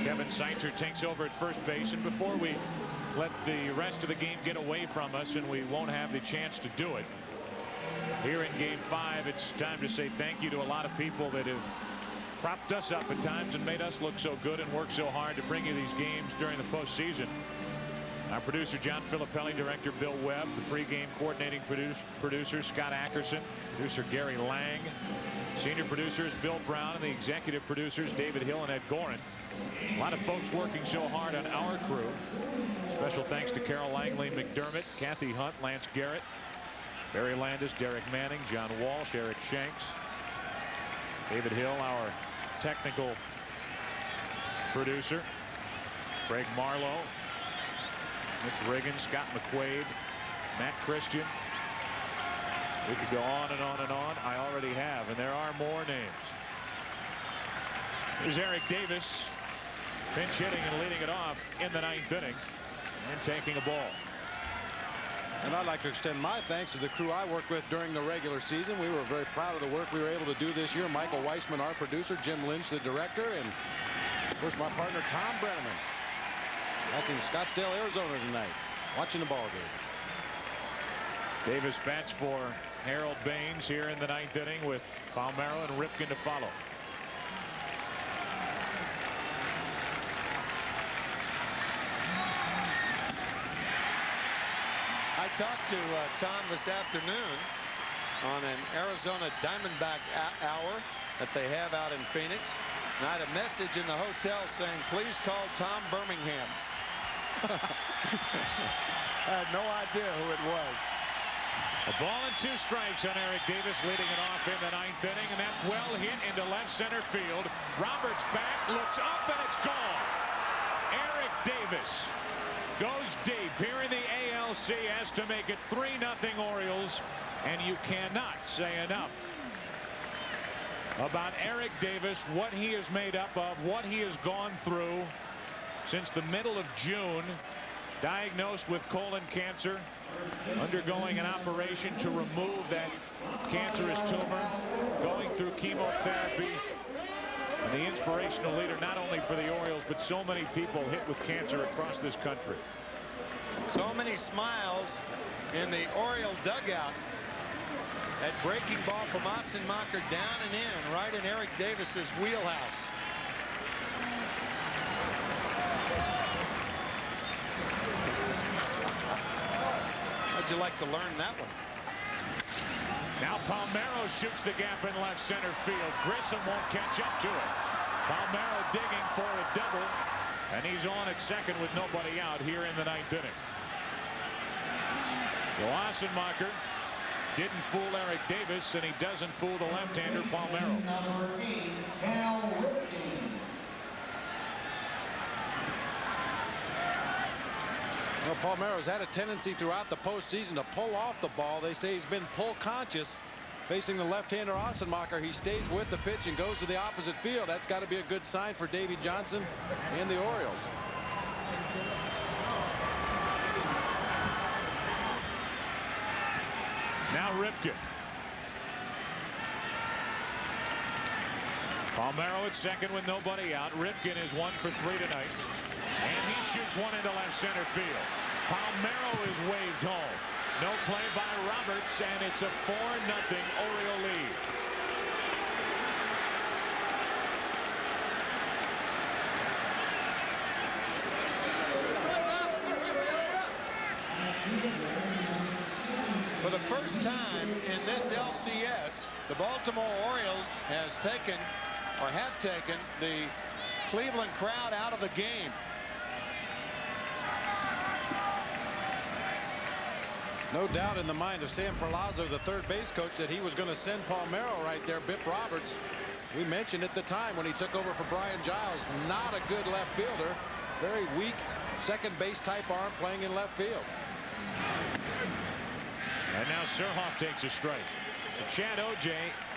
Kevin Seitzer takes over at first base, and before we let the rest of the game get away from us, and we won't have the chance to do it here in Game 5, it's time to say thank you to a lot of people that have propped us up at times and made us look so good and worked so hard to bring you these games during the postseason. Our producer John Filippelli, director Bill Webb, the pregame coordinating producer Scott Ackerson, producer Gary Lang, senior producers Bill Brown, and the executive producers David Hill and Ed Gorin. A lot of folks working so hard on our crew. Special thanks to Carol Langley McDermott, Kathy Hunt, Lance Garrett, Barry Landis, Derek Manning, John Walsh, Eric Shanks, David Hill, our technical producer, Craig Marlowe, Mitch Riggin, Scott McQuaid, Matt Christian. We could go on and on and on. I already have, and there are more names. Here's Eric Davis, pinch hitting and leading it off in the 9th inning and taking a ball. And I'd like to extend my thanks to the crew I worked with during the regular season. We were very proud of the work we were able to do this year. Michael Weissman, our producer, Jim Lynch, the director, and of course my partner Tom Brenneman back in Scottsdale, Arizona tonight, watching the ball game. Davis bats for Harold Baines here in the 9th inning with Palmeiro and Ripken to follow. I talked to Tom this afternoon on an Arizona Diamondback hour that they have out in Phoenix. And I had a message in the hotel saying, please call Tom Birmingham. I had no idea who it was. A ball and 2 strikes on Eric Davis, leading it off in the 9th inning, and that's well hit into left center field. Roberts back, looks up, and it's gone. Eric Davis goes deep here in the ALCS to make it 3-0 Orioles, and you cannot say enough about Eric Davis, what he is made up of, what he has gone through since the middle of June. Diagnosed with colon cancer, undergoing an operation to remove that cancerous tumor, going through chemotherapy, and the inspirational leader not only for the Orioles but so many people hit with cancer across this country. So many smiles in the Oriole dugout. That breaking ball from Assenmacher down and in, right in Eric Davis's wheelhouse. How'd you like to learn that one? Now Palmeiro shoots the gap in left center field. Grissom won't catch up to it. Palmeiro digging for a double, and he's on at second with nobody out here in the 9th inning. So Assenmacher didn't fool Eric Davis, and he doesn't fool the left-hander Palmeiro. Well, Palmeiro's had a tendency throughout the postseason to pull off the ball. They say he's been pull conscious. Facing the left-hander Assenmacher, he stays with the pitch and goes to the opposite field. That's got to be a good sign for Davey Johnson and the Orioles. Now Ripken. Palmeiro at second with nobody out. Ripken is 1 for 3 tonight, and he shoots one into left center field. Palmeiro is waved home. No play by Roberts, and it's a 4-0 Oriole lead. For the first time in this LCS, the Baltimore Orioles has taken or have taken the Cleveland crowd out of the game. No doubt in the mind of Sam Perlazzo, the third base coach, that he was going to send Palmeiro right there. Bip Roberts, we mentioned at the time when he took over for Brian Giles, not a good left fielder. Very weak second base type arm playing in left field. And now Surhoff takes a strike. So Chad O.J.,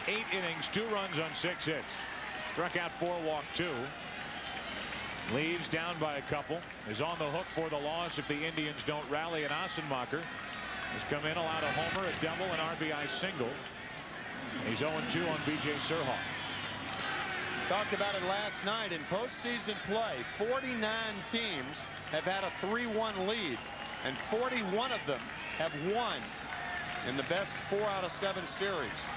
8 innings, 2 runs on 6 hits. Struck out 4, walked 2. Leaves down by a couple. Is on the hook for the loss if the Indians don't rally. And Assenmacher has come in, allowed a homer, a double, an RBI single. He's 0-2 on B.J. Surhoff. Talked about it last night. In postseason play, 49 teams have had a 3-1 lead, and 41 of them have won in the best 4 out of 7 series.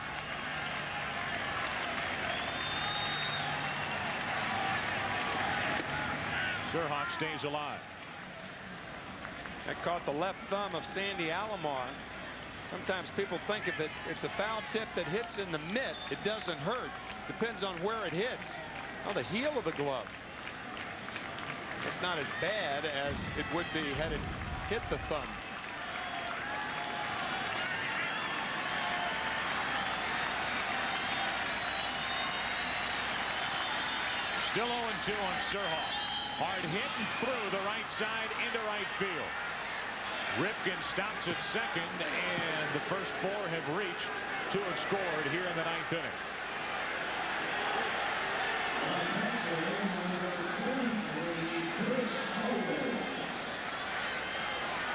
Surhoff stays alive. That caught the left thumb of Sandy Alomar. Sometimes people think if it's a foul tip that hits in the mitt, it doesn't hurt. Depends on where it hits. Oh, the heel of the glove. It's not as bad as it would be had it hit the thumb. Still 0-2 on Surhoff. Hard hit and through the right side into right field. Ripken stops at second, and the first 4 have reached. 2 have scored here in the 9th inning.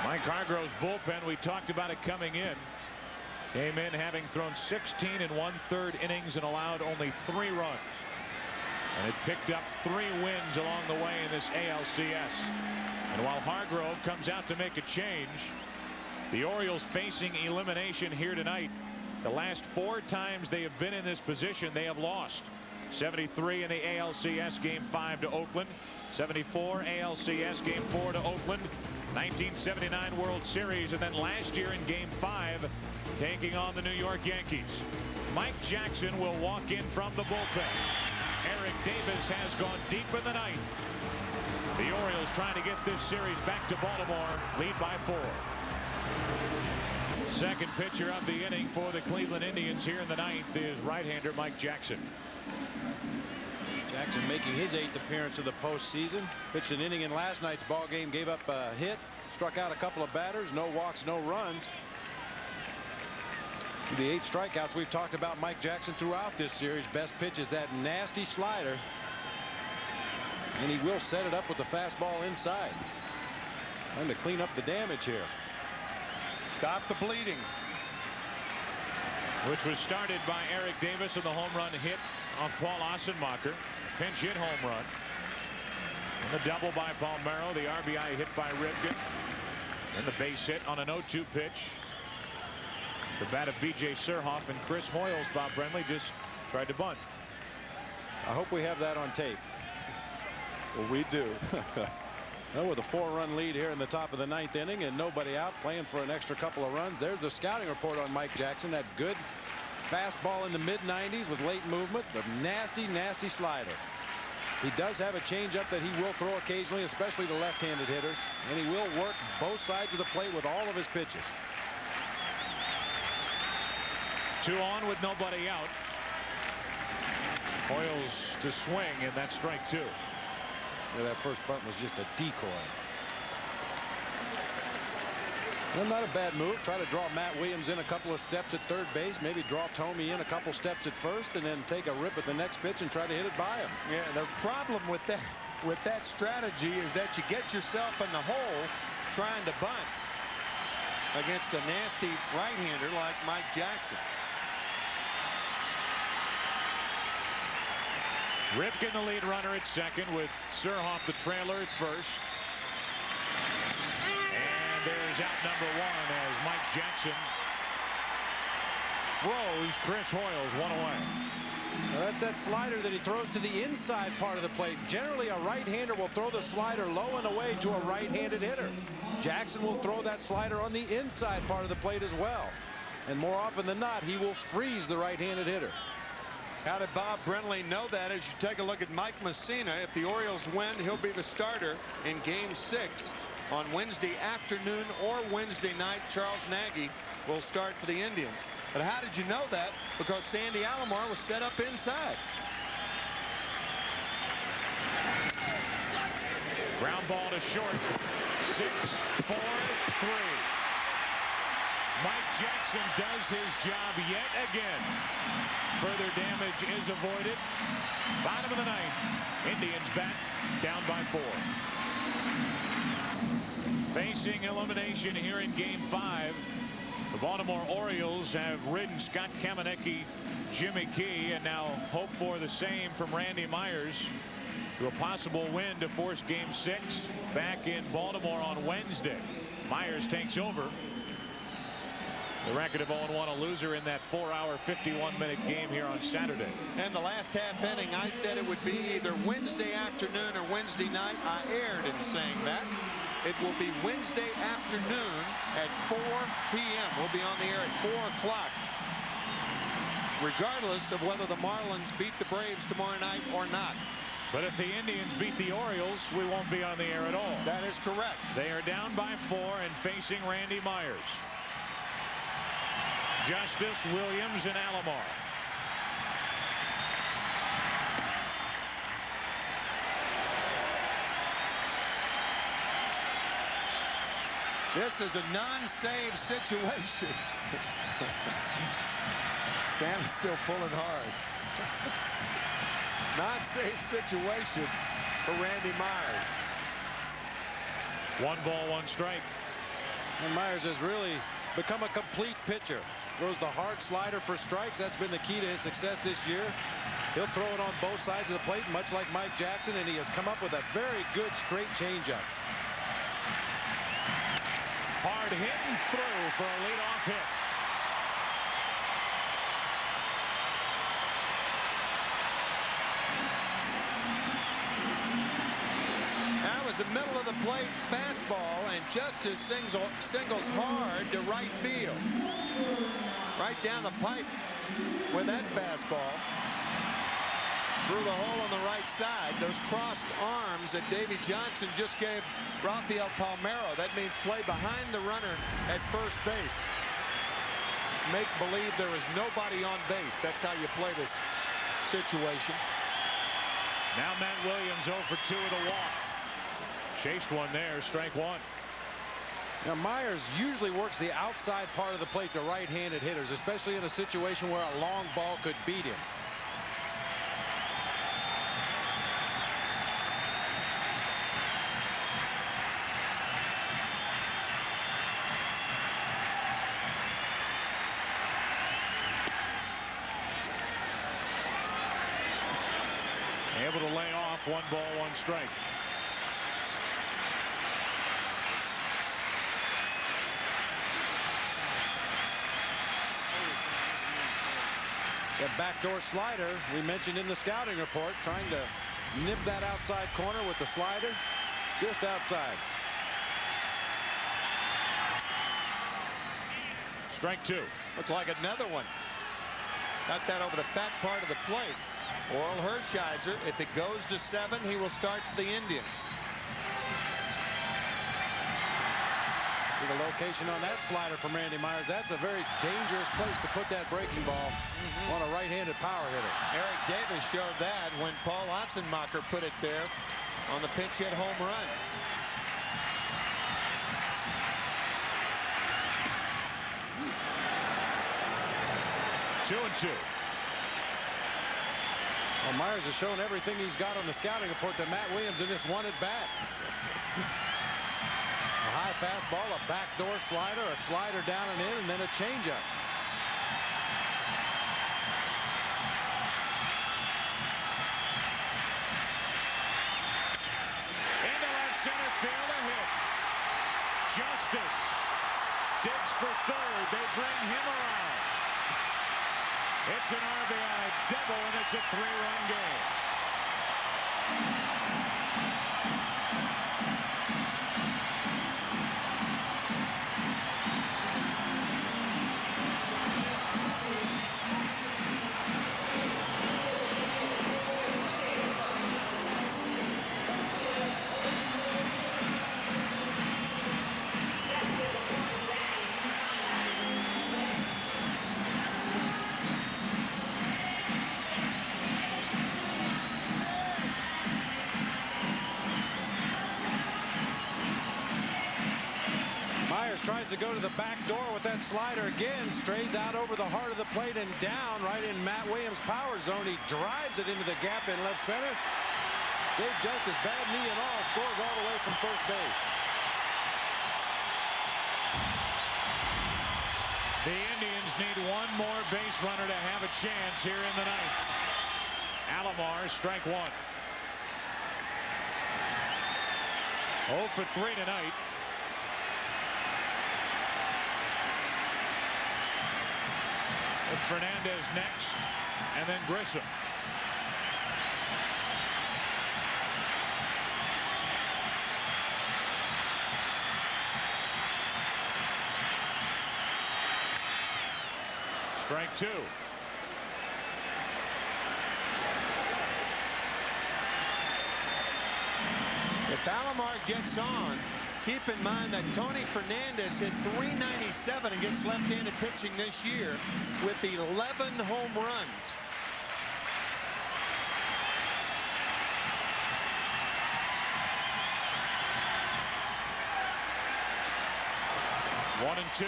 Mike Hargrove's bullpen, we talked about it coming in. Came in having thrown 16 1/3 innings and allowed only 3 runs. And it picked up 3 wins along the way in this ALCS. And while Hargrove comes out to make a change, the Orioles facing elimination here tonight. The last 4 times they have been in this position, they have lost. 73 in the ALCS Game 5 to Oakland. 74 ALCS Game 4 to Oakland. 1979 World Series, and then last year in Game 5 taking on the New York Yankees. Mike Jackson will walk in from the bullpen. Eric Davis has gone deep in the 9th. The Orioles trying to get this series back to Baltimore, lead by 4. Second pitcher of the inning for the Cleveland Indians here in the 9th is right-hander Mike Jackson. Jackson making his 8th appearance of the postseason. Pitched an inning in last night's ball game, gave up a hit, struck out a couple of batters, no walks, no runs. The 8 strikeouts we've talked about Mike Jackson throughout this series. Best pitch is that nasty slider, and he will set it up with the fastball inside. Trying to clean up the damage here. Stop the bleeding. Which was started by Eric Davis, and the home run hit off Paul Assenmacher. Pinch hit home run. And the double by Palmeiro. The RBI hit by Ripken. And the base hit on an 0-2 pitch. The bat of B.J. Surhoff, and Chris Hoyles, Bob Brenly, just tried to bunt. I hope we have that on tape. Well, we do. Well, with a 4-run lead here in the top of the 9th inning and nobody out, playing for an extra couple of runs. There's the scouting report on Mike Jackson. That good fastball in the mid-90s with late movement. The nasty, nasty slider. He does have a changeup that he will throw occasionally, especially to left-handed hitters. And he will work both sides of the plate with all of his pitches. 2 on with nobody out. Hoyles to swing, and that's strike 2. Yeah, that first bunt was just a decoy. Well, not a bad move. Try to draw Matt Williams in a couple of steps at third base. Maybe draw Tomey in a couple steps at first, and then take a rip at the next pitch and try to hit it by him. Yeah, the problem with that strategy is that you get yourself in the hole trying to bunt against a nasty right-hander like Mike Jackson. Ripken the lead runner at second, with Surhoff the trailer at first. And there's out number 1 as Mike Jackson throws Chris Hoyles 1 away. Well, that's that slider that he throws to the inside part of the plate. Generally, a right-hander will throw the slider low and away to a right-handed hitter. Jackson will throw that slider on the inside part of the plate as well. And more often than not, he will freeze the right-handed hitter. How did Bob Brenly know that? As you take a look at Mike Messina, if the Orioles win, he'll be the starter in Game 6 on Wednesday afternoon or Wednesday night. Charles Nagy will start for the Indians. But how did you know that? Because Sandy Alomar was set up inside. Ground ball to short. 6-4-3. Mike Jackson does his job yet again. Further damage is avoided. Bottom of the ninth. Indians back down by 4. Facing elimination here in Game 5. The Baltimore Orioles have ridden Scott Kamenecki, Jimmy Key, and now hope for the same from Randy Myers to a possible win to force Game 6 back in Baltimore on Wednesday. Myers takes over. The record of 0-1, a loser in that 4-hour, 51-minute game here on Saturday. And the last half inning, I said it would be either Wednesday afternoon or Wednesday night. I erred in saying that. It will be Wednesday afternoon at 4 p.m. We'll be on the air at 4 o'clock. Regardless of whether the Marlins beat the Braves tomorrow night or not. But if the Indians beat the Orioles, we won't be on the air at all. That is correct. They are down by 4 and facing Randy Myers. Justice, Williams, and Alomar. This is a non-save situation. Sam is still pulling hard. Non-save situation for Randy Myers. 1 ball, 1 strike. And Myers has really become a complete pitcher. Throws the hard slider for strikes. That's been the key to his success this year. He'll throw it on both sides of the plate, much like Mike Jackson, and he has come up with a very good straight changeup. Hard hit and through for a leadoff hit. That was a middle of the plate fastball, and Justice singles hard to right field. Right down the pipe with that fastball. Through the hole on the right side. Those crossed arms that Davy Johnson just gave Rafael Palmeiro. That means play behind the runner at first base. Make believe there is nobody on base. That's how you play this situation. Now Matt Williams 0 for 2 with a walk. Chased one there, strike 1. Now Myers usually works the outside part of the plate to right-handed hitters, especially in a situation where a long ball could beat him. Able to lay off 1 ball, 1 strike. That backdoor slider we mentioned in the scouting report, trying to nip that outside corner with the slider just outside. Strike 2. Looked like another one. Got that over the fat part of the plate. Oral Hershiser, if it goes to 7, he will start for the Indians. The location on that slider from Randy Myers, that's a very dangerous place to put that breaking ball on a right-handed power hitter. Eric Davis showed that when Paul Assenmacher put it there on the pinch hit home run. Two and 2. Well, Myers has shown everything he's got on the scouting report to Matt Williams in this one at bat. A high fastball, a backdoor slider, a slider down and in, and then a changeup. Into left center field, a hit. Justice digs for third. They bring him around. It's an RBI double, and it's a 3-run game. tries to go to the back door with that slider again. Strays out over the heart of the plate and down right in Matt Williams' power zone. He drives it into the gap in left center. Dave Justice, bad knee and all, scores all the way from first base. The Indians need one more base runner to have a chance here in the ninth. Alomar, strike one. 0 for 3 tonight. With Fernandez next, and then Grissom. Strike two. If Alomar gets on, keep in mind that Tony Fernandez hit .397 against left-handed pitching this year with 11 home runs. One and two.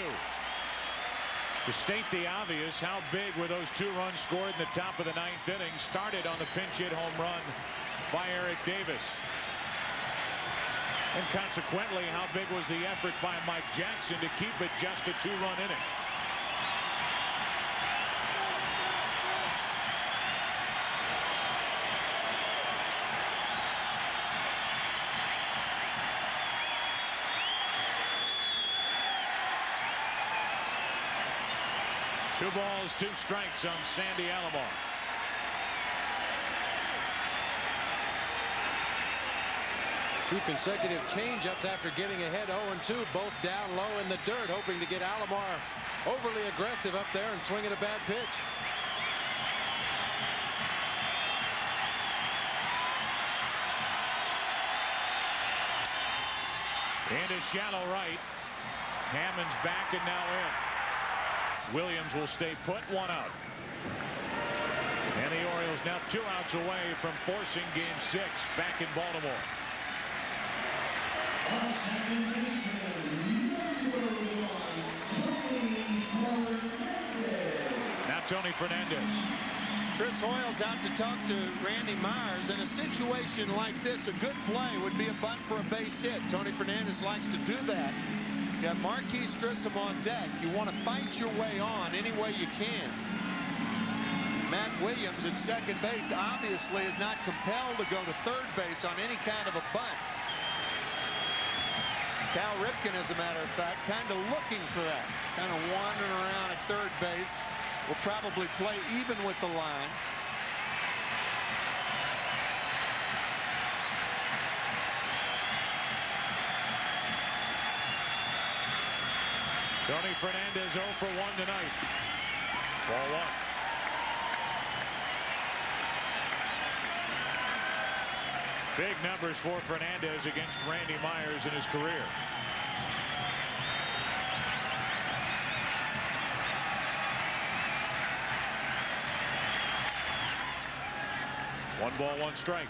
To state the obvious, how big were those 2 runs scored in the top of the 9th inning? Started on the pinch hit home run by Eric Davis. And consequently, how big was the effort by Mike Jackson to keep it just a 2-run inning? Two balls, 2 strikes on Sandy Alomar. Two consecutive changeups after getting ahead 0-2, both down low in the dirt, hoping to get Alomar overly aggressive up there and swinging a bad pitch. Into shallow right. Hammond's back and now in. Williams will stay put, 1 out. And the Orioles now 2 outs away from forcing Game 6 back in Baltimore. Now Tony Fernandez. Chris Hoyle's out to talk to Randy Myers. In a situation like this, a good play would be a bunt for a base hit. Tony Fernandez likes to do that. You got Marquise Grissom on deck. You want to fight your way on any way you can. Matt Williams at second base obviously is not compelled to go to third base on any kind of a bunt. Cal Ripken, as a matter of fact, kind of looking for that. Kind of wandering around at third base. Will probably play even with the line. Tony Fernandez 0 for 1 tonight. Ball 1. Big numbers for Fernandez against Randy Myers in his career. One ball, 1 strike.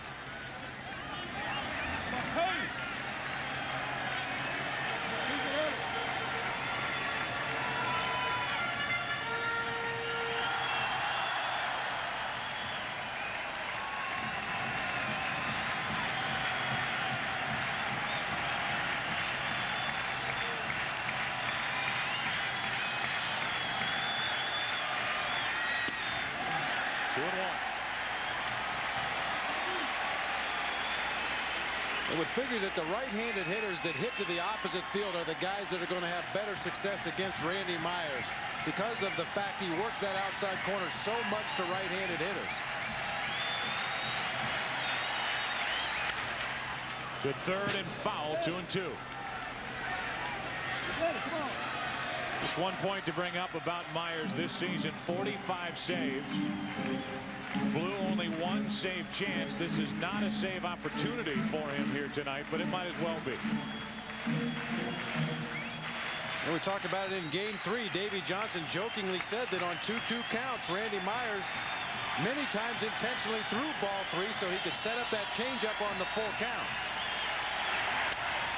I would figure that the right-handed hitters that hit to the opposite field are the guys that are going to have better success against Randy Myers because of the fact he works that outside corner so much to right-handed hitters. To third and foul, 2-2. Just 1 point to bring up about Myers this season. 45 saves. Blew only 1 save chance. This is not a save opportunity for him here tonight, but it might as well be. And we talked about it in Game 3. Davey Johnson jokingly said that on 2-2 counts, Randy Myers many times intentionally threw ball 3 so he could set up that changeup on the full count.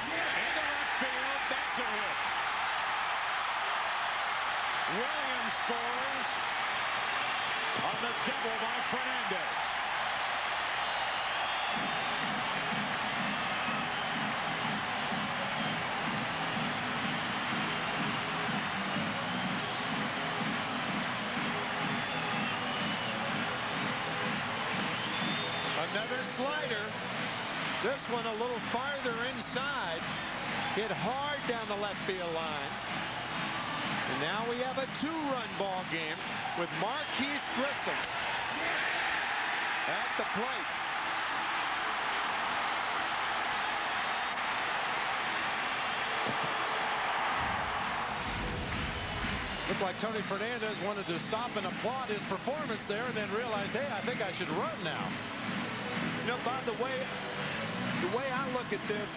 Into left field. That's a hit. Williams scores on the double by Fernandez. Another slider. This one a little farther inside. Hit hard down the left field line. And now we have a 2-run ball game with Marquise Grissom at the plate. Looked like Tony Fernandez wanted to stop and applaud his performance there and then realized, hey, I think I should run now. You know, by the way I look at this,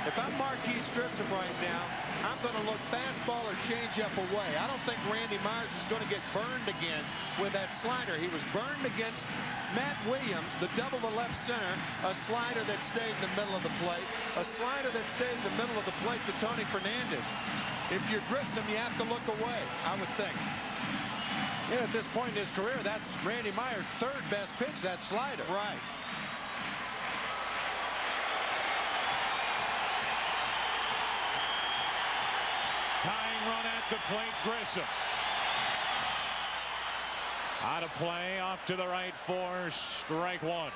if I'm Marquise Grissom right now, I'm going to look fastball or changeup away. I don't think Randy Myers is going to get burned again with that slider. He was burned against Matt Williams, the double to left center, a slider that stayed in the middle of the plate, a slider that stayed in the middle of the plate to Tony Fernandez. If you're Grissom, you have to look away, I would think. Yeah, at this point in his career, that's Randy Myers' third best pitch, that slider. Right. Tying run at the plate, Grissom. Out of play, off to the right for strike one.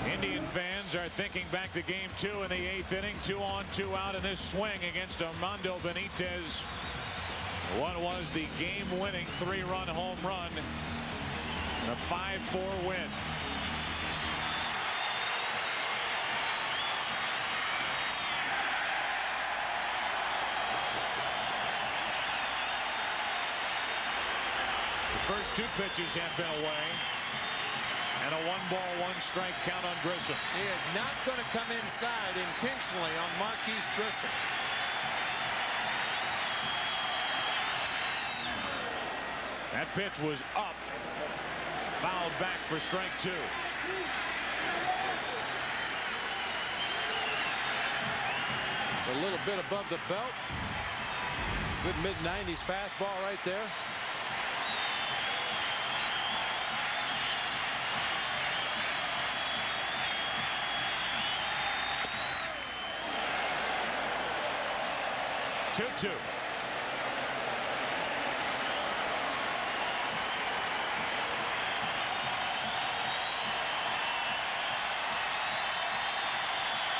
Indian fans are thinking back to game 2 in the 8th inning. 2 on, 2 out in this swing against Armando Benitez. What was the game-winning 3-run home run? A 5-4 win. The first 2 pitches have been away. And a 1-ball, 1-strike count on Grissom. He is not going to come inside intentionally on Marquise Grissom. That pitch was up. Fouled back for strike 2. A little bit above the belt. Good mid-90s fastball right there. Two.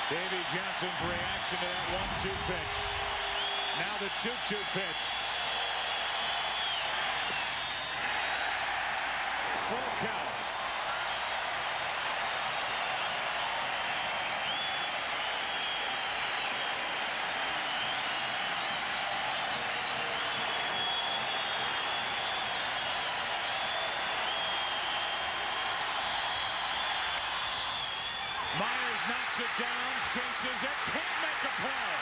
Davey Johnson's reaction to that 1-2 pitch. Now the 2-2 pitch. Full count. Myers knocks it down, chases it, can't make a play.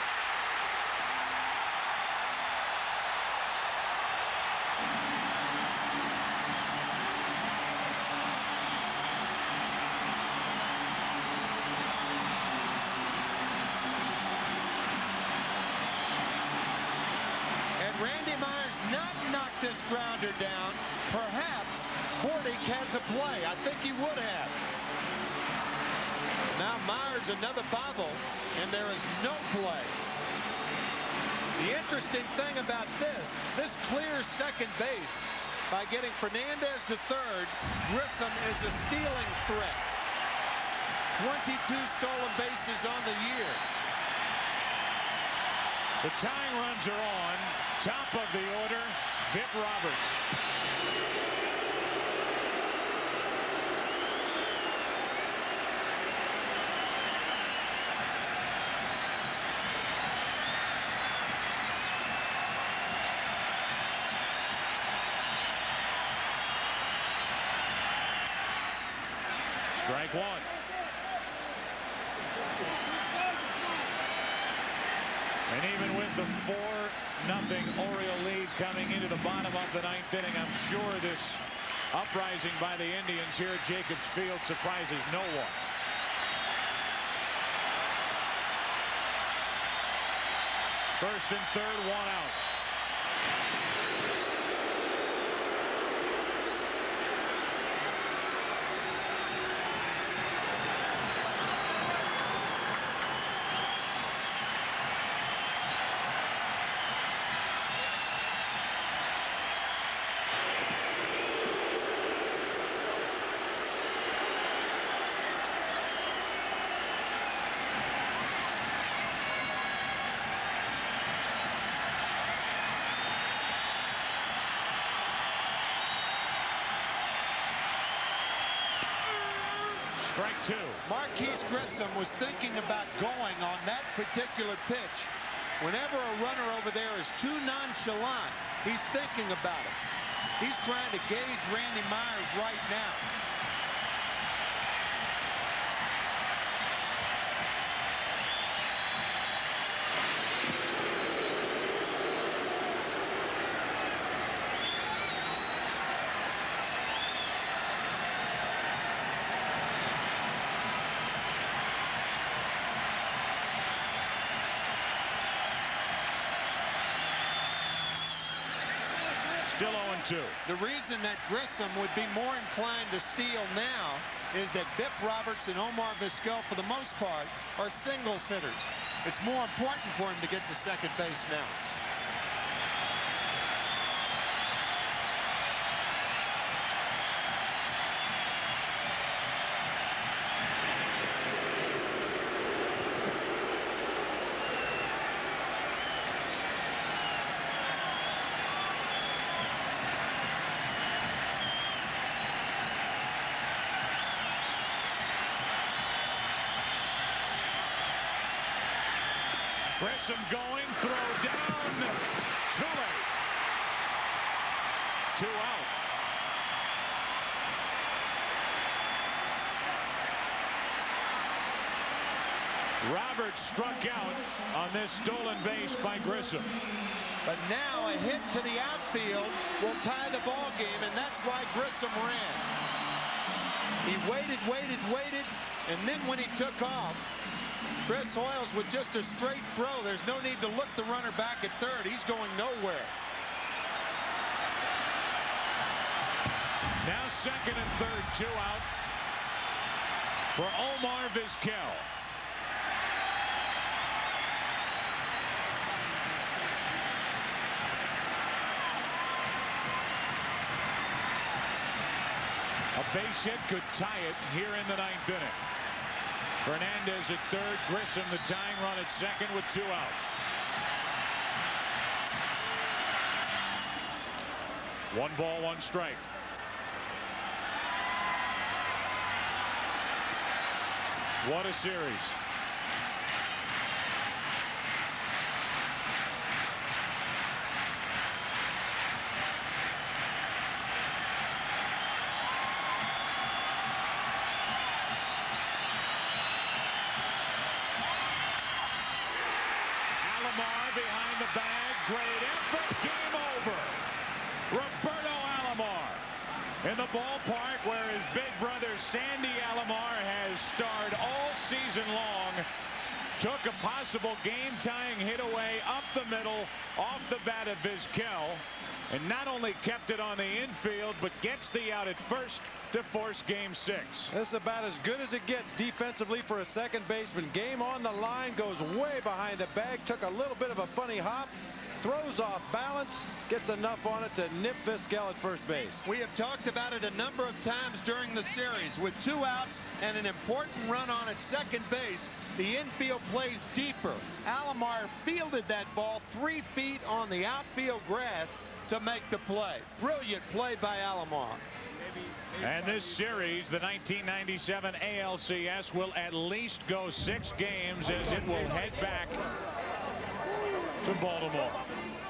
Had Randy Myers not knocked this grounder down, perhaps Bordick has a play. I think he would have. Now Myers another bobble, and there is no play. The interesting thing about this clears second base by getting Fernandez to third. Grissom is a stealing threat. 22 stolen bases on the year. The tying runs are on. Top of the order, Vic Roberts. Strike one. And even with the 4-0 Oriole lead coming into the bottom of the 9th inning, I'm sure this uprising by the Indians here at Jacobs Field surprises no one. First and third, 1 out. Strike two. Marquise Grissom was thinking about going on that particular pitch. Whenever a runner over there is too nonchalant, he's thinking about it. He's trying to gauge Randy Myers right now. Still 0-2. The reason that Grissom would be more inclined to steal now is that Bip Roberts and Omar Vizquel, for the most part, are singles hitters. It's more important for him to get to second base now. Grissom going, throw down, too late. 2 out. Roberts struck out on this stolen base by Grissom. But now a hit to the outfield will tie the ball game, and that's why Grissom ran. He waited, and then when he took off, Chris Hoyles with just a straight throw. There's no need to look the runner back at third. He's going nowhere. Now second and third, 2 out for Omar Vizquel. A base hit could tie it here in the 9th inning. Fernandez at third, Grissom the tying run at second with 2 out. One ball, one strike. What a series. Behind the bag, great effort, game over. Roberto Alomar in the ballpark where his big brother Sandy Alomar has starred all season long. Took a possible game-tying hit away up the middle off the bat of Vizquel, and not only kept it on the infield but gets the out at first to force game 6. This is about as good as it gets defensively for a second baseman. Game on the line, goes way behind the bag, took a little bit of a funny hop, throws off balance, gets enough on it to nip Vizquel at first base. We have talked about it a number of times during the series. With 2 outs and an important run on at second base, the infield plays deeper. Alomar fielded that ball 3 feet on the outfield grass to make the play. Brilliant play by Alomar. And this series, the 1997 ALCS, will at least go 6 games as it will head back to Baltimore.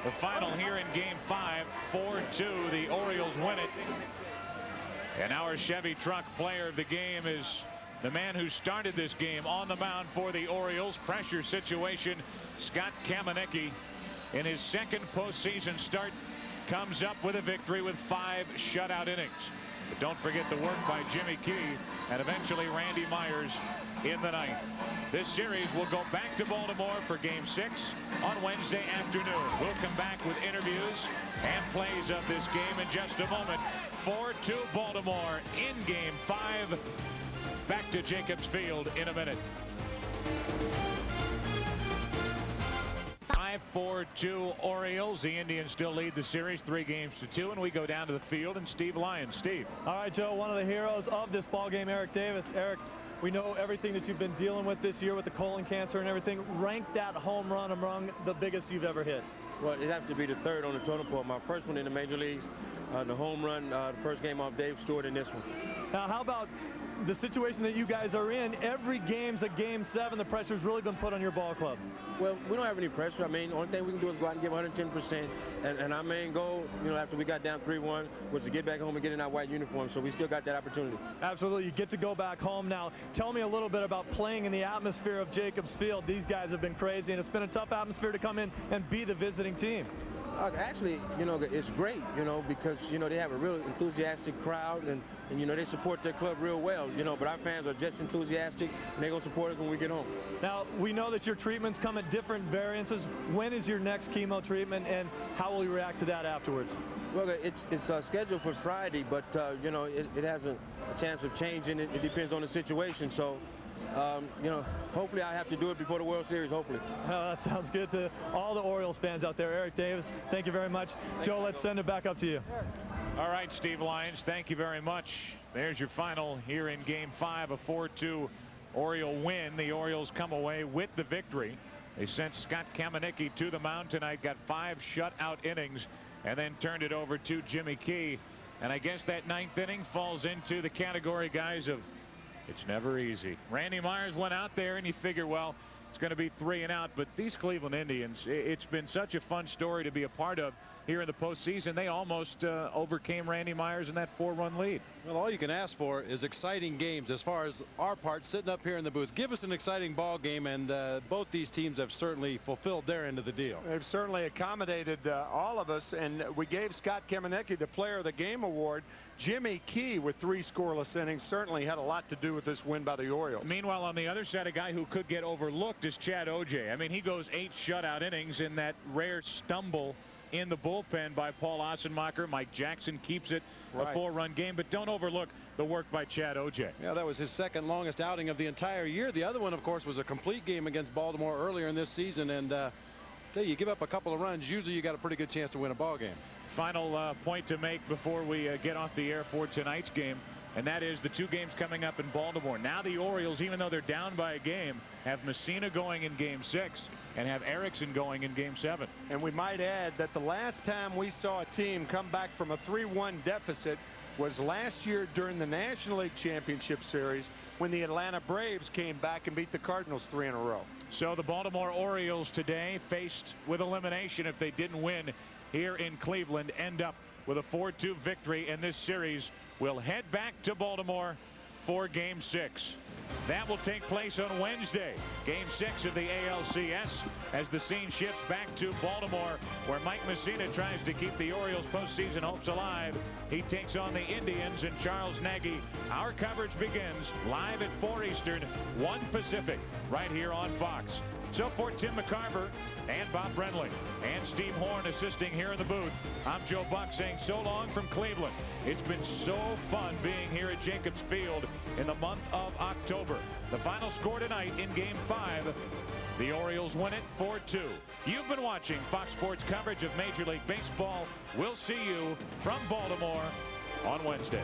The final here in game 5, 4-2. The Orioles win it. And our Chevy truck player of the game is the man who started this game on the mound for the Orioles. Pressure situation. Scott Kamenicki, in his second postseason start, comes up with a victory with 5 shutout innings. But don't forget the work by Jimmy Key and eventually Randy Myers in the 9th. This series will go back to Baltimore for game 6 on Wednesday afternoon. We'll come back with interviews and plays of this game in just a moment. 4-2 Baltimore in game 5. Back to Jacobs Field in a minute. 5-4-2 Orioles. The Indians still lead the series 3-2, and we go down to the field and Steve Lyons. Steve. All right, Joe, one of the heroes of this ball game, Eric Davis. Eric, we know everything that you've been dealing with this year with the colon cancer and everything. Rank that home run among the biggest you've ever hit. Well, it has to be the 3rd on the totem pole. My first one in the major leagues, the home run, the first game off Dave Stewart, in this one. Now, how about the situation that you guys are in, every game's a Game 7. The pressure's really been put on your ball club. Well, we don't have any pressure. I mean, the only thing we can do is go out and give 110%. And our main goal, you know, after we got down 3-1, was to get back home and get in our white uniform. So we still got that opportunity. Absolutely. You get to go back home now. Tell me a little bit about playing in the atmosphere of Jacobs Field. These guys have been crazy, and it's been a tough atmosphere to come in and be the visiting team. Actually, you know, it's great, you know, because, you know, they have a real enthusiastic crowd, and you know, they support their club real well, you know, but our fans are just enthusiastic, and they're going to support us when we get home. Now, we know that your treatments come at different variances. When is your next chemo treatment, and how will you react to that afterwards? Well, it's scheduled for Friday, but, you know, it has a chance of changing. It depends on the situation, so... you know, hopefully I have to do it before the World Series, hopefully. That sounds good to all the Orioles fans out there. Eric Davis, thank you very much. Joe, let's send it back up to you. All right, Steve Lyons, thank you very much. There's your final here in Game 5, a 4-2 Oriole win. The Orioles come away with the victory. They sent Scott Kamenicki to the mound tonight, got 5 shutout innings, and then turned it over to Jimmy Key. And I guess that 9th inning falls into the category, guys, of it's never easy. Randy Myers went out there and you figure, well, it's going to be 3 and out, but these Cleveland Indians, it's been such a fun story to be a part of here in the postseason. They almost overcame Randy Myers in that 4-run lead. Well, all you can ask for is exciting games. As far as our part, sitting up here in the booth, give us an exciting ball game, and both these teams have certainly fulfilled their end of the deal. They've certainly accommodated all of us, and we gave Scott Kamenicki the Player of the Game award. Jimmy Key, with 3 scoreless innings, certainly had a lot to do with this win by the Orioles. Meanwhile, on the other side, a guy who could get overlooked is Chad Ojai. I mean, he goes 8 shutout innings in that rare stumble in the bullpen by Paul Ossenmacher. Mike Jackson keeps it a 4-run game, but don't overlook the work by Chad Ojai. Yeah, that was his 2nd longest outing of the entire year. The other one, of course, was a complete game against Baltimore earlier in this season, and tell you give up a couple of runs, usually you got a pretty good chance to win a ball game. Final point to make before we get off the air for tonight's game, and that is the 2 games coming up in Baltimore. Now the Orioles, even though they're down by a game, have Messina going in Game 6 and have Erickson going in Game 7. And we might add that the last time we saw a team come back from a 3-1 deficit was last year during the National League Championship Series, when the Atlanta Braves came back and beat the Cardinals 3 in a row. So the Baltimore Orioles today, faced with elimination if they didn't win here in Cleveland, end up with a 4-2 victory in this series. Will head back to Baltimore for Game 6. That will take place on Wednesday, Game 6 of the ALCS, as the scene shifts back to Baltimore, where Mike Messina tries to keep the Orioles postseason hopes alive. He takes on the Indians and Charles Nagy. Our coverage begins live at 4 Eastern, 1 Pacific, right here on Fox. So for Tim McCarver and Bob Brenly and Steve Horn assisting here in the booth, I'm Joe Buck saying so long from Cleveland. It's been so fun being here at Jacobs Field in the month of October. The final score tonight in Game 5, the Orioles win it 4-2. You've been watching Fox Sports coverage of Major League Baseball. We'll see you from Baltimore on Wednesday.